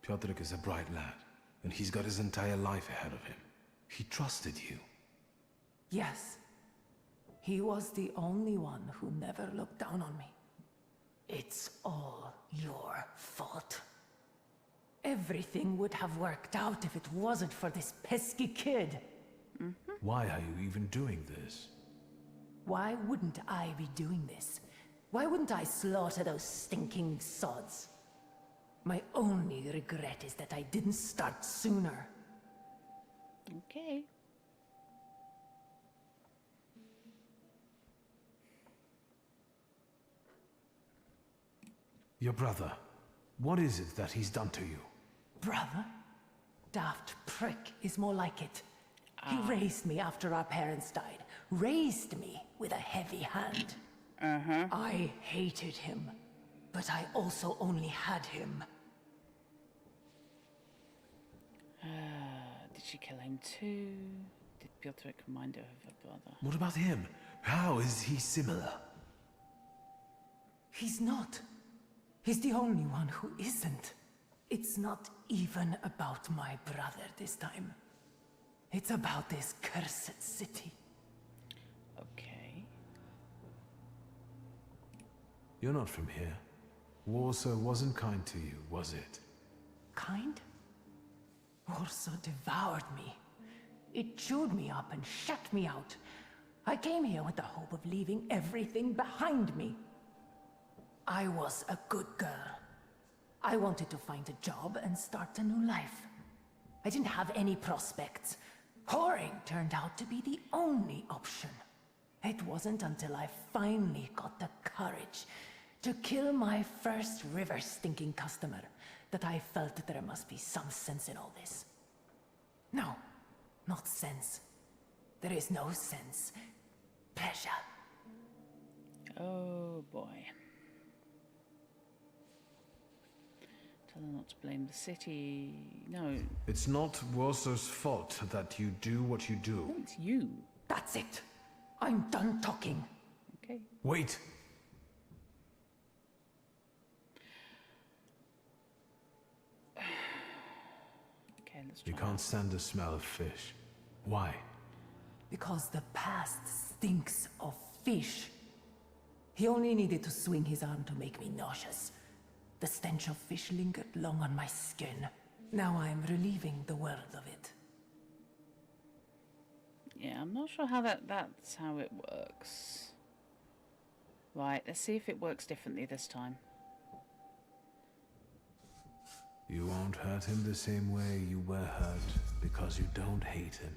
Piotr is a bright lad, and he's got his entire life ahead of him. He trusted you. Yes. He was the only one who never looked down on me. It's all your fault. Everything would have worked out if it wasn't for this pesky kid. Why are you even doing this? Why wouldn't I be doing this? Why wouldn't I slaughter those stinking sods? My only regret is that I didn't start sooner. Okay. Your brother, what is it that he's done to you? Brother? Daft prick is more like it. He raised me after our parents died. Raised me with a heavy hand. I hated him, but I also only had him. Did she kill him too? Did Piotr remind her of her brother? What about him? How is he similar? He's not. He's the only one who isn't. It's not even about my brother this time. It's about this cursed city. Okay. You're not from here. Warsaw wasn't kind to you, was it? Kind? Warsaw devoured me. It chewed me up and shut me out. I came here with the hope of leaving everything behind me. I was a good girl. I wanted to find a job and start a new life. I didn't have any prospects. Whoring turned out to be the only option. It wasn't until I finally got the courage to kill my first river-stinking customer that I felt that there must be some sense in all this. No, not sense. There is no sense. Pleasure. Oh boy. Tell her not to blame the city. No. It's not Warsa's fault that you do what you do. No, it's you. That's it. I'm done talking. Okay. Wait. Okay, let's try. You can't stand the smell of fish. Why? Because the past stinks of fish. He only needed to swing his arm to make me nauseous. The stench of fish lingered long on my skin. Now I'm relieving the world of it. Yeah, I'm not sure how that's how it works. Right, let's see if it works differently this time. You won't hurt him the same way you were hurt because you don't hate him.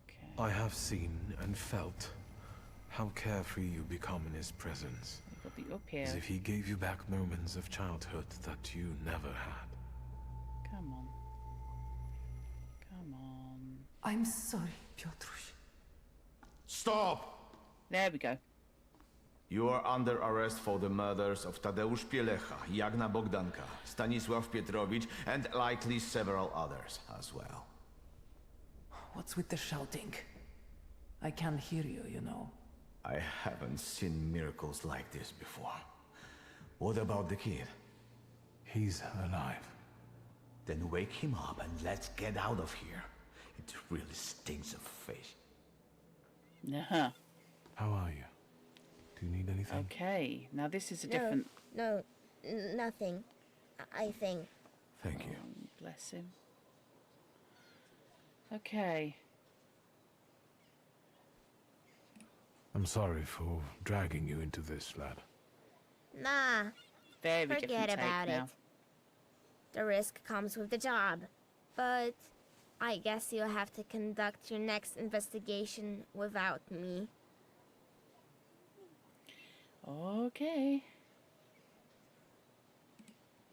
Okay. I have seen and felt how carefree you become in his presence. We've got the up here. As if he gave you back moments of childhood that you never had. Come on. Come on. I'm sorry, Piotruś. Stop! There we go. You are under arrest for the murders of Tadeusz Pielecha, Jagna Bogdanka, Stanisław Pietrowicz, and likely several others as well. What's with the shouting? I can't hear you, you know. I haven't seen miracles like this before. What about the kid? He's alive. Then wake him up and let's get out of here. It really stinks of fish. Uh-huh. How are you? Do you need anything? Okay, now this is a different... No, nothing. I think. Thank you. Bless him. Okay. I'm sorry for dragging you into this, lad. Nah. Very Forget different take about now. it. The risk comes with the job. But I guess you'll have to conduct your next investigation without me. Okay.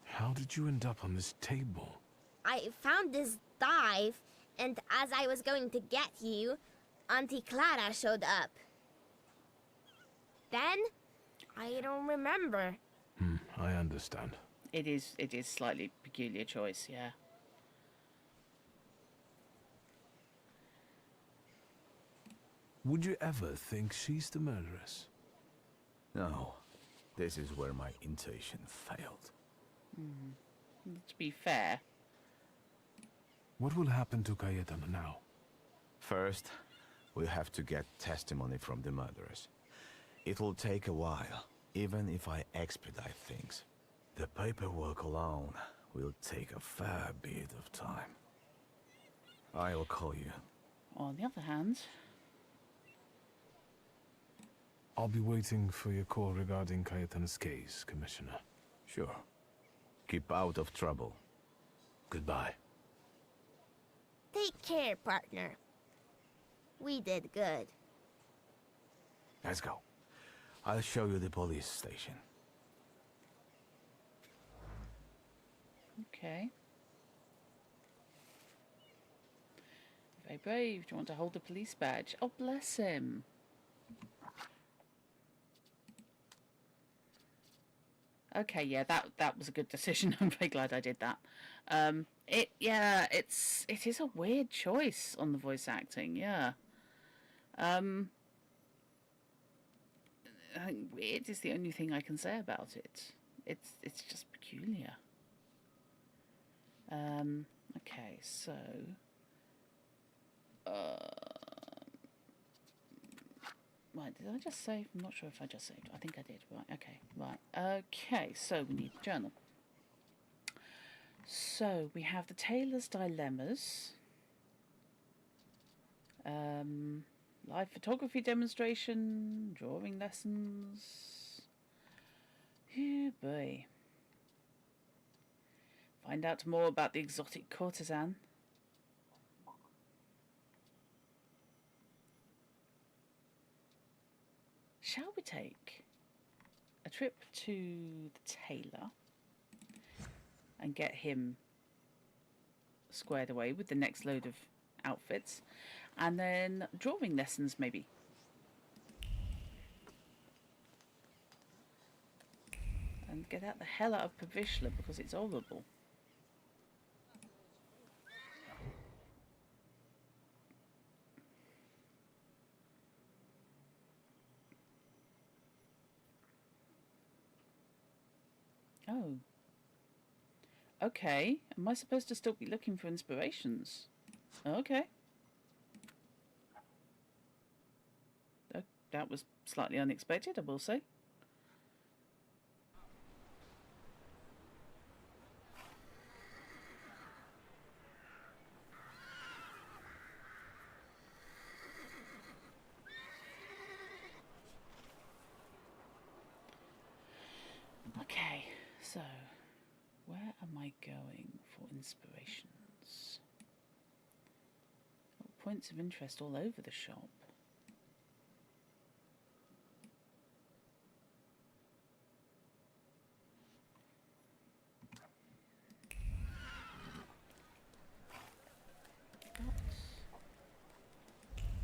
How did you end up on this table? I found this dive, and as I was going to get you, Auntie Clara showed up. Then, I don't remember. I understand. It is slightly peculiar choice, yeah. Would you ever think she's the murderess? No. This is where my intuition failed. To be fair. What will happen to Cayetano now? First, we'll have to get testimony from the murderers. It will take a while, even if I expedite things. The paperwork alone will take a fair bit of time. I'll call you. On the other hand... I'll be waiting for your call regarding Cayetano's case, Commissioner. Sure. Keep out of trouble. Goodbye. Take care, partner. We did good. Let's go. I'll show you the police station. Okay. Very brave. Do you want to hold the police badge? Oh, bless him. Okay, yeah, that was a good decision. I'm very glad I did that. It is a weird choice on the voice acting, yeah. I think weird is the only thing I can say about it. It's just peculiar. Okay, so right, did I just save? I'm not sure if I just saved. I think I did. Right, okay, right. Okay, so we need the journal. So we have the Tailor's Dilemmas. Live photography demonstration, drawing lessons. Oh boy. Find out more about the exotic courtesan. Shall we take a trip to the tailor and get him squared away with the next load of outfits, and then drawing lessons maybe? And get out the hell out of Pavishla because it's horrible. Oh. Okay. Am I supposed to still be looking for inspirations? Okay. That was slightly unexpected, I will say. Okay, so where am I going for inspirations? Points of interest all over the shop.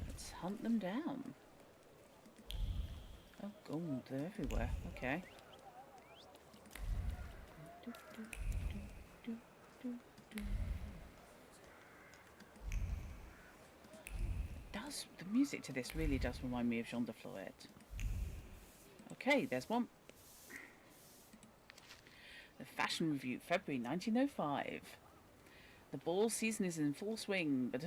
Let's hunt them down. Oh, gold, they're everywhere. Okay. The music to this really does remind me of Jean de Florette. Okay, there's one. The Fashion Review, February 1905. The ball season is in full swing, but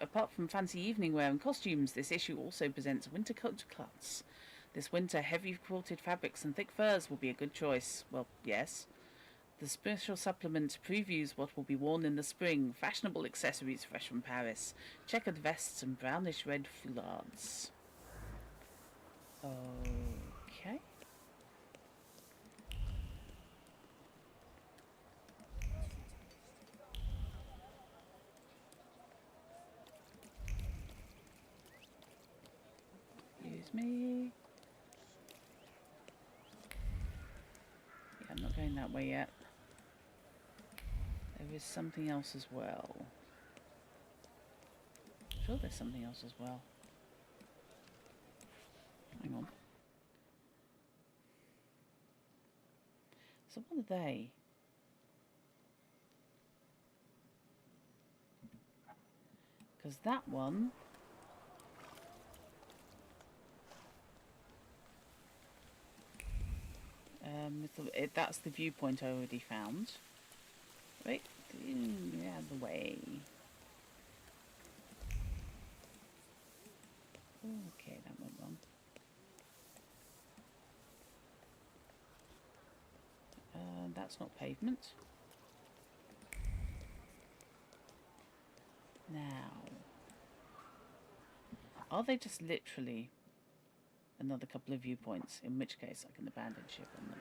apart from fancy evening wear and costumes, this issue also presents winter coat cuts. This winter, heavy quilted fabrics and thick furs will be a good choice. Well, yes. The special supplement previews what will be worn in the spring. Fashionable accessories fresh from Paris. Checkered vests and brownish red foulards. Okay. Excuse me. Yeah, I'm not going that way yet. There is something else as well. I'm sure there's something else as well. Hang on. So what are they? Because that one... that's the viewpoint I already found. Right, out of the way. Okay, that went wrong. That's not pavement. Now, are they just literally another couple of viewpoints? In which case, I can abandon ship on them.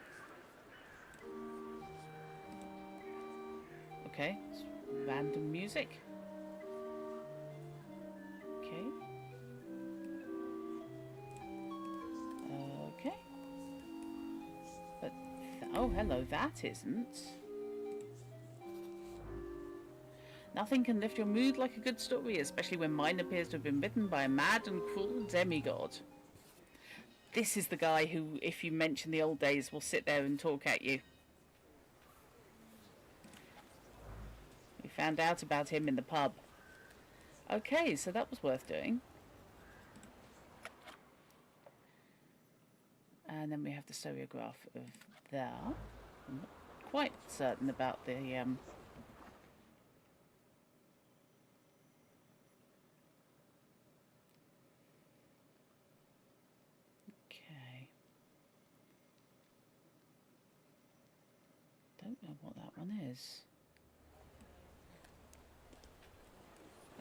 Okay, it's random music. Okay. Okay. But, oh hello, that isn't. Nothing can lift your mood like a good story, especially when mine appears to have been written by a mad and cruel demigod. This is the guy who, if you mention the old days, will sit there and talk at you. We found out about him in the pub. Okay, so that was worth doing. And then we have the stereograph of there. I'm not quite certain about the okay. Don't know what that one is.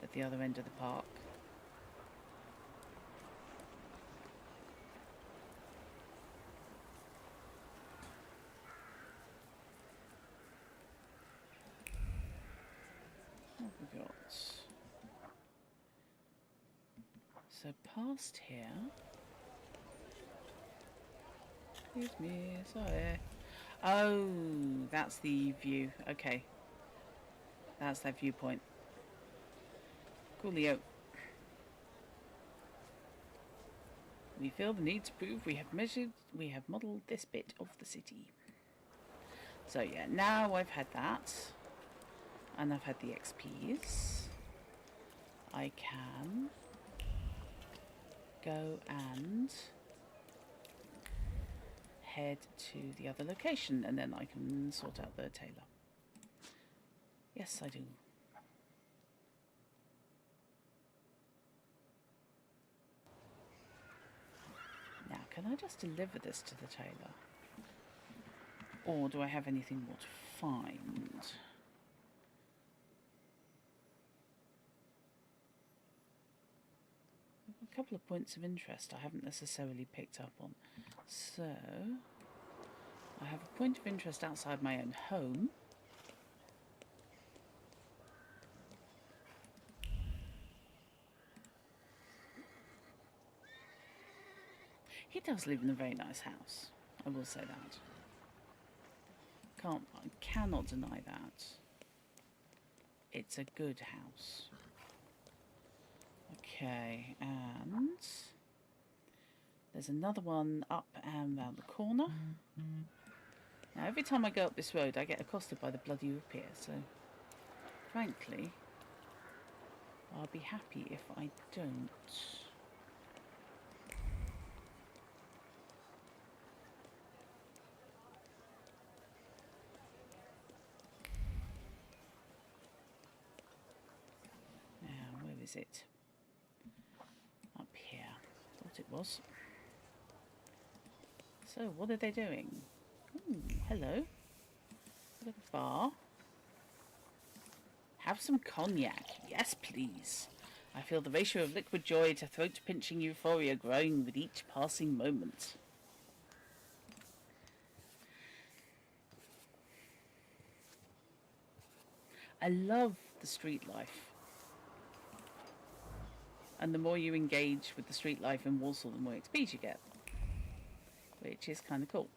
At the other end of the park. So past here. Excuse me, sorry. Oh, that's the view. Okay. That's that viewpoint. Coolio. We feel the need to prove we have modelled this bit of the city. So yeah, now I've had that, and I've had the XPs, I can go and head to the other location, and then I can sort out the tailor. Yes, I do. Now, can I just deliver this to the tailor? Or do I have anything more to find? A couple of points of interest I haven't necessarily picked up on. So, I have a point of interest outside my own home. He does live in a very nice house, I will say that. I cannot deny that. It's a good house. Okay, and there's another one up and round the corner. Now, every time I go up this road, I get accosted by the bloody Upir, so frankly, I'll be happy if I don't. Is it? Up here. Thought it was. So, what are they doing? Ooh, hello. Got a bar. Have some cognac. Yes, please. I feel the ratio of liquid joy to throat-pinching euphoria growing with each passing moment. I love the street life. And the more you engage with the street life in Warsaw, the more XP you get. Which is kind of cool.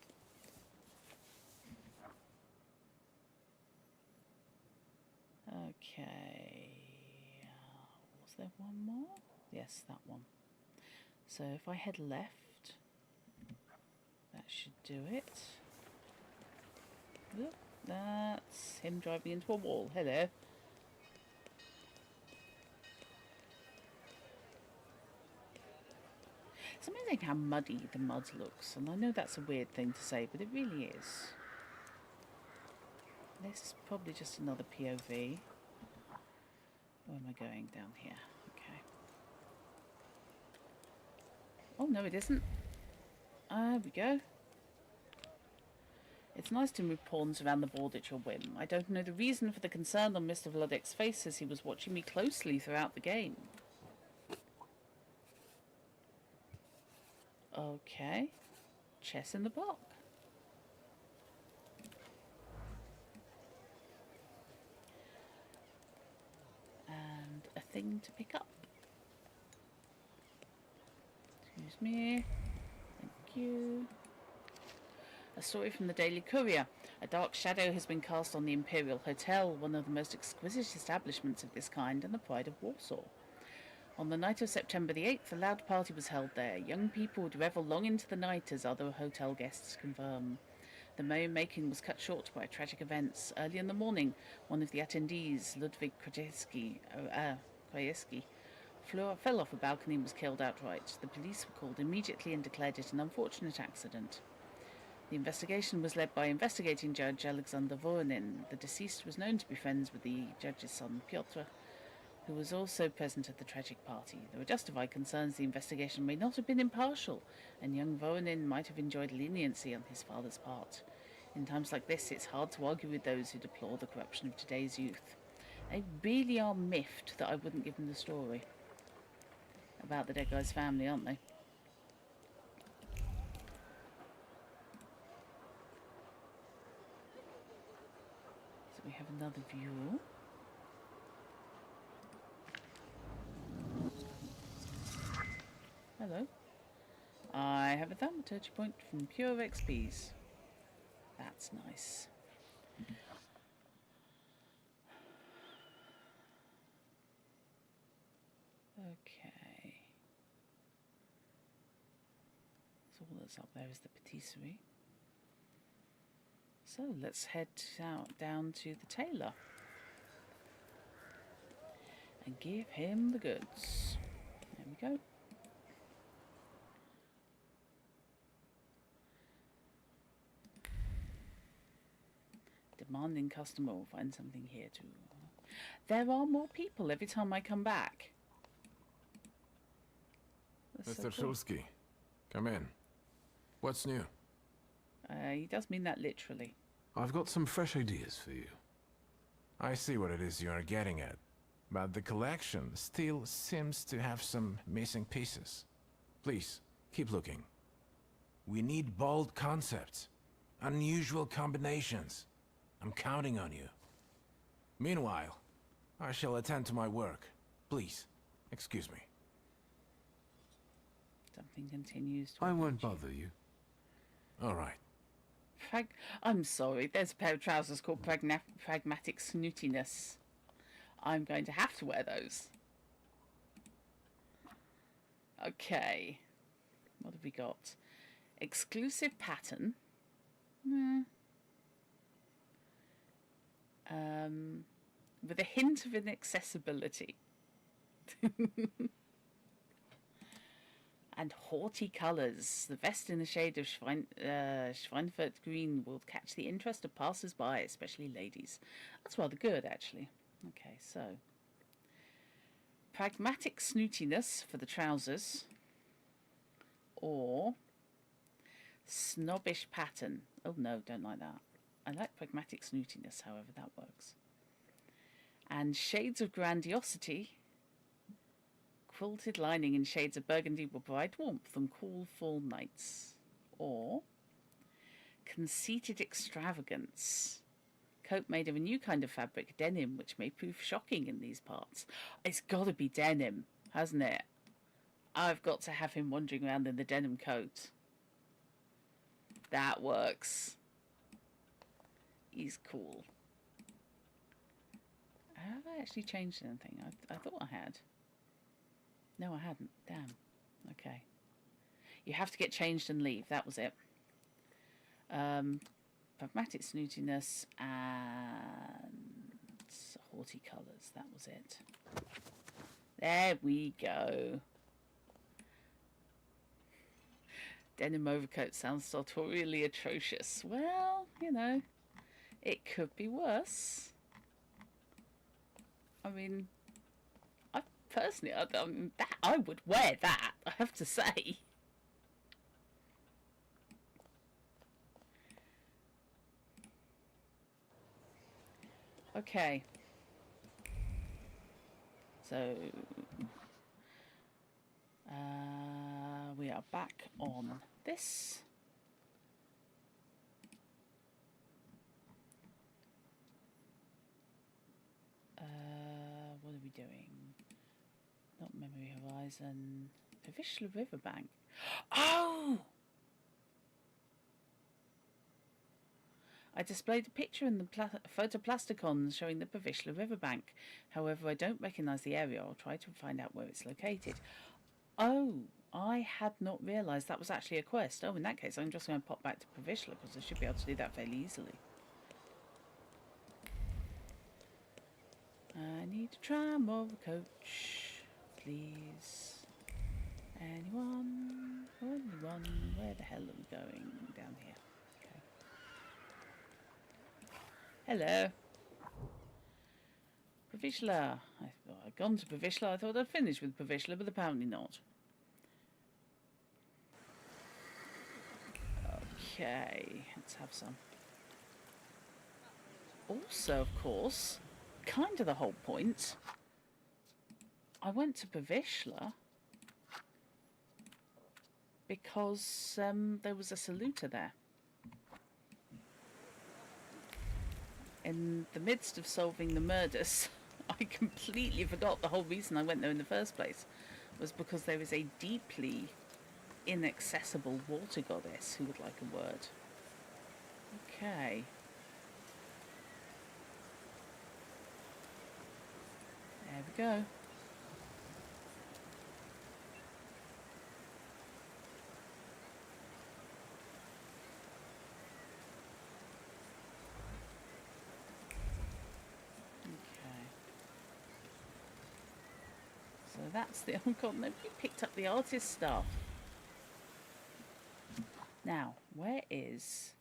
Okay. Was there one more? Yes, that one. So if I head left, that should do it. Look, that's him driving into a wall. Hello. It's amazing how muddy the mud looks, and I know that's a weird thing to say, but it really is. This is probably just another POV. Where am I going? Down here. Okay. Oh, no, it isn't. There we go. It's nice to move pawns around the board at your whim. I don't know the reason for the concern on Mr. Vladek's face as he was watching me closely throughout the game. Okay, chess in the block. And a thing to pick up. Excuse me. Thank you. A story from the Daily Courier. A dark shadow has been cast on the Imperial Hotel, one of the most exquisite establishments of this kind and the pride of Warsaw. On the night of September the 8th, a loud party was held there. Young people would revel long into the night, as other hotel guests confirm. The merrymaking was cut short by tragic events. Early in the morning, one of the attendees, Ludwig Krajewski, fell off a balcony and was killed outright. The police were called immediately and declared it an unfortunate accident. The investigation was led by investigating judge Alexander Voronin. The deceased was known to be friends with the judge's son, Piotr, who was also present at the tragic party. There were justified concerns the investigation may not have been impartial, and young Voronin might have enjoyed leniency on his father's part. In times like this, it's hard to argue with those who deplore the corruption of today's youth. They really are miffed that I wouldn't give them the story about the dead guy's family, aren't they? So we have another view. hello. I have a Thaumaturge point from pure XPs. That's nice. Okay. So all that's up there is the patisserie. So let's head down to the tailor and give him the goods. There we go. Demanding customer will find something here too. There are more people every time I come back. That's Mr. so cool. Shulsky, come in. What's new? He does mean that literally. I've got some fresh ideas for you. I see what it is you are getting at, but the collection still seems to have some missing pieces. Please, keep looking. We need bold concepts, unusual combinations. I'm counting on you. Meanwhile, I shall attend to my work. Please, excuse me. Something continues to... I won't bother you. All right. I'm sorry, there's a pair of trousers called Pragmatic Snootiness. I'm going to have to wear those. Okay. What have we got? Exclusive pattern. With a hint of inaccessibility. And haughty colours. The vest in the shade of Schweinfurt green will catch the interest of passers-by, especially ladies. That's rather good, actually. Okay, so. Pragmatic snootiness for the trousers. Or snobbish pattern. Oh no, don't like that. I like pragmatic snootiness, however that works. And shades of grandiosity. Quilted lining in shades of burgundy will provide warmth on cool fall nights. Or conceited extravagance. Coat made of a new kind of fabric, denim, which may prove shocking in these parts. It's got to be denim, hasn't it? I've got to have him wandering around in the denim coat. That works. He's cool. Have I actually changed anything? I thought I had. No, I hadn't. Damn. Okay. You have to get changed and leave. That was it. Pragmatic snootiness and haughty colours. That was it. There we go. Denim overcoat sounds sartorially atrocious. Well, you know, it could be worse. I mean... Personally, I would wear that, I have to say. Okay. So, we are back on this. What are we doing? Not Memory Horizon. Pavishla Riverbank. Oh! I displayed a picture in the photoplasticons showing the Pavishla Riverbank. However, I don't recognise the area. I'll try to find out where it's located. Oh, I had not realised that was actually a quest. Oh, in that case, I'm just going to pop back to Pavishla because I should be able to do that fairly easily. I need a tram or a coach. Please. Anyone? Where the hell are we going? Down here. Okay. Hello. Pavishla. I'd gone to Pavishla. I thought I'd finished with Pavishla, but apparently not. Okay. Let's have some. Also, of course, kind of the whole point... I went to Pavishla because there was a Salutor there. In the midst of solving the murders, I completely forgot the whole reason I went there in the first place. was because there is a deeply inaccessible water goddess who would like a word. Okay. There we go. So that's the... Oh god, nobody picked up the artist stuff. Now, where is...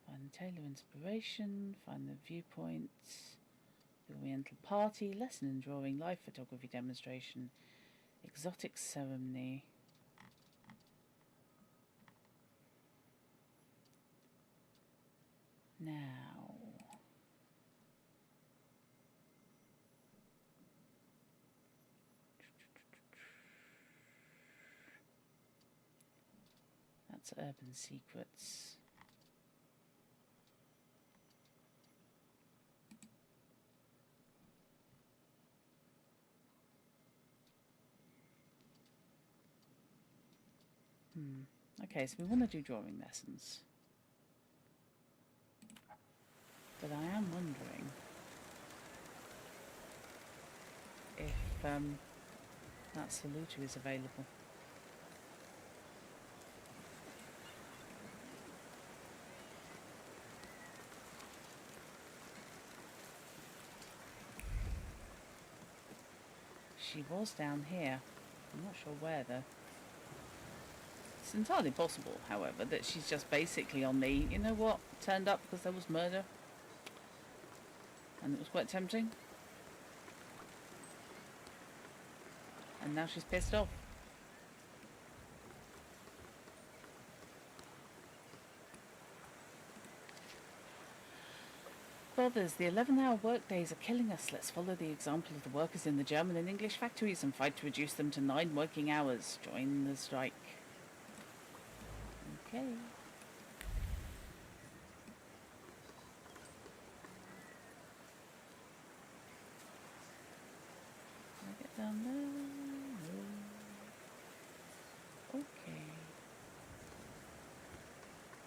Find the Taylor inspiration, find the viewpoints, the Oriental party, lesson in drawing, live photography demonstration, exotic ceremony. Now... That's Urban Secrets. Okay, so we want to do drawing lessons. But I am wondering if that Salutor is available. She was down here. I'm not sure where though. It's entirely possible, however, that she's just basically on the, you know what, turned up because there was murder. And it was quite tempting. And now she's pissed off. Brothers, the 11-hour workdays are killing us. Let's follow the example of the workers in the German and English factories and fight to reduce them to 9 working hours. Join the strike. Okay. Can I get down there? No. Okay.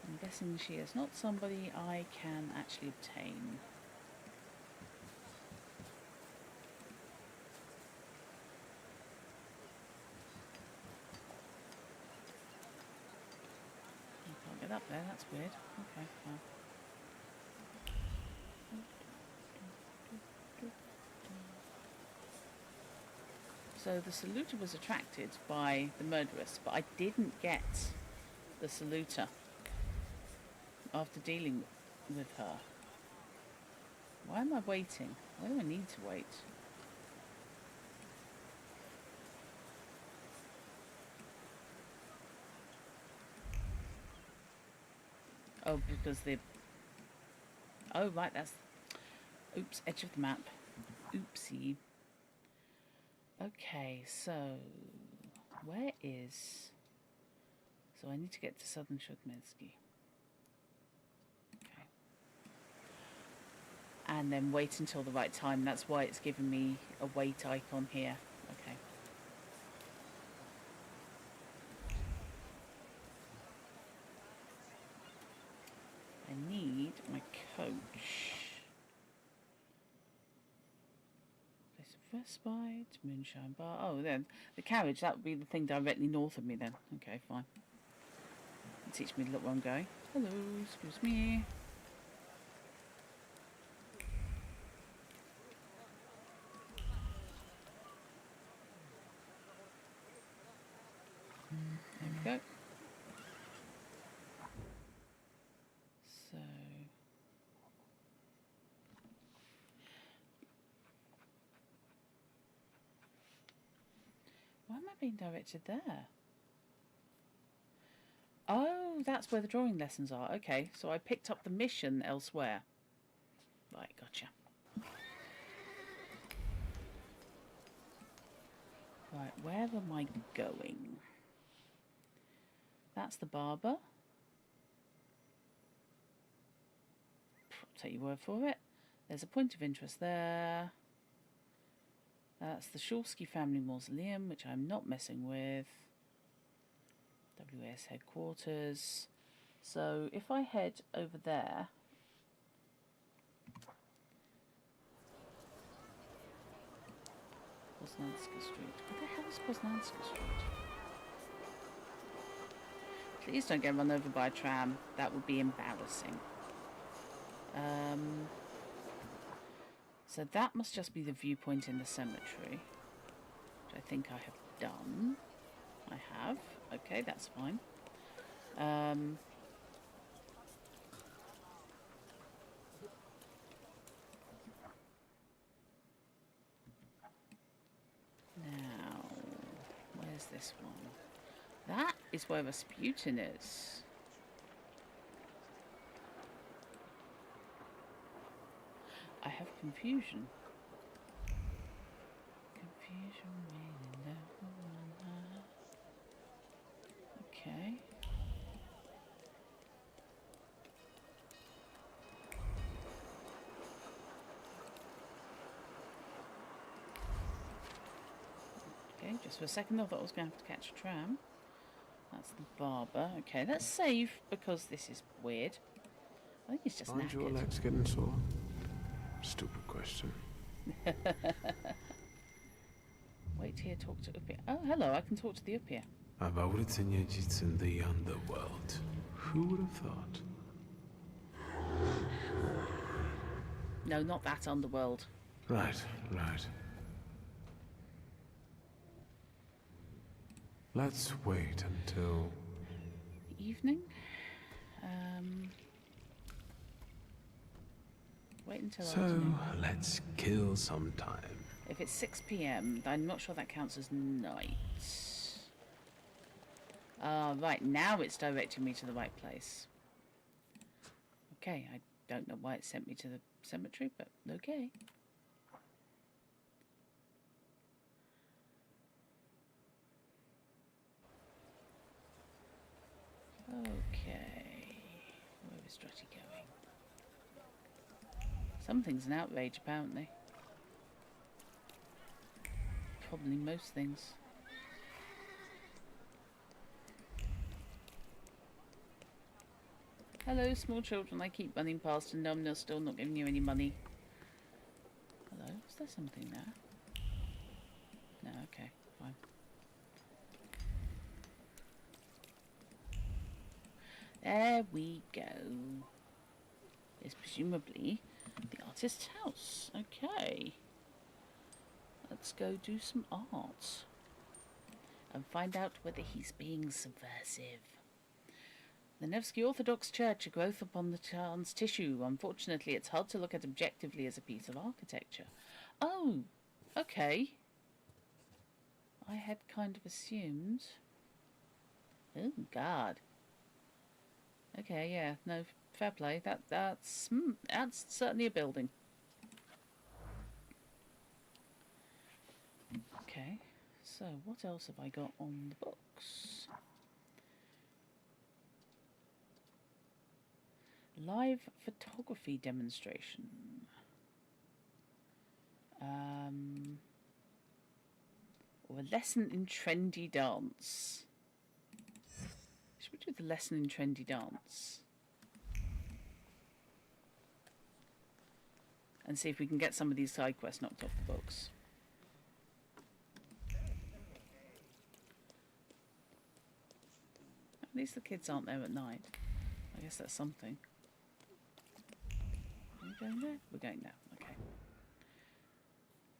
I'm guessing she is not somebody I can actually obtain. I can't get up there, that's weird. Okay, well. So the Salutor was attracted by the murderess, but I didn't get the Salutor after dealing with her. Why am I waiting? Why do I need to wait? Oh, because the... Oh, right, that's... Oops, edge of the map. Oopsie. Okay, so... Where is... So I need to get to Southern Shudmetsky. Okay. And then wait until the right time. That's why it's giving me a wait icon here. Okay. I need my coach. Place of respite, moonshine bar. Oh, then the carriage, that would be the thing directly north of me then. Okay, fine. Teach me to look where I'm going. Hello, excuse me. There we go. So... Why am I being directed there? Oh, that's where the drawing lessons are. Okay, so I picked up the mission elsewhere. Right, gotcha. Right, where am I going? That's the barber. I'll take your word for it. There's a point of interest there. That's the Shulsky family mausoleum, which I'm not messing with. WS headquarters. So if I head over there... Poznanska Street. What the hell is Poznanska Street? Please don't get run over by a tram. That would be embarrassing. So that must just be the viewpoint in the cemetery, which I think I have done. I have. Okay, that's fine. Now, where's this one? That is where Rasputin is. I have confusion. Confusion meaning okay. Okay, just for a second I thought I was going to have to catch a tram. That's the barber. Okay, let's save because this is weird. I think it's just Aren't your knackered. legs getting sore? Stupid question. Wait here, talk to Upia. Oh, hello, I can talk to the Upia. About what's in the underworld. Who would have thought? No, not that underworld. Right, right. Let's wait until... The evening? Wait until So, afternoon. let's kill some time. If it's 6 p.m, I'm not sure that counts as night. Right, now it's directing me to the right place. Okay, I don't know why it sent me to the cemetery, but okay. Okay, where is Drutty going? Something's an outrage, apparently. Probably most things. Hello, small children I keep running past and they're still not giving you any money. Hello, is there something there? No, okay, fine. There we go. It's presumably the artist's house. Okay. Let's go do some art. And find out whether he's being subversive. The Nevsky Orthodox Church, a growth upon the town's tissue. Unfortunately, it's hard to look at objectively as a piece of architecture. Oh, okay. I had kind of assumed... Oh, God. Okay, yeah, no, fair play. That's certainly a building. Okay, so what else have I got on the books? Live photography demonstration. Or a lesson in trendy dance. Should we do the lesson in trendy dance? And see if we can get some of these side quests knocked off the books. At least the kids aren't there at night. I guess that's something. Are we going there? We're going there, okay.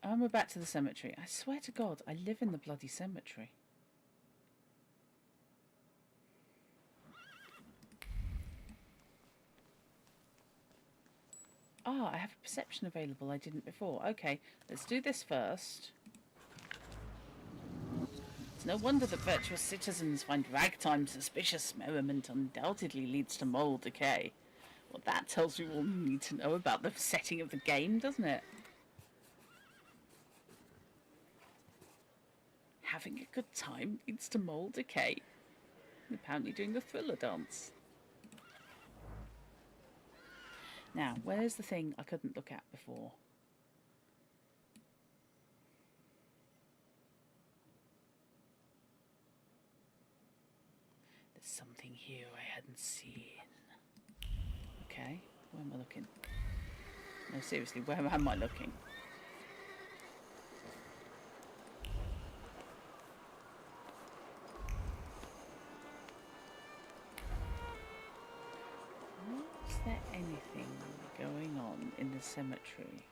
And we're back to the cemetery. I swear to God, I live in the bloody cemetery. Ah, I have a perception available I didn't before. Okay, let's do this first. It's no wonder that virtuous citizens find ragtime suspicious. Merriment undoubtedly leads to moral decay. Well, that tells you all you need to know about the setting of the game, doesn't it? Having a good time leads to moral decay. Apparently doing the thriller dance. Now, where's the thing I couldn't look at before? Something here I hadn't seen. Okay, where am I looking? No, seriously, where am I looking? Was there anything going on in the cemetery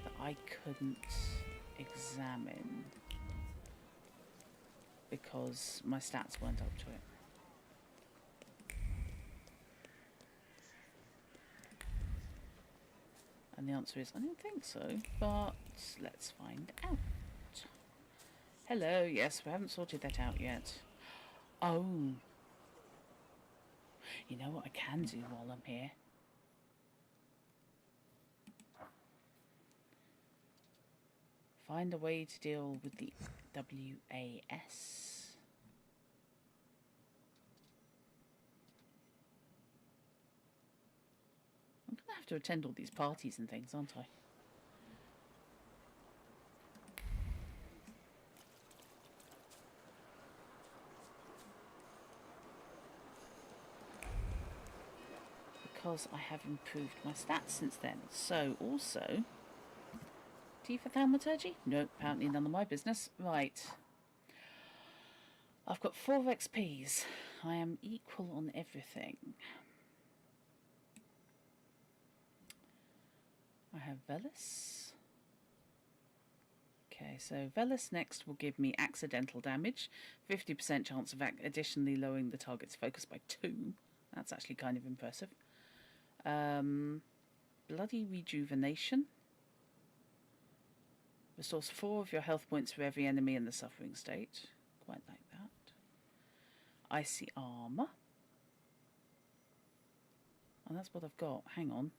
that I couldn't examine because my stats weren't up to it? And the answer is, I don't think so, but let's find out. Hello, yes, we haven't sorted that out yet. Oh. You know what I can do while I'm here? Find a way to deal with the WAS. I'm going to have to attend all these parties and things, aren't I? Because I have improved my stats since then. So, also... T for Thaumaturge? No, apparently none of my business. Right. I've got 4 XPs. I am equal on everything. I have Velis. Okay, so Velis next will give me accidental damage. 50% chance of additionally lowering the target's focus by 2. That's actually kind of impressive. Bloody Rejuvenation. Restores 4 of your health points for every enemy in the suffering state. Quite like that. Icy Armor. And that's what I've got. Hang on.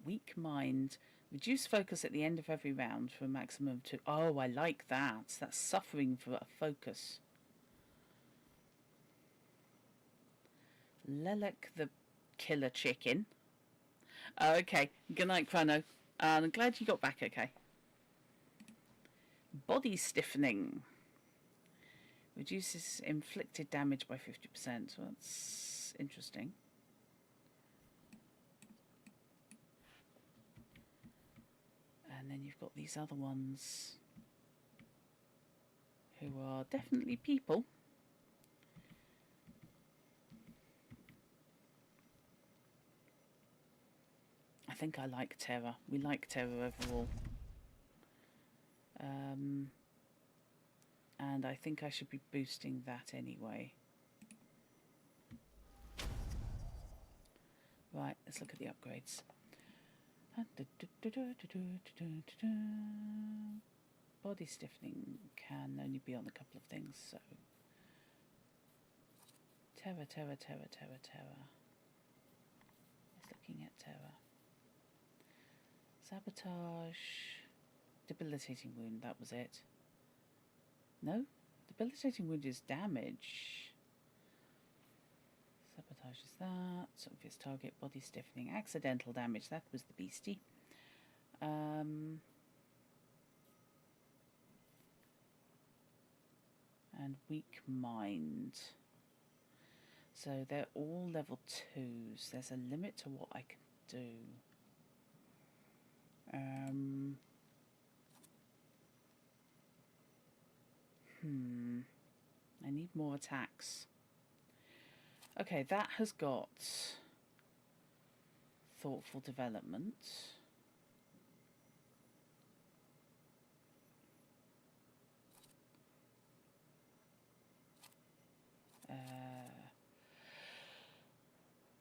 Weak Mind. Reduce focus at the end of every round for a maximum of 2. Oh, I like that. That's suffering for a focus. Lelek the Killer Chicken. Okay. Good night, Chrono. I'm glad you got back okay. Body Stiffening. Reduces inflicted damage by 50%. So that's interesting. And then you've got these other ones who are definitely people. I think I like Terror. We like Terror overall. And I think I should be boosting that anyway. Right, let's look at the upgrades. Body stiffening can only be on a couple of things, so terror. It's looking at terror. Sabotage, debilitating wound, that was it. No? Debilitating wound is damage. Sabotage is that. Obvious target, body stiffening, accidental damage, that was the beastie. And weak mind. So they're all level 2s. There's a limit to what I can do. I need more attacks. Okay, that has got thoughtful development.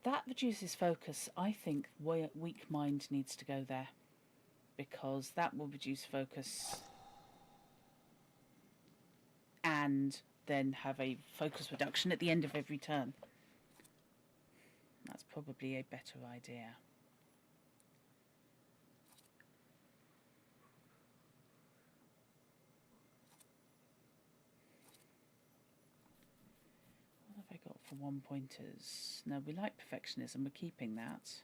That reduces focus. I think weak mind needs to go there, because that will reduce focus and then have a focus reduction at the end of every turn. That's probably a better idea. What have I got for 1-pointers? No, we like perfectionism. We're keeping that.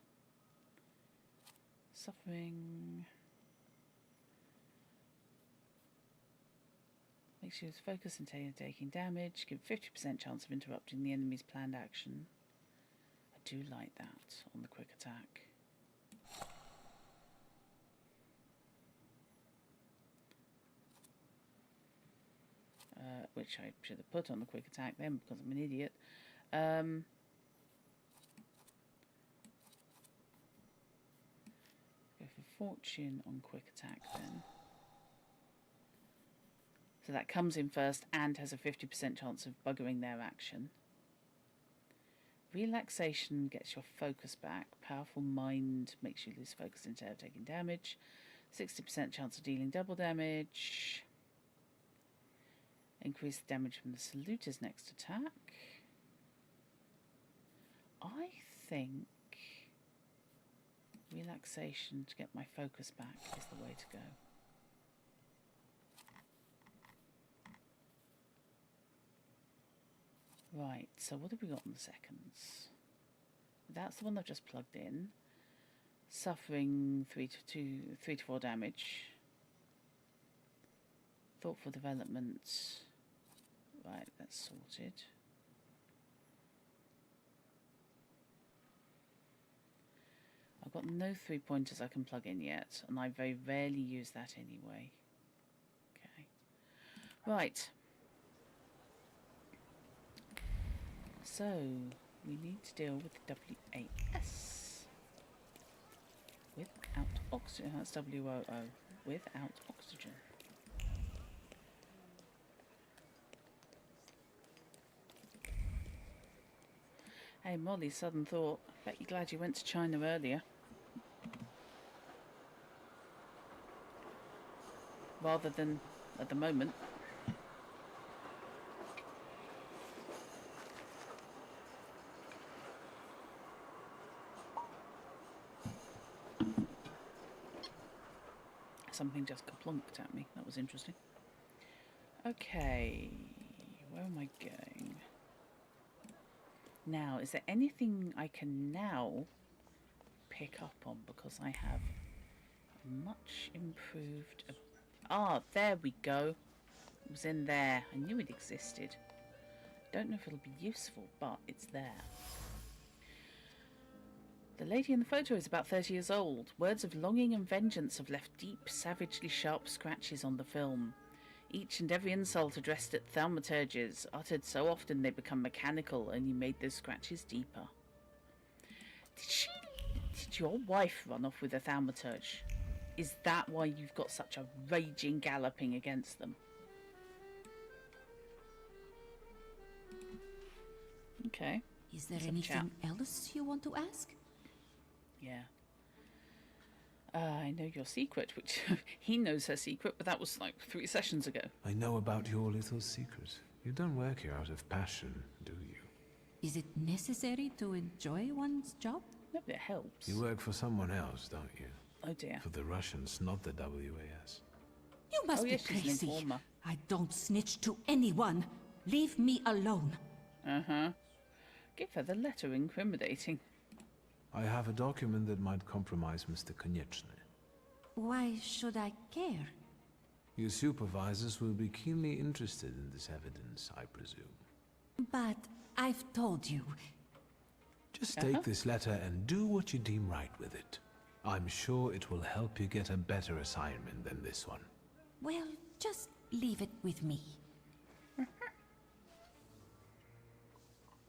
Suffering. Makes you focus and taking damage. Give 50% chance of interrupting the enemy's planned action. I do like that on the quick attack. Which I should have put on the quick attack then because I'm an idiot. Go for fortune on quick attack then. So that comes in first and has a 50% chance of buggering their action. Relaxation gets your focus back. Powerful mind makes you lose focus instead of taking damage. 60% chance of dealing double damage. Increase the damage from the Salutors' next attack. I think relaxation to get my focus back is the way to go. Right, so what have we got on the seconds? That's the one I've just plugged in. Suffering 3 to 4 damage. Thoughtful development. Right, that's sorted. I've got no 3-pointers I can plug in yet, and I very rarely use that anyway. Okay. Right. So, we need to deal with the WAS. Without oxygen. That's WOO. Without oxygen. Hey Molly, sudden thought. Bet you're glad you went to China earlier. Rather than at the moment. Something just kaplunked at me. That was interesting. Okay. Where am I going? Now, is there anything I can now pick up on because I have much improved... Ah, there we go. It was in there. I knew it existed. Don't know if it'll be useful, but it's there. The lady in the photo is about 30 years old. Words of longing and vengeance have left deep, savagely sharp scratches on the film. Each and every insult addressed at Thaumaturges, uttered so often they become mechanical, and you made those scratches deeper. Did your wife run off with a Thaumaturge? Is that why you've got such a raging galloping against them? Okay. Is there anything else you want to ask? Yeah. I know your secret, which he knows her secret, but that was like 3 sessions ago. I know about your little secret. You don't work here out of passion, do you? Is it necessary to enjoy one's job? No, but it helps. You work for someone else, don't you? Oh dear. For the Russians, not the WAS. You must be crazy. I don't snitch to anyone. Leave me alone. Uh-huh. Give her the letter incriminating. I have a document that might compromise Mr. Konieczny. Why should I care? Your supervisors will be keenly interested in this evidence, I presume. But I've told you. Just take this letter and do what you deem right with it. I'm sure it will help you get a better assignment than this one. Well, just leave it with me.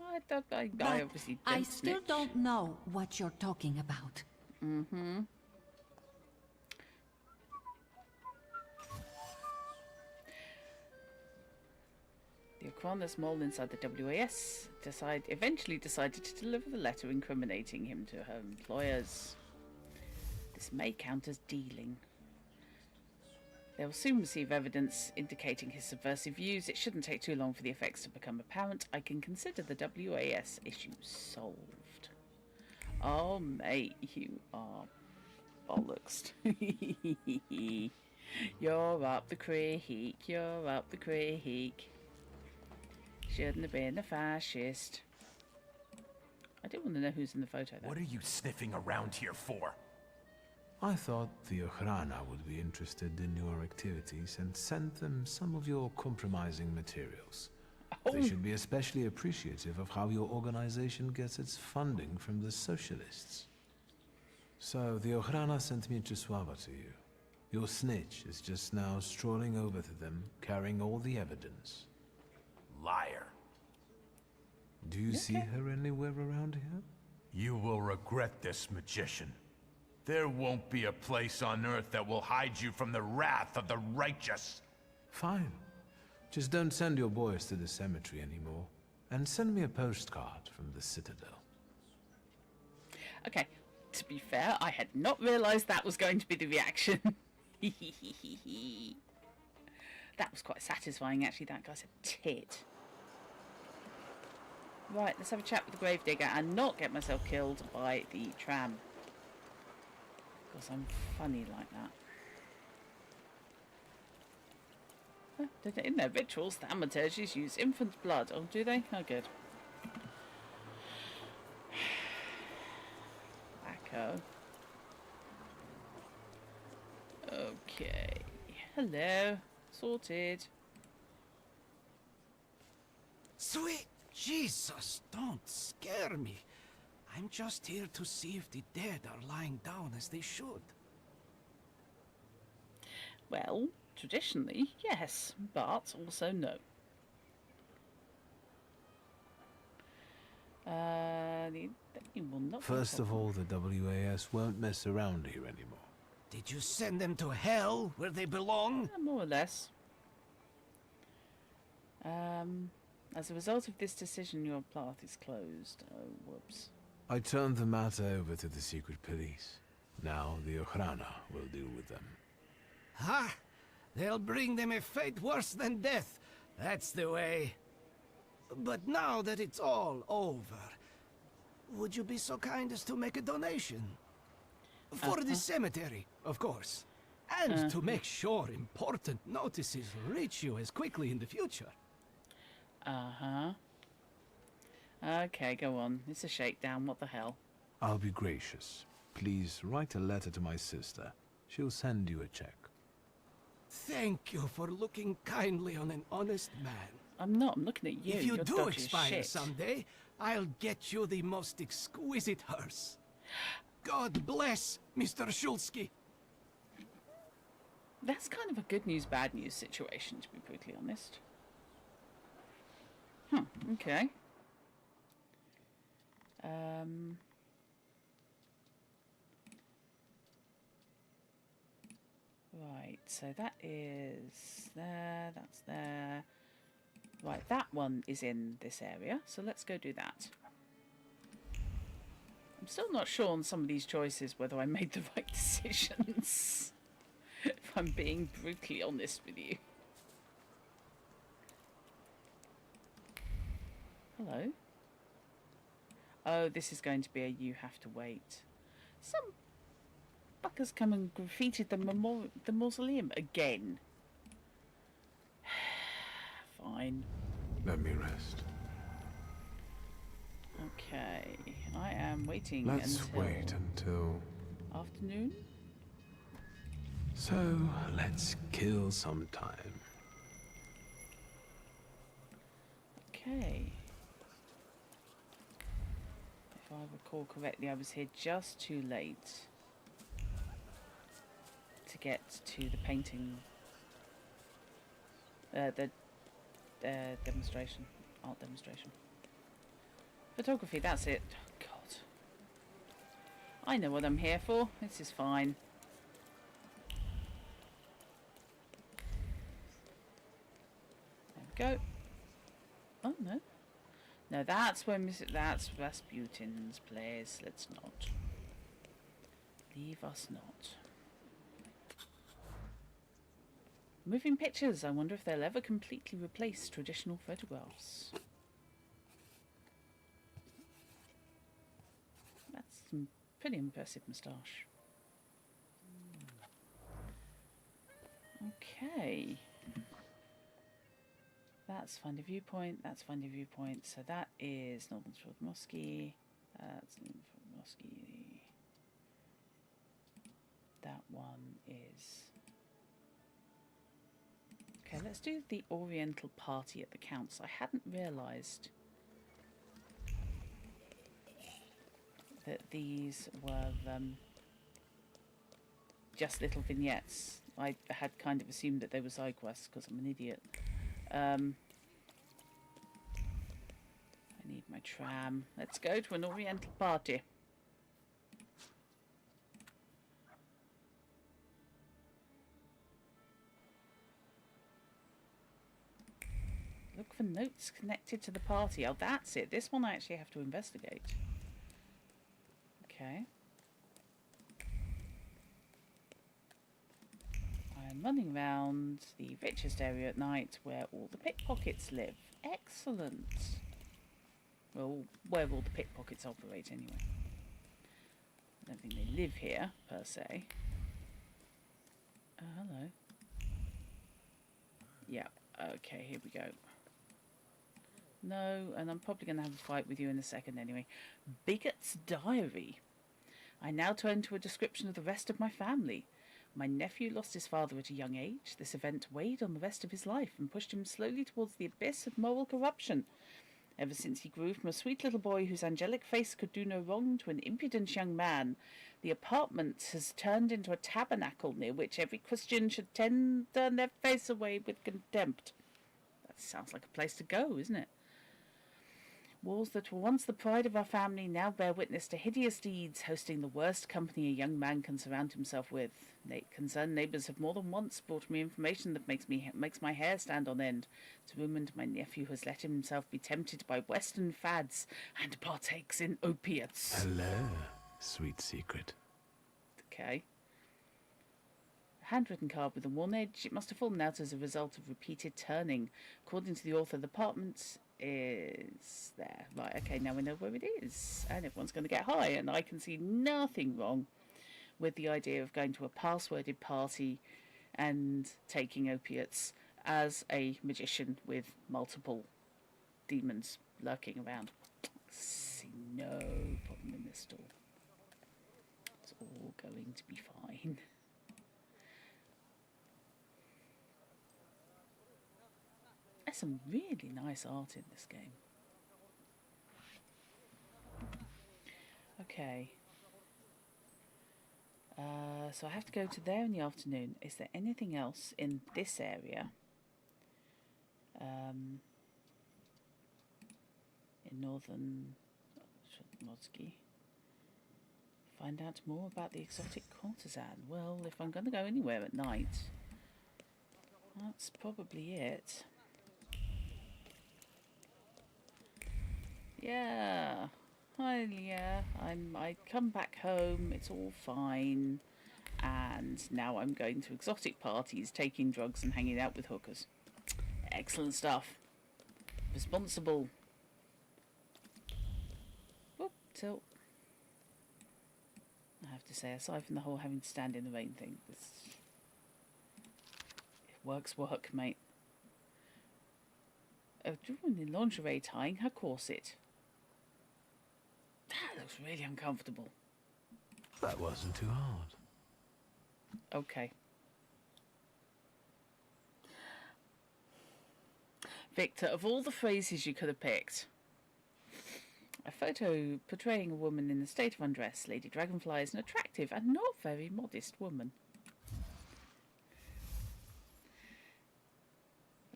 I obviously don't I still snitch. don't know what you're talking about. Mm-hmm. The Aquanas mole inside the WAS eventually decided to deliver the letter incriminating him to her employers. This may count as dealing. They will soon receive evidence indicating his subversive views. It shouldn't take too long for the effects to become apparent. I can consider the WAS issue solved. Oh, mate, you are bollocks. You're up the creek, you're up the creek. Shouldn't have been a fascist. I do want to know who's in the photo, though. What are you sniffing around here for? I thought the Ochrana would be interested in your activities and sent them some of your compromising materials. They should be especially appreciative of how your organization gets its funding from the socialists. So the Ochrana sent me Chiswava to you. Your snitch is just now strolling over to them, carrying all the evidence. Liar. Do you see her anywhere around here? You will regret this, magician. There won't be a place on Earth that will hide you from the wrath of the righteous. Fine. Just don't send your boys to the cemetery anymore. And send me a postcard from the Citadel. Okay, to be fair, I had not realised that was going to be the reaction. That was quite satisfying, actually. That guy's a tit. Right, let's have a chat with the gravedigger and not get myself killed by the tram. Because I'm funny like that. In their rituals, thaumaturges use infant blood. Oh, do they? Oh, good. Wacko. Okay. Hello. Sorted. Sweet Jesus, don't scare me. I'm just here to see if the dead are lying down as they should. Well, traditionally, yes, but also no. First of all, the WAS won't mess around here anymore. Did you send them to hell, where they belong? More or less. As a result of this decision, your path is closed. Oh, whoops. I turned the matter over to the secret police. Now the Ochrana will deal with them. Ha! They'll bring them a fate worse than death. That's the way. But now that it's all over, would you be so kind as to make a donation? For the cemetery, of course. And to make sure important notices reach you as quickly in the future. Okay, go on. It's a shakedown. What the hell? I'll be gracious. Please write a letter to my sister. She'll send you a check. Thank you for looking kindly on an honest man. I'm not. I'm looking at you. If you You're do dodgy as expire shit. someday, I'll get you the most exquisite hearse. God bless Mr. Shulsky. That's kind of a good news, bad news situation, to be brutally honest. Okay. Right, so that is there, that's there. Right, that one is in this area, so let's go do that. I'm still not sure on some of these choices whether I made the right decisions. If I'm being brutally honest with you. Hello? Oh, this is going to be a you have to wait. Some fuckers come and graffitied the mausoleum again. Fine. Let me rest. Okay, I am waiting Let's until... wait until... afternoon? So, let's kill some time. Okay. If I recall correctly, I was here just too late to get to the painting, the demonstration, art demonstration. Photography, that's it. Oh, God. I know what I'm here for. This is fine. There we go. Oh, no. No, that's when that's Rasputin's place. Let's not. Leave us not. Moving pictures. I wonder if they'll ever completely replace traditional photographs. That's some pretty impressive moustache. Okay. That's find a viewpoint, that's find a viewpoint. So that is Northern Shore Mosque. That's Northern Shore Mosque. that one is... Okay, let's do the Oriental party at the Count's. I hadn't realised that these were just little vignettes. I had kind of assumed that they were side quests because I'm an idiot. I need my tram. Let's go to an Oriental party. Look for notes connected to the party. Oh, that's it. This one I actually have to investigate. Okay. I'm running around the richest area at night where all the pickpockets live. Excellent. Well, where all the pickpockets operate anyway. I don't think they live here, per se. Hello. Yeah, okay, here we go. No, and I'm probably going to have a fight with you in a second anyway. Bigot's diary. I now turn to a description of the rest of my family. My nephew lost his father at a young age. This event weighed on the rest of his life and pushed him slowly towards the abyss of moral corruption. Ever since he grew from a sweet little boy whose angelic face could do no wrong to an impudent young man, the apartment has turned into a tabernacle near which every Christian should turn their face away with contempt. That sounds like a place to go, isn't it? Walls that were once the pride of our family now bear witness to hideous deeds, hosting the worst company a young man can surround himself with. Concerned neighbours have more than once brought me information that makes my hair stand on end. It's rumoured my nephew has let himself be tempted by Western fads and partakes in opiates. Hello, sweet secret. Okay. A handwritten card with a worn edge. It must have fallen out as a result of repeated turning. According to the author, the apartment is there. Right, okay, now we know where it is. And everyone's going to get high, and I can see nothing wrong with the idea of going to a passworded party and taking opiates as a magician with multiple demons lurking around. See no problem in this store. It's all going to be fine. There's some really nice art in this game. Okay. So I have to go to there in the afternoon. Is there anything else in this area? In northern Shotmodsky. Find out more about the exotic courtesan. Well, if I'm going to go anywhere at night, that's probably it. Yeah. I come back home, it's all fine, and now I'm going to exotic parties, taking drugs and hanging out with hookers. Excellent stuff. Responsible. Whoop, tilt. I have to say, aside from the whole having to stand in the rain thing, work's work, mate. A woman in lingerie tying her corset. That looks really uncomfortable. That wasn't too hard. Okay. Wiktor, of all the phrases you could have picked, a photo portraying a woman in a state of undress. Lady Dragonfly is an attractive and not very modest woman.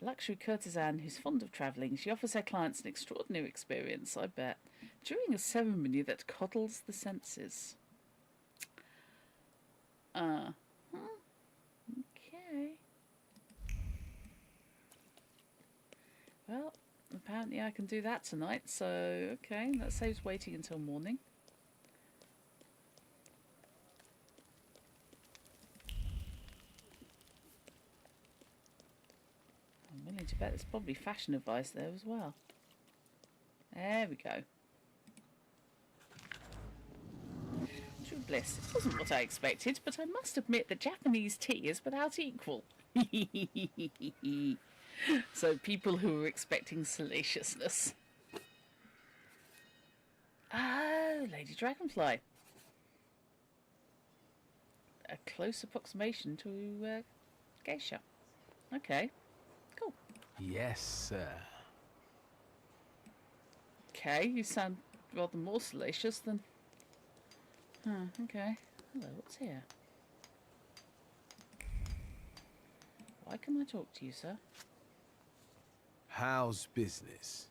A luxury courtesan who's fond of travelling. She offers her clients an extraordinary experience, I bet, during a ceremony that coddles the senses. Okay. Well, apparently I can do that tonight, so okay, that saves waiting until morning. I'm willing to bet there's probably fashion advice there as well. There we go. True bliss. It wasn't what I expected, but I must admit that Japanese tea is without equal. So people who were expecting salaciousness. Oh, Lady Dragonfly. A close approximation to geisha. Okay, cool. Yes, sir. Okay, you sound rather more salacious than... okay. Hello, what's here? Why can I talk to you, sir? How's business?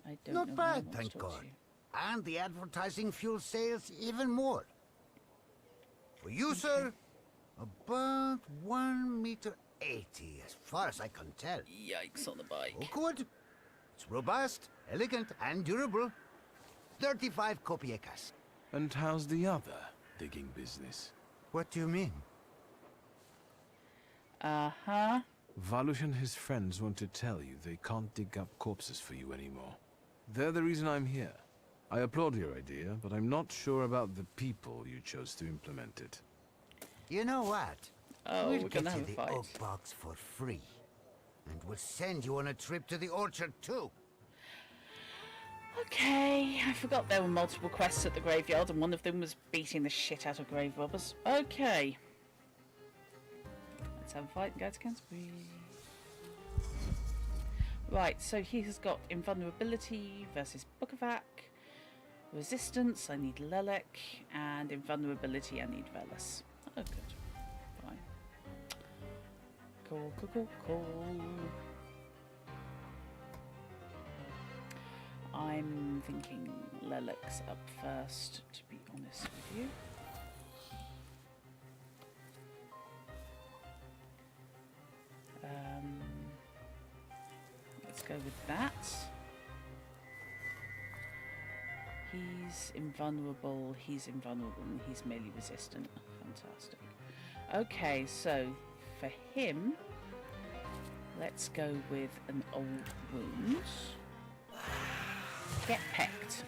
I don't Not know why I bad, want to thank talk to God. you. And the advertising fuels sales even more. For you, sir, about 1.80 meters, as far as I can tell. Yikes on the bike. Oh, good. It's robust, elegant, and durable. 35 kopiekas. And how's the other digging business? What do you mean? Uh-huh. Valush and his friends want to tell you they can't dig up corpses for you anymore. They're the reason I'm here. I applaud your idea, but I'm not sure about the people you chose to implement it. You know what? Oh, we'll we're get gonna you have a the fight. oak box for free. And we'll send you on a trip to the orchard, too. Okay, I forgot there were multiple quests at the graveyard, and one of them was beating the shit out of grave robbers. Okay. Let's have a fight and go to Canterbury. Right, so he has got invulnerability versus Bukovac. Resistance, I need Lelek. And invulnerability, I need Velas. Oh, good. Fine. Cool, cool, cool, cool. I'm thinking Lelek's up first, to be honest with you. Let's go with that. He's invulnerable, and he's melee resistant. Fantastic. Okay, so for him, let's go with an old wound. Get pecked.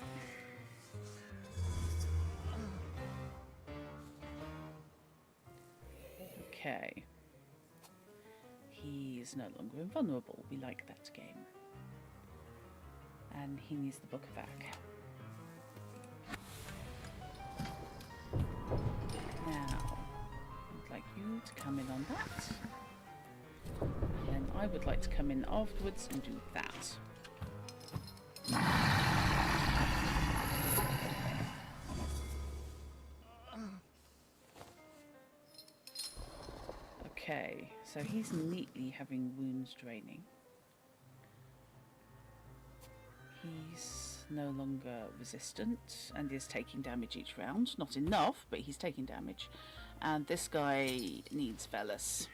Okay. He is no longer invulnerable. We like that game. And he needs the Bukovac. Now, I'd like you to come in on that. And then I would like to come in afterwards and do that. Okay, so he's neatly having wounds draining. He's no longer resistant and is taking damage each round. Not enough, but he's taking damage. And this guy needs Velas.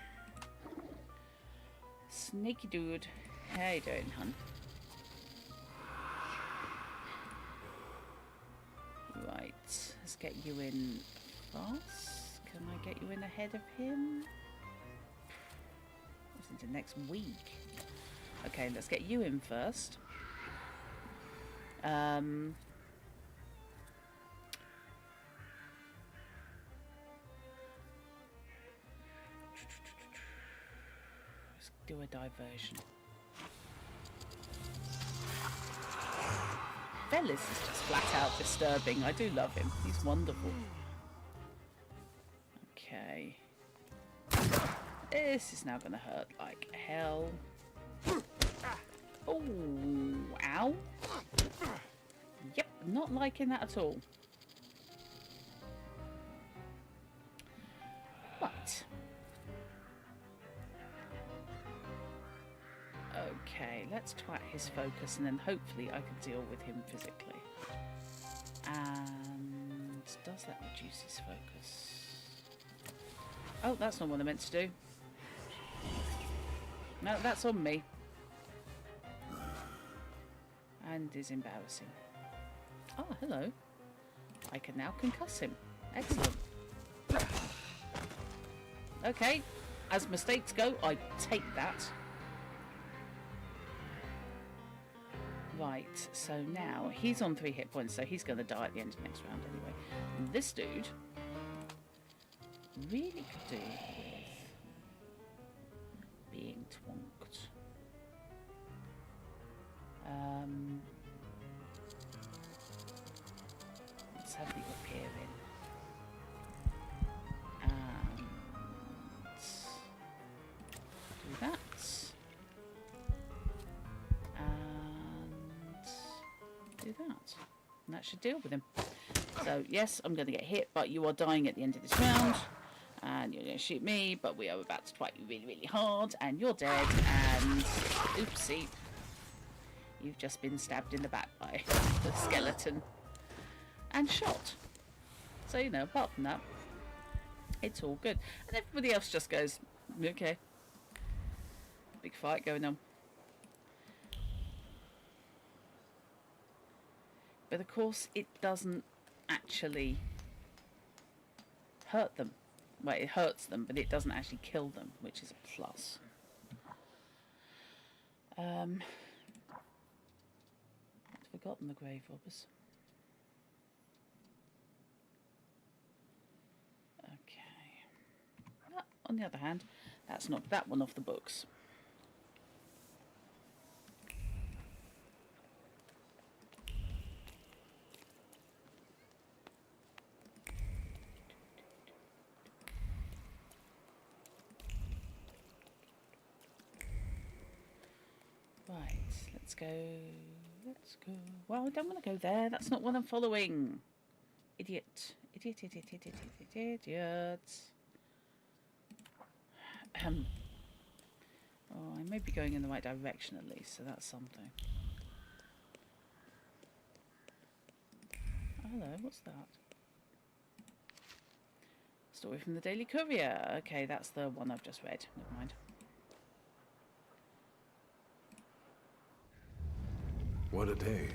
Sneaky dude. How you doing, hun? Right, let's get you in fast. Can I get you in ahead of him? That's into next week. Okay, let's get you in first. Let's do a diversion. Velas is just flat out disturbing. I do love him. He's wonderful. Okay. This is now going to hurt like hell. Oh, ow. Yep, not liking that at all. But. Okay, let's twat his focus and then hopefully I can deal with him physically. And does that reduce his focus? Oh, that's not what I meant to do. No, that's on me. And is embarrassing. Oh, hello. I can now concuss him. Excellent. Okay, as mistakes go, I take that. Right, so now he's on 3 hit points, so he's going to die at the end of next round anyway. And this dude really could do with being twonked. Let's have the repair in. And that. And that should deal with him. So, yes, I'm going to get hit, but you are dying at the end of this round. And you're going to shoot me, but we are about to fight you really, really hard. And you're dead. And, oopsie. You've just been stabbed in the back by the skeleton. And shot. So, you know, apart from that, it's all good. And everybody else just goes, okay. Big fight going on. But of course, it doesn't actually hurt them. Well, it hurts them, but it doesn't actually kill them, which is a plus. I've forgotten the grave robbers. Okay. On the other hand, that's knocked that one off the books. Right, let's go. Well, I don't want to go there. That's not what I'm following. Idiot. Idiot. Oh, I may be going in the right direction at least, so that's something. Hello, what's that? Story from the Daily Courier. Okay, that's the one I've just read. Never mind. What a day.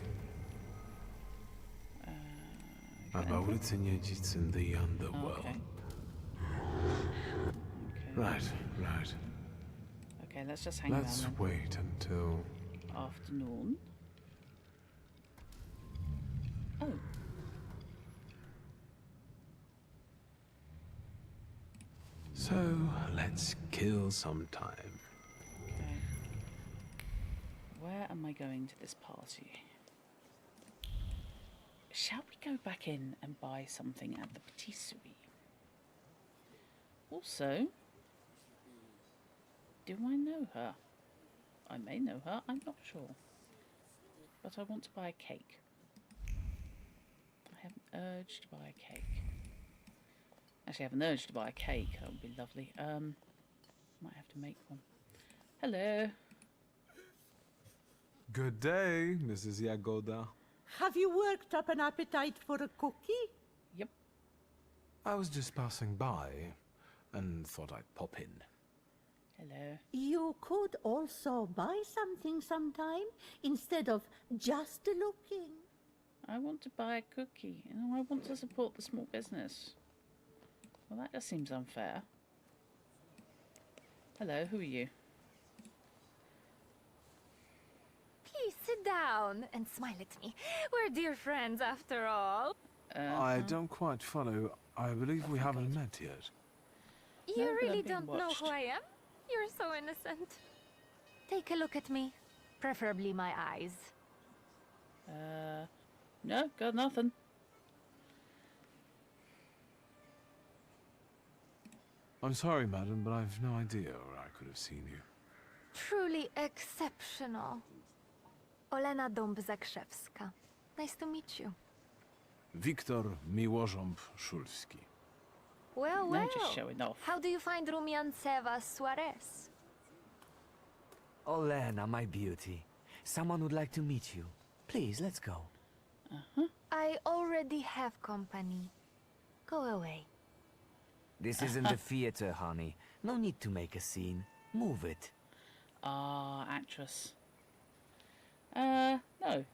About what's in the underworld. Okay. Right. Okay, let's just hang Let's around. wait until Afternoon. Oh. So let's kill some time. Okay. Where am I going to this party? Shall we go back in and buy something at the patisserie? Also, do I know her? I may know her, I'm not sure. But I want to buy a cake. I have an urge to buy a cake. Actually, I have an urge to buy a cake. That would be lovely. Might have to make one. Hello. Good day, Mrs. Yagoda. Have you worked up an appetite for a cookie? Yep. I was just passing by and thought I'd pop in. Hello. You could also buy something sometime instead of just looking. I want to buy a cookie. You know, I want to support the small business. Well, that just seems unfair. Hello, who are you? Please sit down and smile at me. We're dear friends after all. I don't quite follow. I believe we haven't met yet. You No, but really I'm being don't know watched. who I am? You're so innocent. Take a look at me. Preferably my eyes. No, got nothing. I'm sorry, madam, but I've no idea where I could have seen you. Truly exceptional. Olena Dąb-Zakrzewska. Nice to meet you. Wiktor Miłożąb-Szulski. Well, No, well. just showing off. How do you find Rumiancewa Suarez? Olena, my beauty. Someone would like to meet you. Please, let's go. I already have company. Go away. This isn't the theater, honey. No need to make a scene. Move it. Actress. No,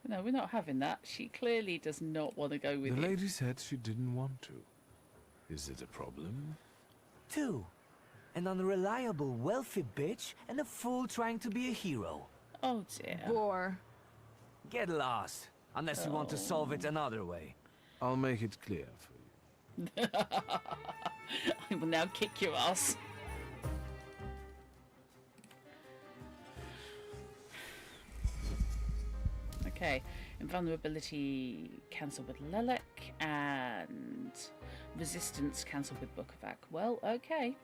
we're not having that. She clearly does not want to go with The you. lady said she didn't want to. Is it a problem? 2. An unreliable, wealthy bitch and a fool trying to be a hero. Oh dear. Bore. Get lost, unless you want to solve it another way. I'll make it clear for you. I will now kick your ass. Okay, invulnerability cancelled with Lelek and resistance cancelled with Bukovac. Well, okay.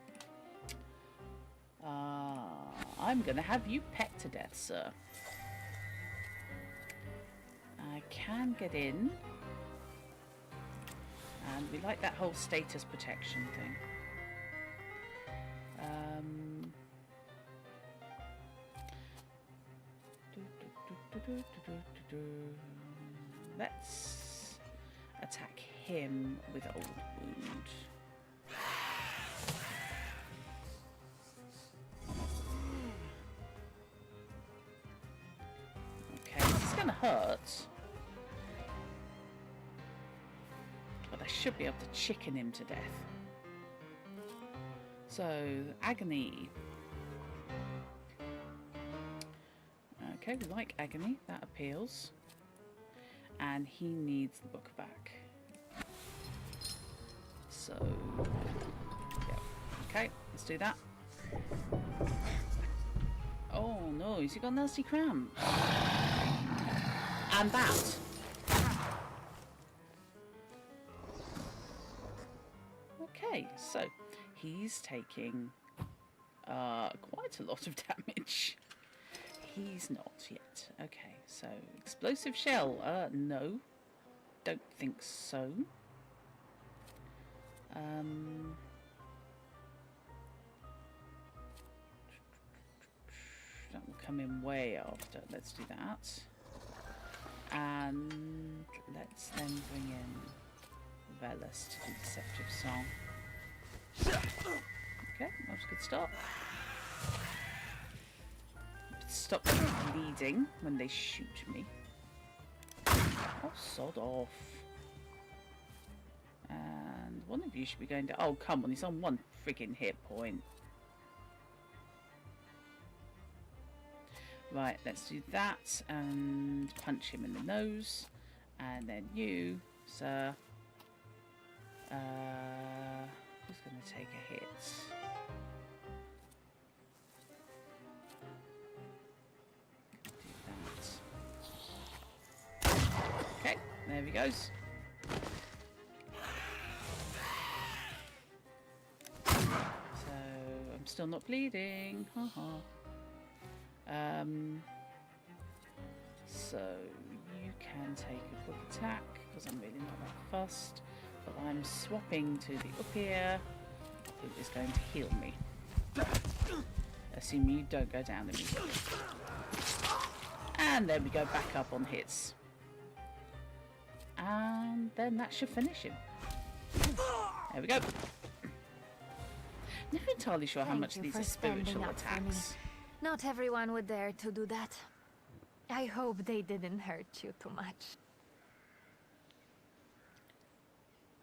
I'm gonna have you pecked to death, sir. can get in. And we like that whole status protection thing. Let's attack him with Old Wound. Okay, this is gonna hurt. But I should be able to chicken him to death. So, Agony. Okay, we like Agony. That appeals. And he needs the book back. So, yeah. Okay, let's do that. Oh no, has he got nasty cramp? And that. Okay, so he's taking quite a lot of damage. He's not yet. Okay, so explosive shell. No, don't think so. That will come in way after. Let's do that. And let's then bring in Velas to do Deceptive Song. Okay, that was a good start. Stop bleeding when they shoot me. Oh, sod off. And one of you should be going to... Oh, come on, he's on one friggin' hit point. Right, let's do that and punch him in the nose. And then you, sir. Who's going to take a hit? Do that. Okay, there he goes. So I'm still not bleeding. Haha. So you can take a quick attack because I'm really not that fussed, but I'm swapping to the up here, who is going to heal me. Assuming you don't go down immediately. And then we go back up on hits. And then that should finish him. There we go. Never entirely sure how much these are spiritual attacks. Not everyone would dare to do that. I hope they didn't hurt you too much.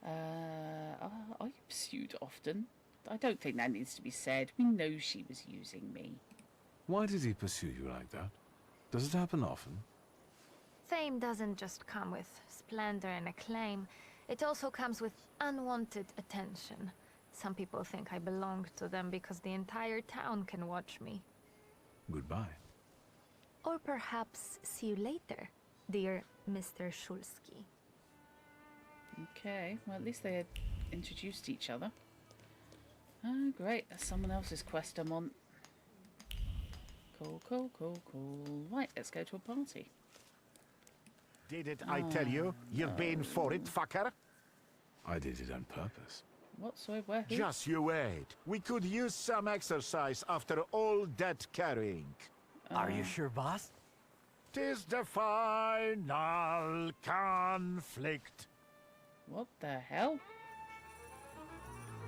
Are you pursued often? I don't think that needs to be said. We know she was using me. Why did he pursue you like that? Does it happen often? Fame doesn't just come with splendor and acclaim. It also comes with unwanted attention. Some people think I belong to them because the entire town can watch me. Goodbye. Or perhaps see you later, dear Mr. Shulsky. Okay, well at least they had introduced each other. Oh great, that's someone else's quest I'm on. Cool, cool, cool, cool. Right, let's go to a party. Did I tell you? You're paying for it, fucker? I did it on purpose. What? Sorry, where? Who? Just you wait. We could use some exercise after all that carrying. Are you sure, boss? 'Tis the final conflict. What the hell?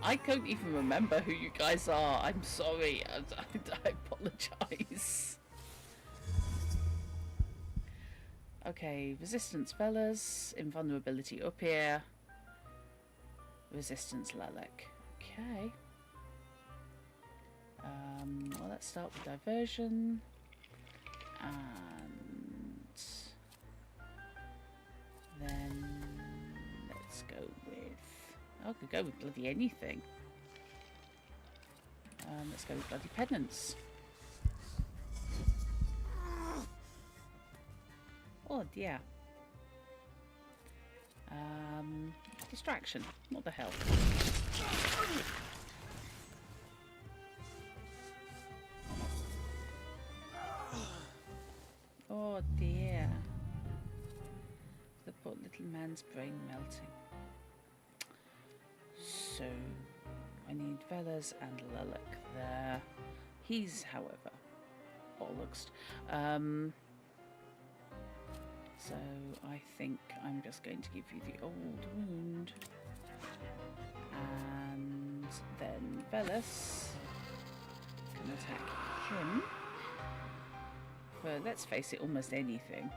I don't even remember who you guys are. I'm sorry. I apologize. Okay, resistance Velas, invulnerability up here. Resistance Lelek. Okay. Well, let's start with diversion. And then let's go with... I could go with bloody anything. Let's go with bloody penance. Oh dear. Distraction. What the hell? Oh dear. man's brain melting. So, I need Velas and Lulek there. He's, however, bollocks. So, I think I'm just going to give you the old wound. And then Velas can attack him. For, let's face it, almost anything.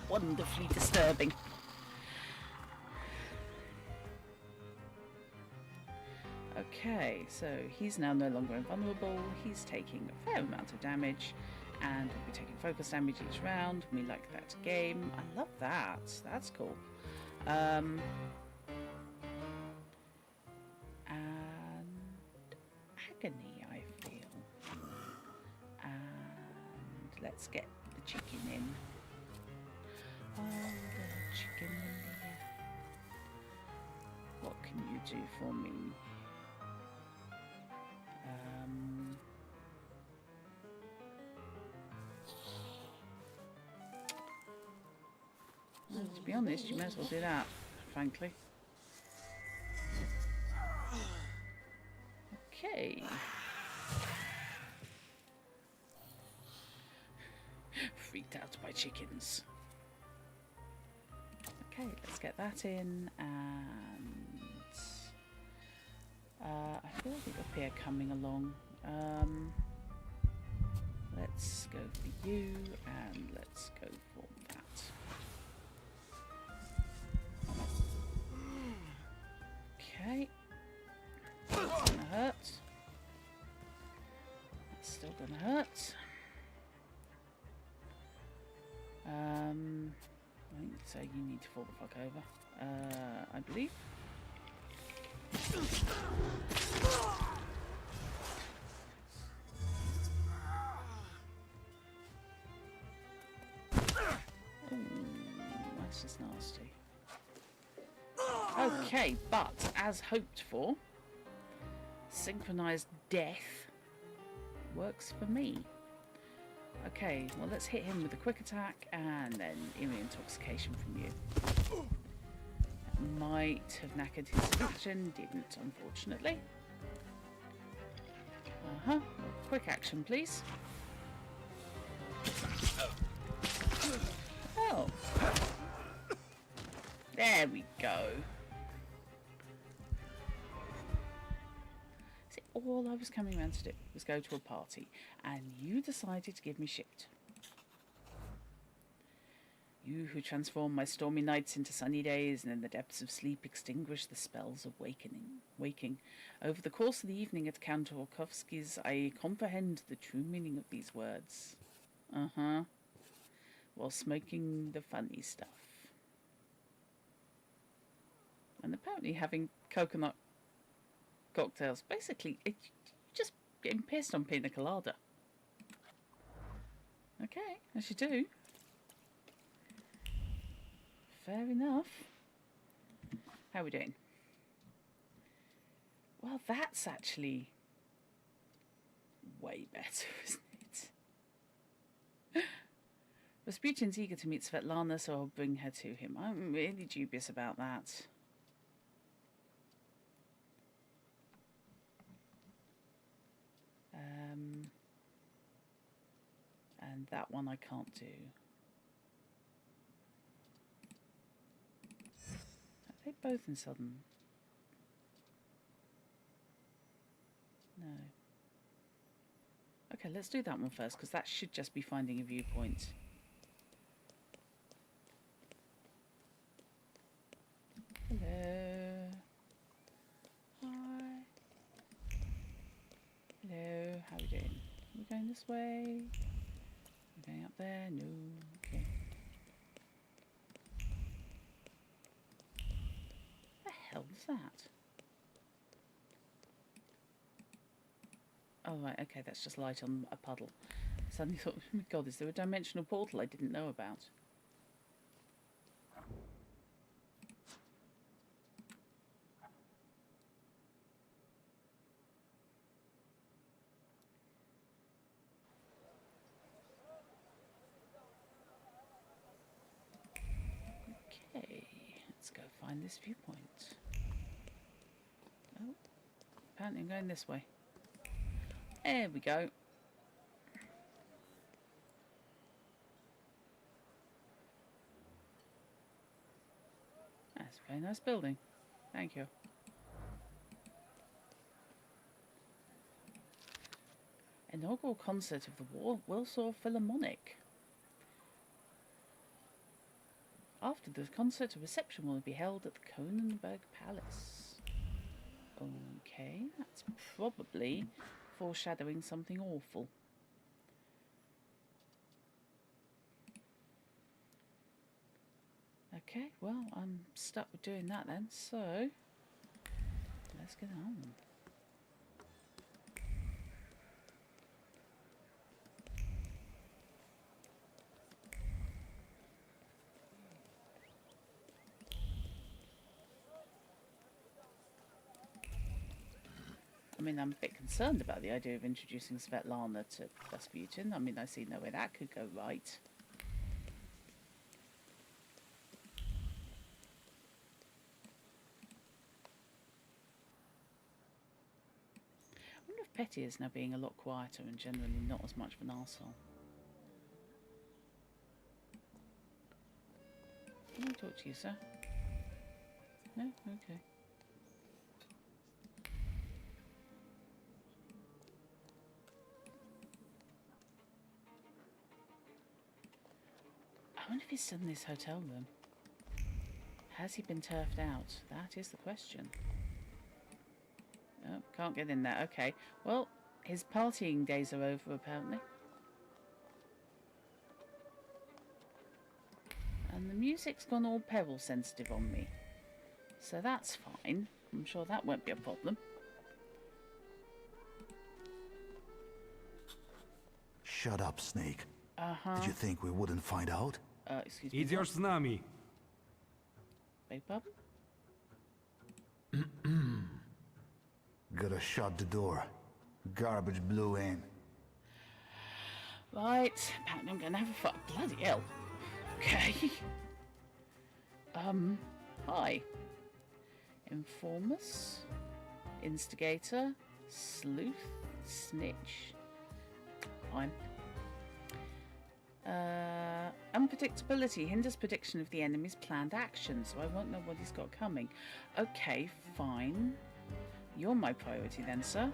Wonderfully disturbing. Okay, so he's now no longer invulnerable. He's taking a fair amount of damage, and we'll be taking focus damage each round. We like that game. I love that. That's cool. And agony, I feel. And let's get the chicken in. Oh, the chicken in the air. What can you do for me? Well, to be honest, you may as well do that, frankly. Okay. Freaked out by chickens. Okay, let's get that in, and I feel the up here coming along. Let's go for you, and let's go for that. Okay. That's gonna hurt. That's still gonna hurt. I think so. You need to fall the fuck over. I believe. Ooh, that's just nasty. Okay, but as hoped for, synchronized death works for me. Okay, well, let's hit him with a quick attack and then eerie intoxication from you. That might have knackered his action, didn't, unfortunately. Well, quick action, please. Oh. There we go. See, all I was coming around to do was go to a party, and you decided to give me shit. You who transform my stormy nights into sunny days, and in the depths of sleep extinguish the spells of waking. Over the course of the evening at Count Orkovsky's, I comprehend the true meaning of these words. While smoking the funny stuff. And apparently having coconut cocktails. Basically, just getting pissed on pina colada. Okay, as you do. Fair enough. How are we doing? Well, that's actually way better, isn't it? Rasputin's eager to meet Svetlana, so I'll bring her to him. I'm really dubious about that. And that one I can't do. Are they both in Southern? No. Okay, let's do that one first, because that should just be finding a viewpoint. Hello. Hi. Hello, how are we doing? Are we going this way? We're going up there? No. Okay. What the hell is that? Oh right, okay, that's just light on a puddle. Suddenly thought, oh my god, is there a dimensional portal I didn't know about? go find this viewpoint. Oh, apparently I'm going this way. There we go. That's a very nice building. Thank you. Inaugural concert of the Warsaw Philharmonic. After the concert, a reception will be held at the Kronenberg Palace. Okay, that's probably foreshadowing something awful. Okay, well, I'm stuck with doing that then, so let's get on. I mean, I'm a bit concerned about the idea of introducing Svetlana to Rasputin. I mean, I see no way that could go right. I wonder if Petty is now being a lot quieter and generally not as much of an arsehole. Can I talk to you, sir? No? Okay. I wonder if he's still in this hotel room. Has he been turfed out? That is the question. Oh, can't get in there. Okay. Well, his partying days are over, apparently. And the music's gone all peril sensitive on me. So that's fine. I'm sure that won't be a problem. Shut up, Snake. Uh-huh. Did you think we wouldn't find out? Excuse me. Идешь с нами. Beg pardon? Gotta shut the door. Garbage blew in. Right. Apparently I'm going to have a fuck. Bloody hell. Okay. Hi. Informers. Instigator. Sleuth. Snitch. Fine. Unpredictability hinders prediction of the enemy's planned action, so I won't know what he's got coming. Okay, fine. You're my priority then, sir.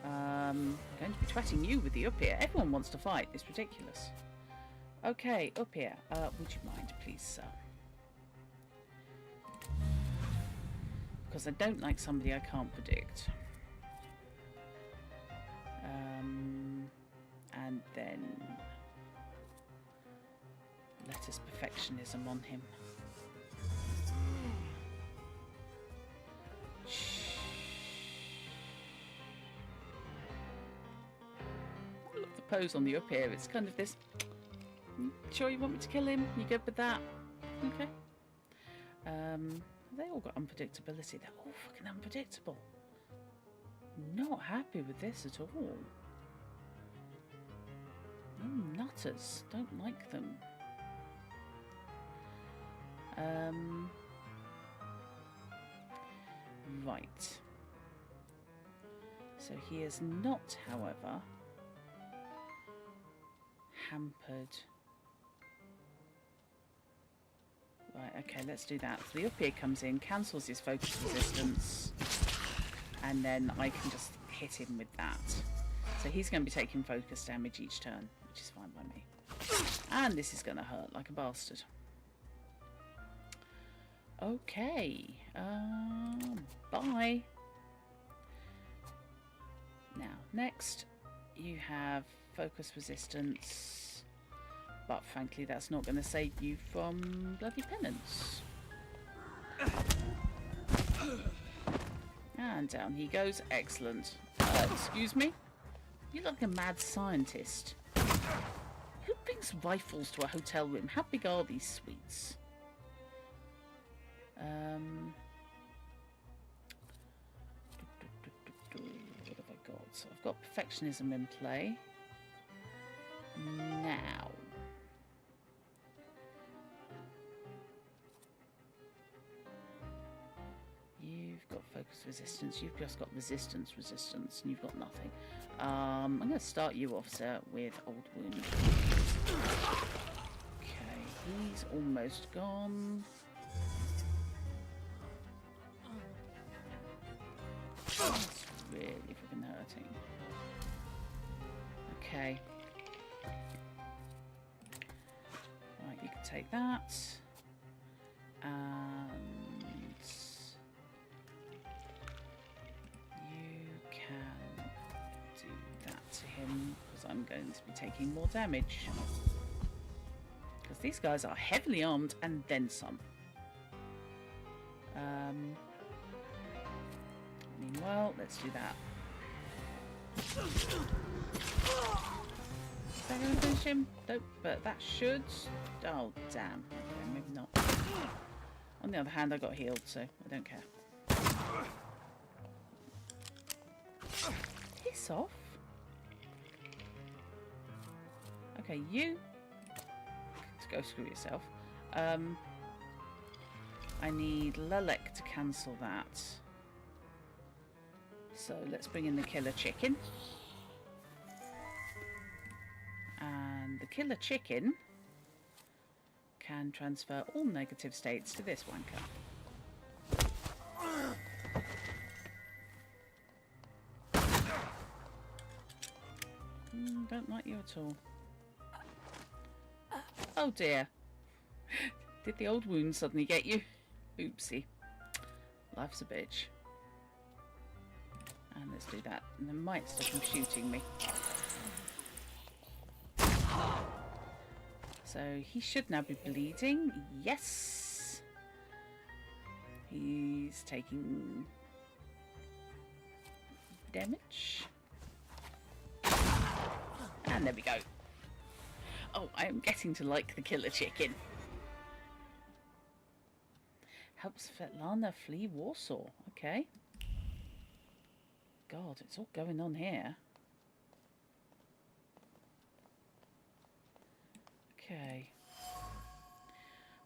I'm going to be twatting you with the up here. Everyone wants to fight. It's ridiculous. Okay, up here. Would you mind, please, sir? Because I don't like somebody I can't predict. And then lettuce perfectionism on him. I love the pose on the up here. It's kind of this. Sure you want me to kill him? You good with that? Okay. They all got unpredictability. They're all fucking unpredictable. Not happy with this at all. Nutters. Don't like them. Right. So he is not, however, hampered. Right, okay, let's do that. So the up here comes in, cancels his focus resistance, and then I can just hit him with that. So he's going to be taking focus damage each turn, which is fine by me. And this is going to hurt like a bastard. Okay. Bye. Now, next, you have focus resistance. But frankly, that's not going to save you from bloody penance. And down he goes. Excellent. Excuse me? You look like a mad scientist. Who brings rifles to a hotel room? How big are these suites? What have I got? So I've got perfectionism in play. Now. resistance. You've just got resistance, and you've got nothing. I'm going to start you off, sir, with Old Wound. Okay, he's almost gone. That's really freaking hurting. Okay. Right, you can take that. And you can do that to him, because I'm going to be taking more damage. Because these guys are heavily armed and then some. Meanwhile, let's do that. Is that going to finish him? Nope, but that should. Oh, damn. Okay, maybe not. On the other hand, I got healed, so I don't care. Piss off. Okay, you. Go screw yourself. I need Lelek to cancel that. So let's bring in the killer chicken. And the killer chicken can transfer all negative states to this wanker. Don't like you at all. Oh dear. Did the old wound suddenly get you? Oopsie. Life's a bitch. And let's do that. And it might stop him shooting me. So he should now be bleeding. Yes. He's taking damage. And there we go. Oh, I am getting to like the killer chicken. Helps Svetlana flee Warsaw. Okay. God, it's all going on here. Okay.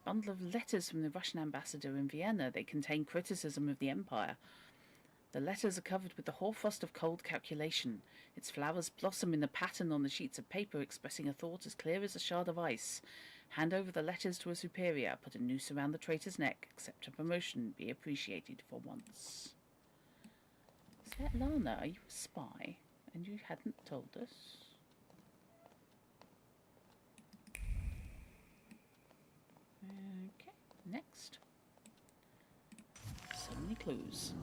Bundle of letters from the Russian ambassador in Vienna. They contain criticism of the Empire. The letters are covered with the hoarfrost of cold calculation. Its flowers blossom in a pattern on the sheets of paper, expressing a thought as clear as a shard of ice. Hand over the letters to a superior. Put a noose around the traitor's neck. Accept a promotion. Be appreciated for once. Svetlana, are you a spy? And you hadn't told us? Okay, next. So many clues.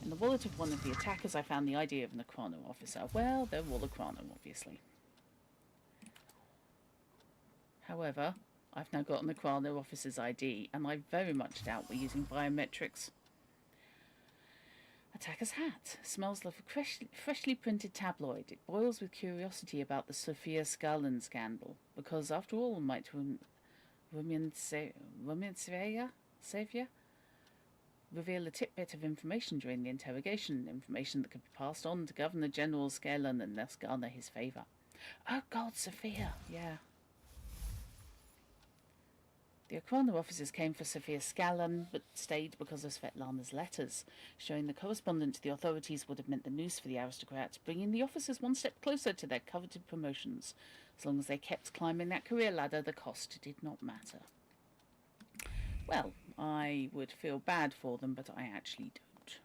In the wallet of one of the attackers, I found the ID of an Okrano officer. Well, they're all Okrano, obviously. However, I've now got an Okrano officer's ID, and I very much doubt we're using biometrics. Attacker's hat. Smells like a freshly printed tabloid. It boils with curiosity about the Sofia Skalin scandal, because after all, might Savior reveal a tidbit of information during the interrogation, information that could be passed on to Governor General Skalin and thus garner his favour. Oh God, Sophia! Yeah. The Okrano officers came for Sophia Skalin, but stayed because of Svetlana's letters. Showing the correspondent to the authorities would have meant the noose for the aristocrats, bringing the officers one step closer to their coveted promotions. As long as they kept climbing that career ladder, the cost did not matter. Well, I would feel bad for them, but I actually don't.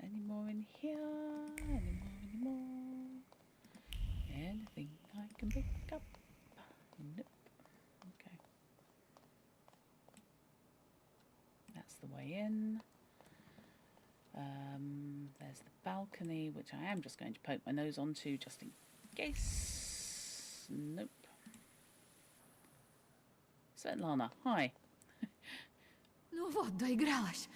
Any more in here? Any more? Anything I can pick up? Nope. Okay. That's the way in. There's the balcony, which I am just going to poke my nose onto just in case. Nope. Svetlana, hi. No, what doigrałaś?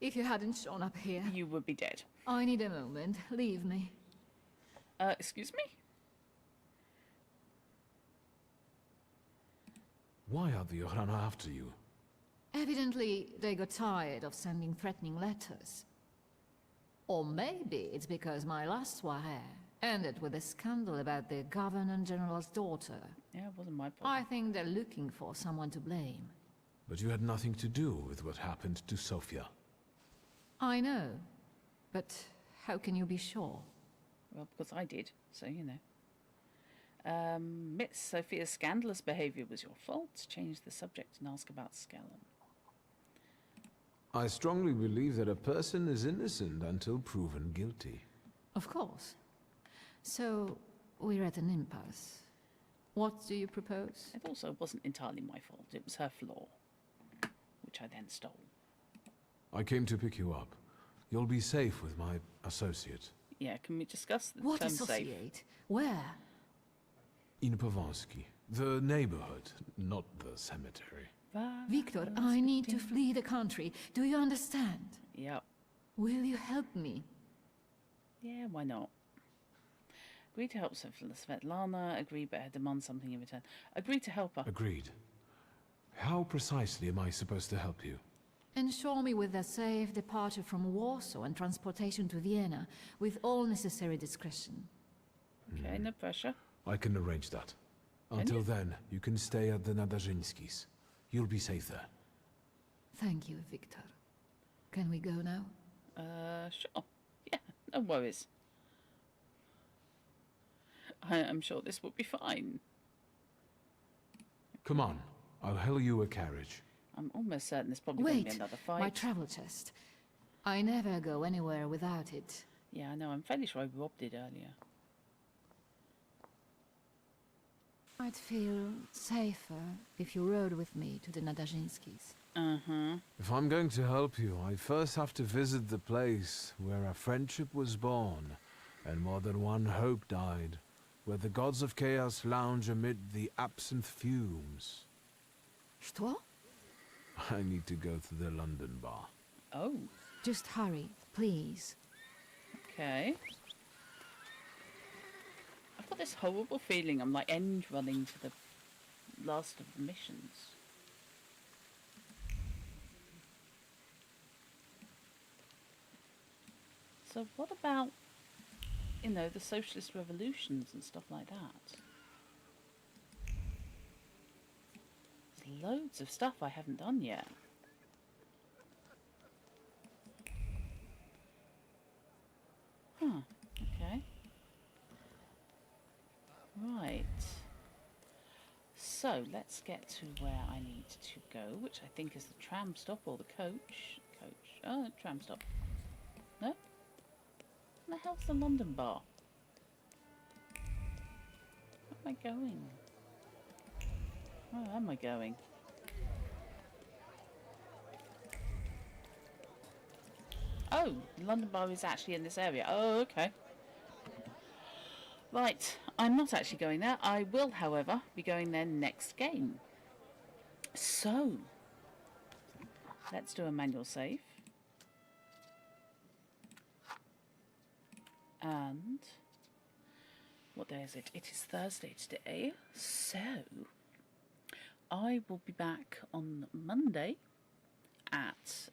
If you hadn't shown up here, you would be dead. I need a moment. Leave me. Excuse me? Why are the Okrano after you? Evidently, they got tired of sending threatening letters. Or maybe it's because my last soirée ended with a scandal about the Governor General's daughter. Yeah, it wasn't my problem. I think they're looking for someone to blame. But you had nothing to do with what happened to Sofia. I know, but how can you be sure? Well, because I did, so you know. Miss Sophia's scandalous behaviour was your fault. Change the subject and ask about Skellen. I strongly believe that a person is innocent until proven guilty. Of course. So, we're at an impasse. What do you propose? It also wasn't entirely my fault. It was her flaw, which I then stole. I came to pick you up. You'll be safe with my associate. Yeah, can we discuss the What term associate? safe? Where? In Pavansky. The neighborhood, not the cemetery. Wiktor, I need to flee the country. Do you understand? Yep. Will you help me? Yeah, why not? Agree to help Svetlana. Agree, but demand something in return. Agree to help her. Agreed. How precisely am I supposed to help you? Ensure me with a safe departure from Warsaw and transportation to Vienna, with all necessary discretion. Okay, no pressure. I can arrange that. Can Until you? then, you can stay at the Nadarzyńskis. You'll be safe there. Thank you, Wiktor. Can we go now? Sure. Yeah, no worries. I'm sure this will be fine. Come on, I'll hail you a carriage. I'm almost certain there's probably going to be Wait, another fight. my travel chest. I never go anywhere without it. Yeah, I know. I'm fairly sure I robbed it earlier. I'd feel safer if you rode with me to the Nadarzyńskis. If I'm going to help you, I first have to visit the place where a friendship was born, and more than one hope died, where the gods of chaos lounge amid the absinthe fumes. Что? I need to go to the London bar. Oh. Just hurry, please. Okay. I've got this horrible feeling I'm like end running to the last of the missions. So what about, you know, the socialist revolutions and stuff like that? There's loads of stuff I haven't done yet. Huh, okay. Right. So, let's get to where I need to go, which I think is the tram stop or the coach. Oh, tram stop. No? Where the hell's the London bar? Where am I going? Where am I going? Oh, the London bar is actually in this area. Oh, okay. Right, I'm not actually going there. I will, however, be going there next game. So, let's do a manual save. And what day is it? It is Thursday today. So, I will be back on Monday at,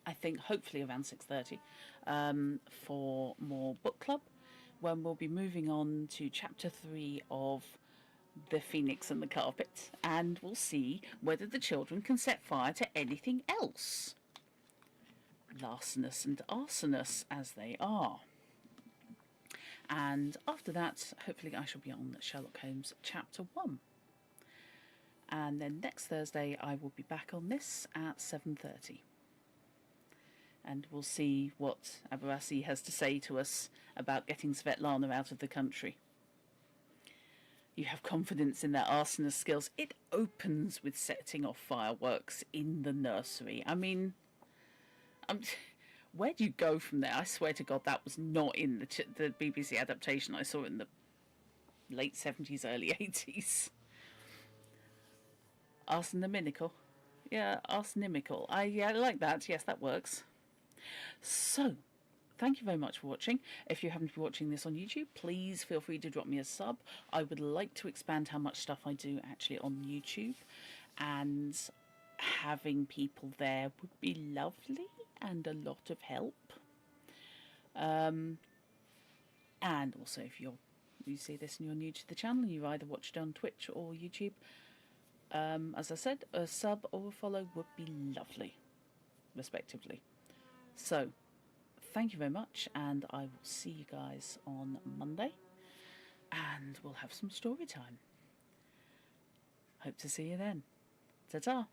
I think, hopefully around 6:30 for more book club, when we'll be moving on to chapter 3 of The Phoenix and the Carpet, and we'll see whether the children can set fire to anything else. Larcenous and arsonous as they are. And after that, hopefully I shall be on Sherlock Holmes chapter 1. And then next Thursday I will be back on this at 7:30. And we'll see what Abarasi has to say to us about getting Svetlana out of the country. You have confidence in their arsonist skills. It opens with setting off fireworks in the nursery. I mean, where do you go from there? I swear to God, that was not in the BBC adaptation I saw in the late 70s, early 80s. Arsonimical. Yeah, arsonimical. I like that. Yes, that works. So, thank you very much for watching. If you happen to be watching this on YouTube, please feel free to drop me a sub. I would like to expand how much stuff I do actually on YouTube, and having people there would be lovely and a lot of help. And also, if you see this and you're new to the channel, you either watched it on Twitch or YouTube, As I said, a sub or a follow would be lovely, respectively. So, thank you very much, and I will see you guys on Monday, and we'll have some story time. Hope to see you then. Ta-ta!